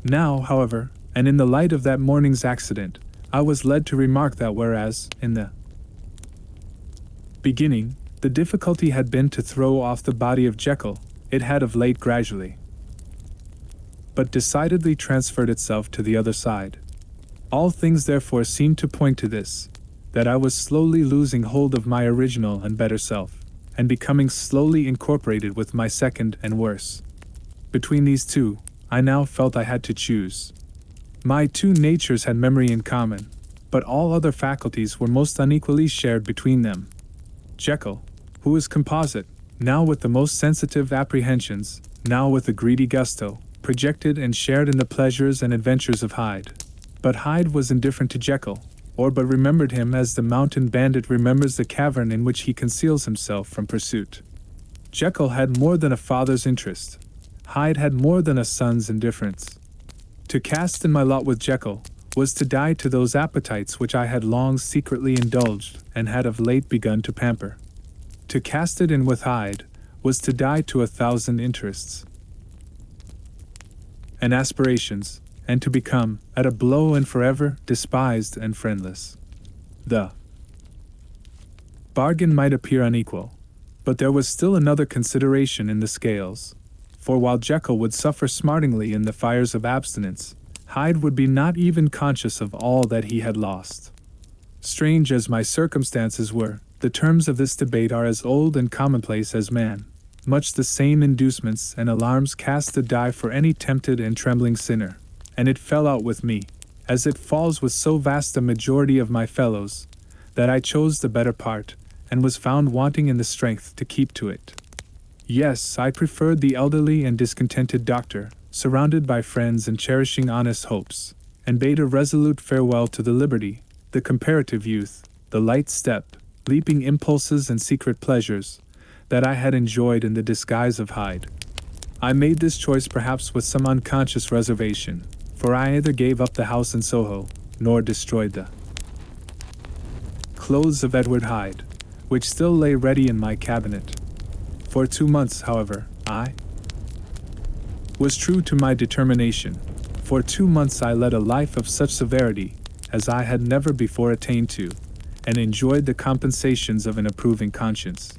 Now, however, and in the light of that morning's accident, I was led to remark that whereas, in the beginning, the difficulty had been to throw off the body of Jekyll, it had of late gradually, but decidedly transferred itself to the other side. All things therefore seemed to point to this, that I was slowly losing hold of my original and better self, and becoming slowly incorporated with my second and worse. Between these two, I now felt I had to choose. My two natures had memory in common, but all other faculties were most unequally shared between them. Jekyll, who was composite, now with the most sensitive apprehensions, now with a greedy gusto, projected and shared in the pleasures and adventures of Hyde. But Hyde was indifferent to Jekyll, or but remembered him as the mountain bandit remembers the cavern in which he conceals himself from pursuit. Jekyll had more than a father's interest. Hyde had more than a son's indifference. To cast in my lot with Jekyll was to die to those appetites which I had long secretly indulged and had of late begun to pamper. To cast it in with Hyde was to die to 1,000 interests and aspirations, and to become, at a blow and forever, despised and friendless. The bargain might appear unequal, but there was still another consideration in the scales, for while Jekyll would suffer smartingly in the fires of abstinence, Hyde would be not even conscious of all that he had lost. Strange as my circumstances were, the terms of this debate are as old and commonplace as man. Much the same inducements and alarms cast the die for any tempted and trembling sinner, and it fell out with me, as it falls with so vast a majority of my fellows, that I chose the better part, and was found wanting in the strength to keep to it. Yes, I preferred the elderly and discontented doctor, surrounded by friends and cherishing honest hopes, and bade a resolute farewell to the liberty, the comparative youth, the light step, leaping impulses and secret pleasures, that I had enjoyed in the disguise of Hyde. I made this choice perhaps with some unconscious reservation, for I either gave up the house in Soho, nor destroyed the clothes of Edward Hyde, which still lay ready in my cabinet. For 2 months, however, I was true to my determination. For 2 months I led a life of such severity as I had never before attained to, and enjoyed the compensations of an approving conscience.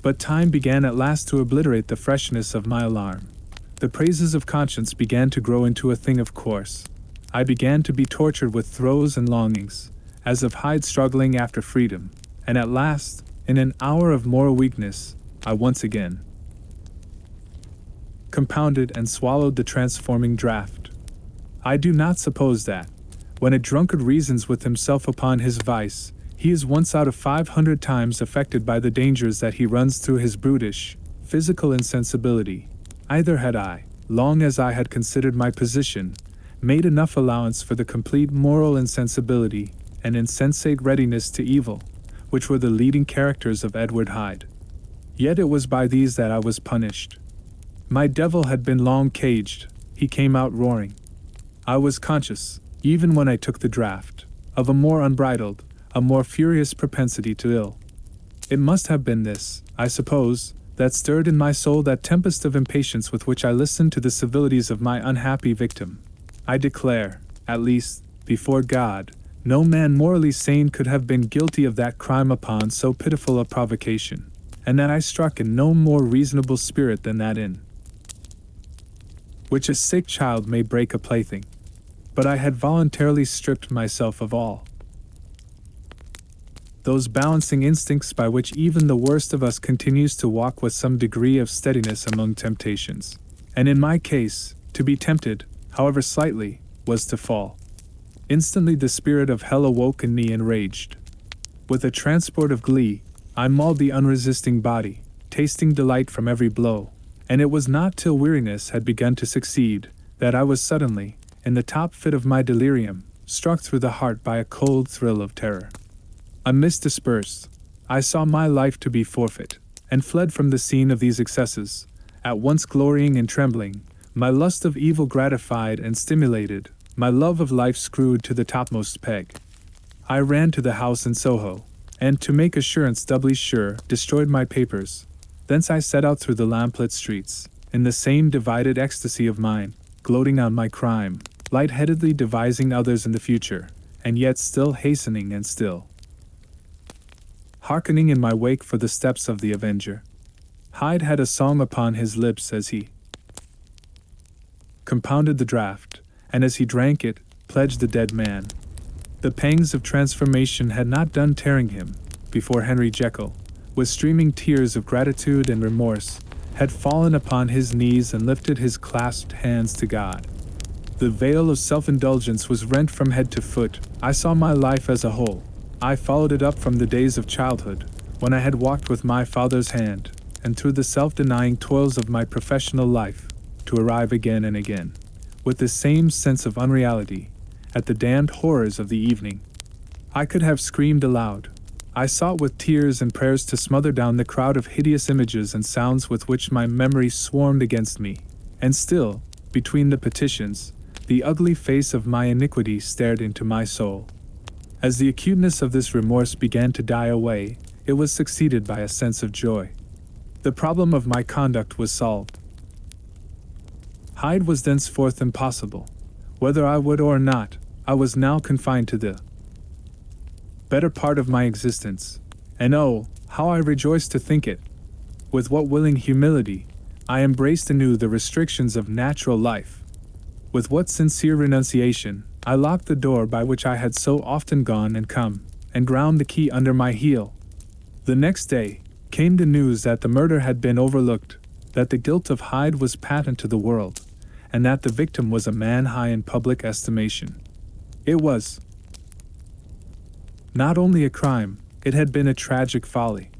But time began at last to obliterate the freshness of my alarm. The praises of conscience began to grow into a thing of course. I began to be tortured with throes and longings, as of Hyde struggling after freedom, and at last, in an hour of moral weakness, I once again compounded and swallowed the transforming draught. I do not suppose that, when a drunkard reasons with himself upon his vice, he is once out of 500 times affected by the dangers that he runs through his brutish, physical insensibility. Either had I, long as I had considered my position, made enough allowance for the complete moral insensibility and insensate readiness to evil, which were the leading characters of Edward Hyde. Yet it was by these that I was punished. My devil had been long caged, he came out roaring. I was conscious, even when I took the draught, of a more unbridled, a more furious propensity to ill. It must have been this, I suppose, that stirred in my soul that tempest of impatience with which I listened to the civilities of my unhappy victim. I declare, at least, before God, no man morally sane could have been guilty of that crime upon so pitiful a provocation, and that I struck in no more reasonable spirit than that in which a sick child may break a plaything. But I had voluntarily stripped myself of all those balancing instincts by which even the worst of us continues to walk with some degree of steadiness among temptations. And in my case, to be tempted, however slightly, was to fall. Instantly the spirit of hell awoke in me and raged. With a transport of glee, I mauled the unresisting body, tasting delight from every blow, and it was not till weariness had begun to succeed that I was suddenly, in the top fit of my delirium, struck through the heart by a cold thrill of terror. A mist dispersed. I saw my life to be forfeit, and fled from the scene of these excesses, at once glorying and trembling, my lust of evil gratified and stimulated, my love of life screwed to the topmost peg. I ran to the house in Soho, and to make assurance doubly sure, destroyed my papers. Thence I set out through the lamplit streets, in the same divided ecstasy of mind, gloating on my crime, light-headedly devising others in the future, and yet still hastening and still hearkening in my wake for the steps of the avenger. Hyde had a song upon his lips as he compounded the draught, and as he drank it, pledged the dead man. The pangs of transformation had not done tearing him, before Henry Jekyll, with streaming tears of gratitude and remorse, had fallen upon his knees and lifted his clasped hands to God. The veil of self-indulgence was rent from head to foot. I saw my life as a whole. I followed it up from the days of childhood, when I had walked with my father's hand, and through the self-denying toils of my professional life, to arrive again and again, with the same sense of unreality, at the damned horrors of the evening. I could have screamed aloud. I sought with tears and prayers to smother down the crowd of hideous images and sounds with which my memory swarmed against me, and still, between the petitions, the ugly face of my iniquity stared into my soul. As the acuteness of this remorse began to die away, it was succeeded by a sense of joy. The problem of my conduct was solved. Hyde was thenceforth impossible. Whether I would or not, I was now confined to the better part of my existence, and oh, how I rejoiced to think it! With what willing humility I embraced anew the restrictions of natural life. With what sincere renunciation I locked the door by which I had so often gone and come, and ground the key under my heel. The next day came the news that the murder had been overlooked, that the guilt of Hyde was patent to the world, and that the victim was a man high in public estimation. It was not only a crime, it had been a tragic folly.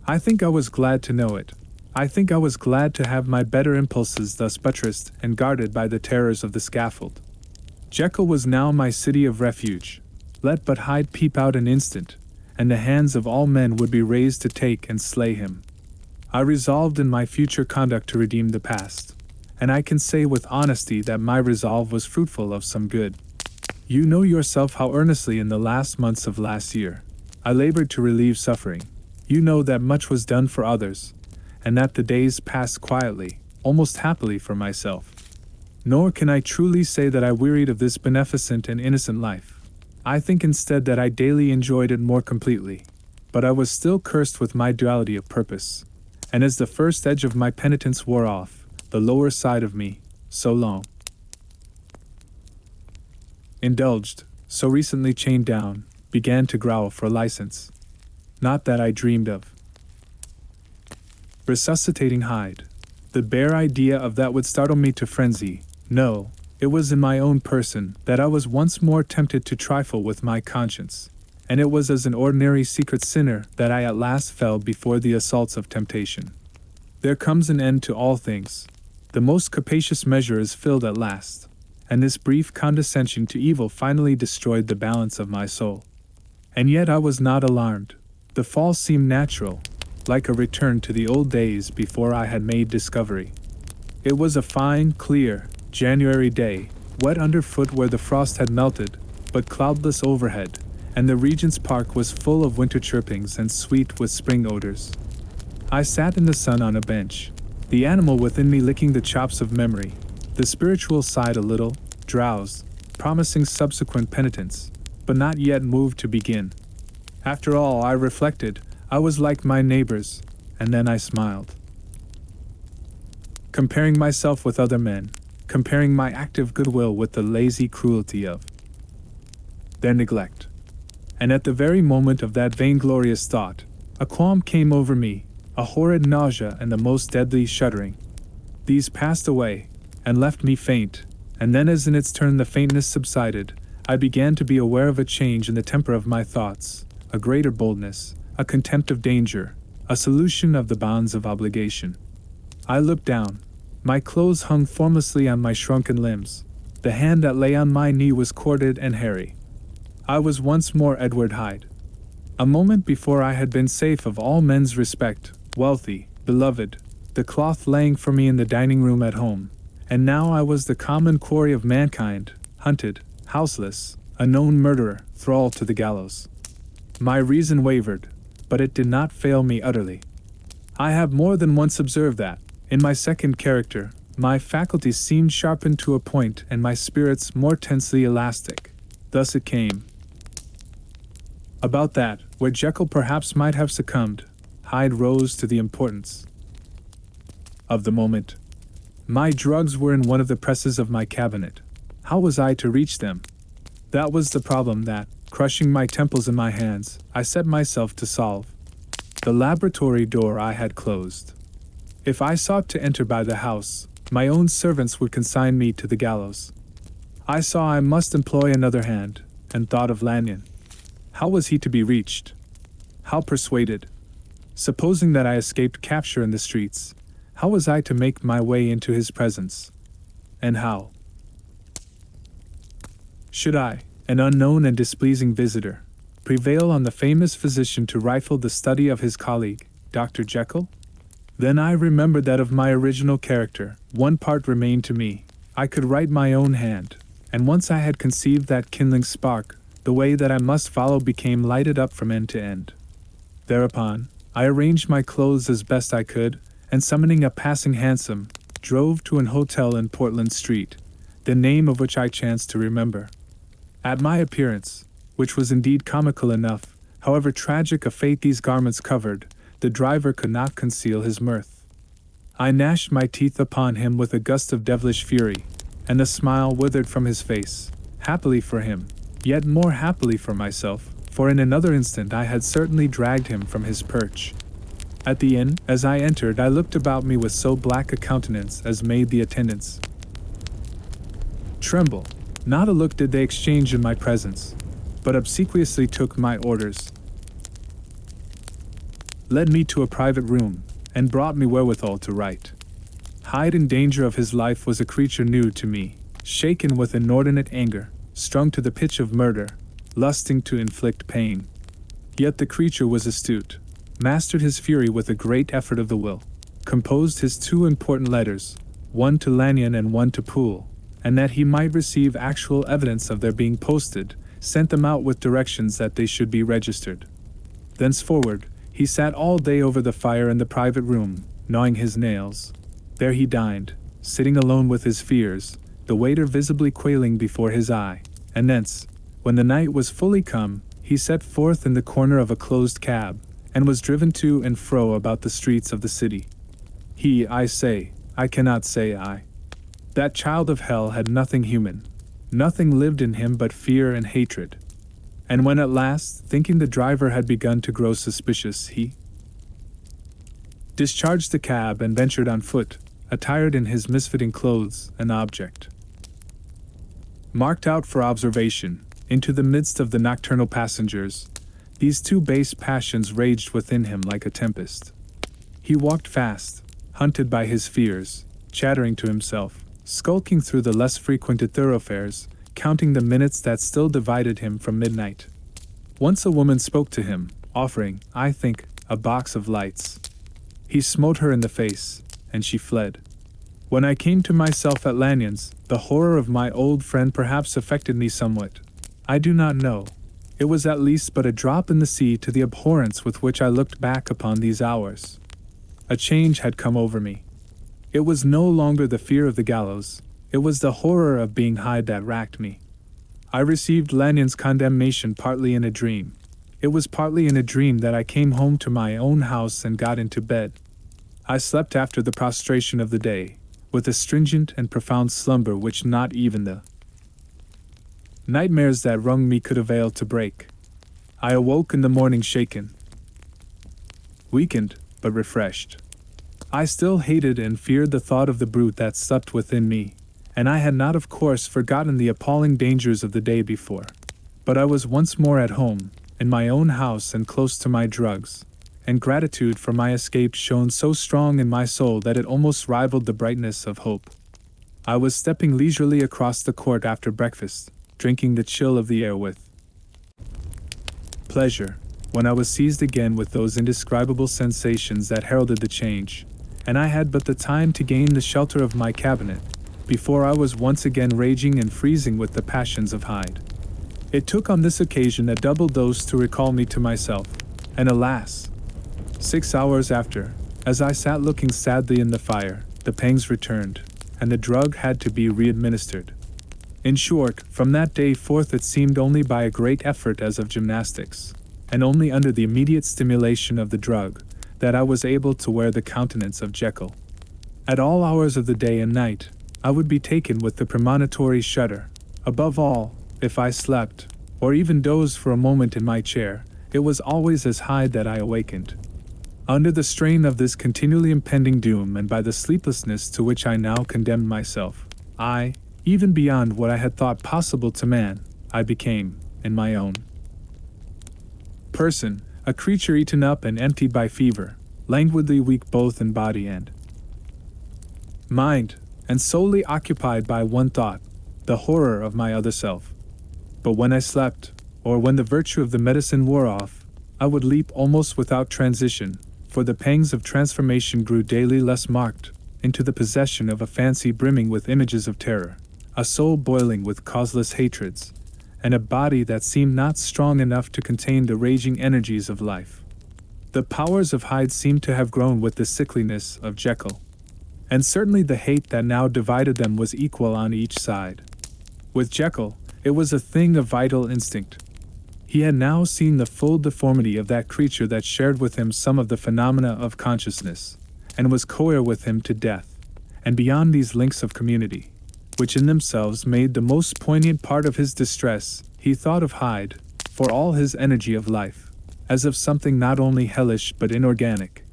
I think I was glad to know it. I think I was glad to have my better impulses thus buttressed and guarded by the terrors of the scaffold. Jekyll was now my city of refuge. Let but Hyde peep out an instant, and the hands of all men would be raised to take and slay him. I resolved in my future conduct to redeem the past, and I can say with honesty that my resolve was fruitful of some good. You know yourself how earnestly in the last months of last year I labored to relieve suffering. You know that much was done for others, and that the days passed quietly, almost happily for myself. Nor can I truly say that I wearied of this beneficent and innocent life. I think instead that I daily enjoyed it more completely. But I was still cursed with my duality of purpose, and as the first edge of my penitence wore off, the lower side of me, so long indulged, so recently chained down, began to growl for license. Not that I dreamed of resuscitating Hyde. The bare idea of that would startle me to frenzy. No, it was in my own person that I was once more tempted to trifle with my conscience, and it was as an ordinary secret sinner that I at last fell before the assaults of temptation. There comes an end to all things. The most capacious measure is filled at last, and this brief condescension to evil finally destroyed the balance of my soul. And yet I was not alarmed. The fall seemed natural, like a return to the old days before I had made discovery. It was a fine, clear, January day, wet underfoot where the frost had melted, but cloudless overhead, and the Regent's Park was full of winter chirpings and sweet with spring odors. I sat in the sun on a bench, the animal within me licking the chops of memory, the spiritual side a little, drowsed, promising subsequent penitence, but not yet moved to begin. After all, I reflected, I was like my neighbors, and then I smiled. Comparing myself with other men, comparing my active goodwill with the lazy cruelty of their neglect. And at the very moment of that vainglorious thought, a qualm came over me, a horrid nausea and the most deadly shuddering. These passed away, and left me faint, and then as in its turn the faintness subsided, I began to be aware of a change in the temper of my thoughts, a greater boldness, a contempt of danger, a solution of the bonds of obligation. I looked down. My clothes hung formlessly on my shrunken limbs. The hand that lay on my knee was corded and hairy. I was once more Edward Hyde. A moment before I had been safe of all men's respect, wealthy, beloved, the cloth laying for me in the dining room at home, and now I was the common quarry of mankind, hunted, houseless, a known murderer, thrall to the gallows. My reason wavered, but it did not fail me utterly. I have more than once observed that, in my second character, my faculties seemed sharpened to a point and my spirits more tensely elastic. Thus it came about that, where Jekyll perhaps might have succumbed, Hyde rose to the importance of the moment. My drugs were in one of the presses of my cabinet. How was I to reach them? That was the problem that, crushing my temples in my hands, I set myself to solve. The laboratory door I had closed. If I sought to enter by the house, my own servants would consign me to the gallows. I saw I must employ another hand, and thought of Lanyon. How was he to be reached? How persuaded? Supposing that I escaped capture in the streets, how was I to make my way into his presence? And how should I, an unknown and displeasing visitor, prevail on the famous physician to rifle the study of his colleague, Dr. Jekyll? Then I remembered that of my original character, one part remained to me. I could write my own hand, and once I had conceived that kindling spark, the way that I must follow became lighted up from end to end. Thereupon, I arranged my clothes as best I could, and summoning a passing hansom, drove to an hotel in Portland Street, the name of which I chanced to remember. At my appearance, which was indeed comical enough, however tragic a fate these garments covered, the driver could not conceal his mirth. I gnashed my teeth upon him with a gust of devilish fury, and the smile withered from his face, happily for him, yet more happily for myself, for in another instant I had certainly dragged him from his perch. At the inn, as I entered, I looked about me with so black a countenance as made the attendants tremble. Not a look did they exchange in my presence, but obsequiously took my orders, led me to a private room, and brought me wherewithal to write. Hyde in danger of his life was a creature new to me, shaken with inordinate anger, strung to the pitch of murder, lusting to inflict pain. Yet the creature was astute, mastered his fury with a great effort of the will, composed his two important letters, one to Lanyon and one to Poole, and that he might receive actual evidence of their being posted, sent them out with directions that they should be registered. Thenceforward, he sat all day over the fire in the private room, gnawing his nails. There he dined, sitting alone with his fears, the waiter visibly quailing before his eye, and thence, when the night was fully come, he set forth in the corner of a closed cab, and was driven to and fro about the streets of the city. He, I say, I cannot say I. That child of hell had nothing human. Nothing lived in him but fear and hatred. And when at last, thinking the driver had begun to grow suspicious, he discharged the cab and ventured on foot, attired in his misfitting clothes, an object marked out for observation, into the midst of the nocturnal passengers. These two base passions raged within him like a tempest. He walked fast, hunted by his fears, chattering to himself, skulking through the less frequented thoroughfares, counting the minutes that still divided him from midnight. Once a woman spoke to him, offering, I think, a box of lights. He smote her in the face, and she fled. When I came to myself at Lanyon's, the horror of my old friend perhaps affected me somewhat. I do not know. It was at least but a drop in the sea to the abhorrence with which I looked back upon these hours. A change had come over me. It was no longer the fear of the gallows, it was the horror of being Hyde that racked me. I received Lanyon's condemnation partly in a dream. It was partly in a dream that I came home to my own house and got into bed. I slept after the prostration of the day, with a stringent and profound slumber which not even the nightmares that wrung me could avail to break. I awoke in the morning shaken, weakened, but refreshed. I still hated and feared the thought of the brute that slept within me, and I had not, of course, forgotten the appalling dangers of the day before. But I was once more at home, in my own house and close to my drugs, and gratitude for my escape shone so strong in my soul that it almost rivaled the brightness of hope. I was stepping leisurely across the court after breakfast, drinking the chill of the air with pleasure, when I was seized again with those indescribable sensations that heralded the change, and I had but the time to gain the shelter of my cabinet, before I was once again raging and freezing with the passions of Hyde. It took on this occasion a double dose to recall me to myself, and alas! 6 hours after, as I sat looking sadly in the fire, the pangs returned, and the drug had to be re-administered. In short, from that day forth it seemed only by a great effort as of gymnastics, and only under the immediate stimulation of the drug, that I was able to wear the countenance of Jekyll. At all hours of the day and night, I would be taken with the premonitory shudder. Above all, if I slept, or even dozed for a moment in my chair, it was always as Hyde that I awakened. Under the strain of this continually impending doom and by the sleeplessness to which I now condemned myself, even beyond what I had thought possible to man, I became, in my own person, a creature eaten up and emptied by fever, languidly weak both in body and mind, and solely occupied by one thought, the horror of my other self. But when I slept, or when the virtue of the medicine wore off, I would leap almost without transition, for the pangs of transformation grew daily less marked, into the possession of a fancy brimming with images of terror, a soul boiling with causeless hatreds, and a body that seemed not strong enough to contain the raging energies of life. The powers of Hyde seemed to have grown with the sickliness of Jekyll, and certainly the hate that now divided them was equal on each side. With Jekyll, it was a thing of vital instinct. He had now seen the full deformity of that creature that shared with him some of the phenomena of consciousness, and was coir with him to death, and beyond these links of community, which in themselves made the most poignant part of his distress, he thought of Hyde, for all his energy of life, as of something not only hellish but inorganic.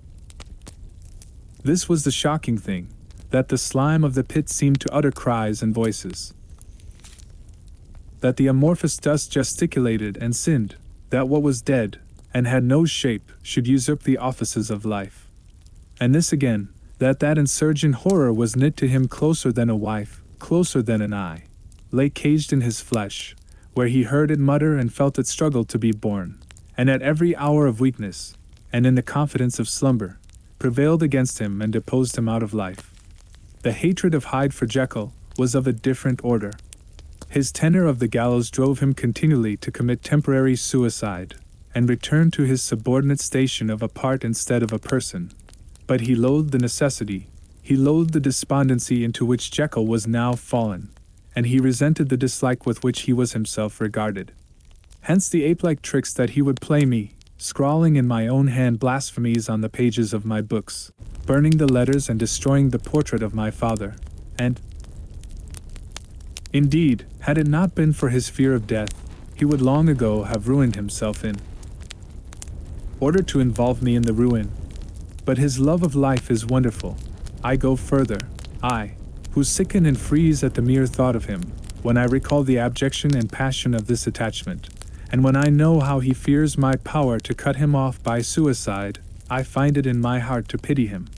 This was the shocking thing, that the slime of the pit seemed to utter cries and voices, that the amorphous dust gesticulated and sinned, that what was dead, and had no shape, should usurp the offices of life. And this again, that insurgent horror was knit to him closer than a wife, closer than an eye, lay caged in his flesh, where he heard it mutter and felt it struggle to be born, and at every hour of weakness, and in the confidence of slumber, prevailed against him and deposed him out of life. The hatred of Hyde for Jekyll was of a different order. His tenor of the gallows drove him continually to commit temporary suicide, and return to his subordinate station of a part instead of a person. But he loathed the necessity, he loathed the despondency into which Jekyll was now fallen, and he resented the dislike with which he was himself regarded. Hence the ape-like tricks that he would play me, scrawling in my own hand blasphemies on the pages of my books, burning the letters and destroying the portrait of my father, and indeed, had it not been for his fear of death, he would long ago have ruined himself in order to involve me in the ruin. But his love of life is wonderful. I go further, I, who sicken and freeze at the mere thought of him, when I recall the abjection and passion of this attachment, and when I know how he fears my power to cut him off by suicide, I find it in my heart to pity him.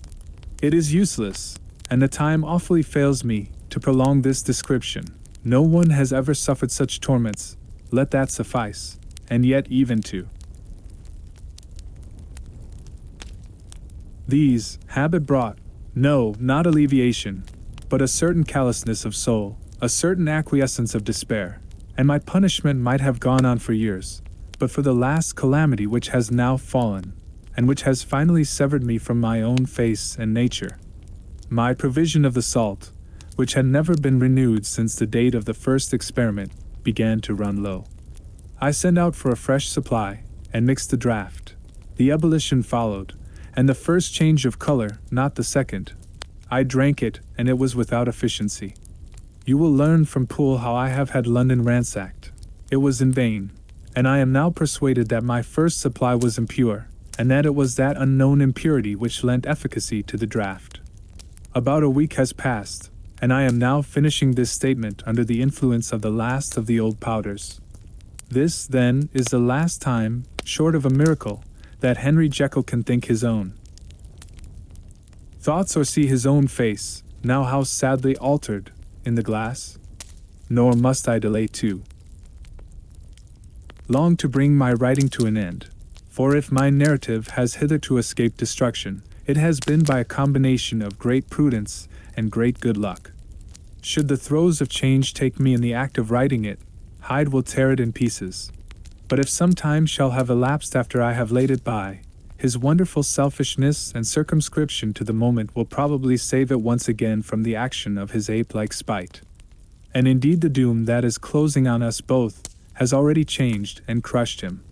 It is useless, and the time awfully fails me, to prolong this description. No one has ever suffered such torments, let that suffice, and yet even to these, habit brought, no, not alleviation, but a certain callousness of soul, a certain acquiescence of despair, and my punishment might have gone on for years, but for the last calamity which has now fallen, and which has finally severed me from my own face and nature. My provision of the salt, which had never been renewed since the date of the first experiment, began to run low. I sent out for a fresh supply, and mixed the draught. The ebullition followed, and the first change of color, not the second, I drank it, and it was without efficiency. You will learn from Poole how I have had London ransacked. It was in vain, and I am now persuaded that my first supply was impure, and that it was that unknown impurity which lent efficacy to the draught. About a week has passed, and I am now finishing this statement under the influence of the last of the old powders. This, then, is the last time, short of a miracle, that Henry Jekyll can think his own thoughts or see his own face, now how sadly altered, in the glass. Nor must I delay too long to bring my writing to an end, for if my narrative has hitherto escaped destruction, it has been by a combination of great prudence and great good luck. Should the throes of change take me in the act of writing it, Hyde will tear it in pieces. But if some time shall have elapsed after I have laid it by, his wonderful selfishness and circumscription to the moment will probably save it once again from the action of his ape-like spite. And indeed the doom that is closing on us both has already changed and crushed him.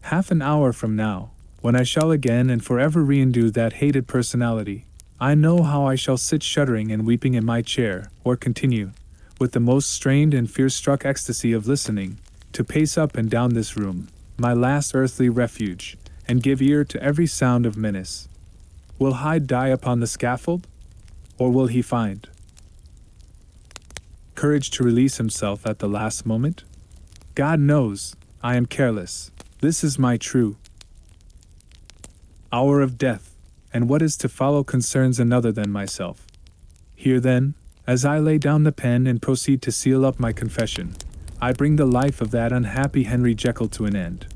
Half an hour from now, when I shall again and forever re-endue that hated personality, I know how I shall sit shuddering and weeping in my chair, or continue, with the most strained and fear-struck ecstasy of listening, to pace up and down this room, my last earthly refuge, and give ear to every sound of menace. Will Hyde die upon the scaffold? Or will he find courage to release himself at the last moment? God knows, I am careless. This is my true hour of death, and what is to follow concerns another than myself. Here then, as I lay down the pen and proceed to seal up my confession, I bring the life of that unhappy Henry Jekyll to an end.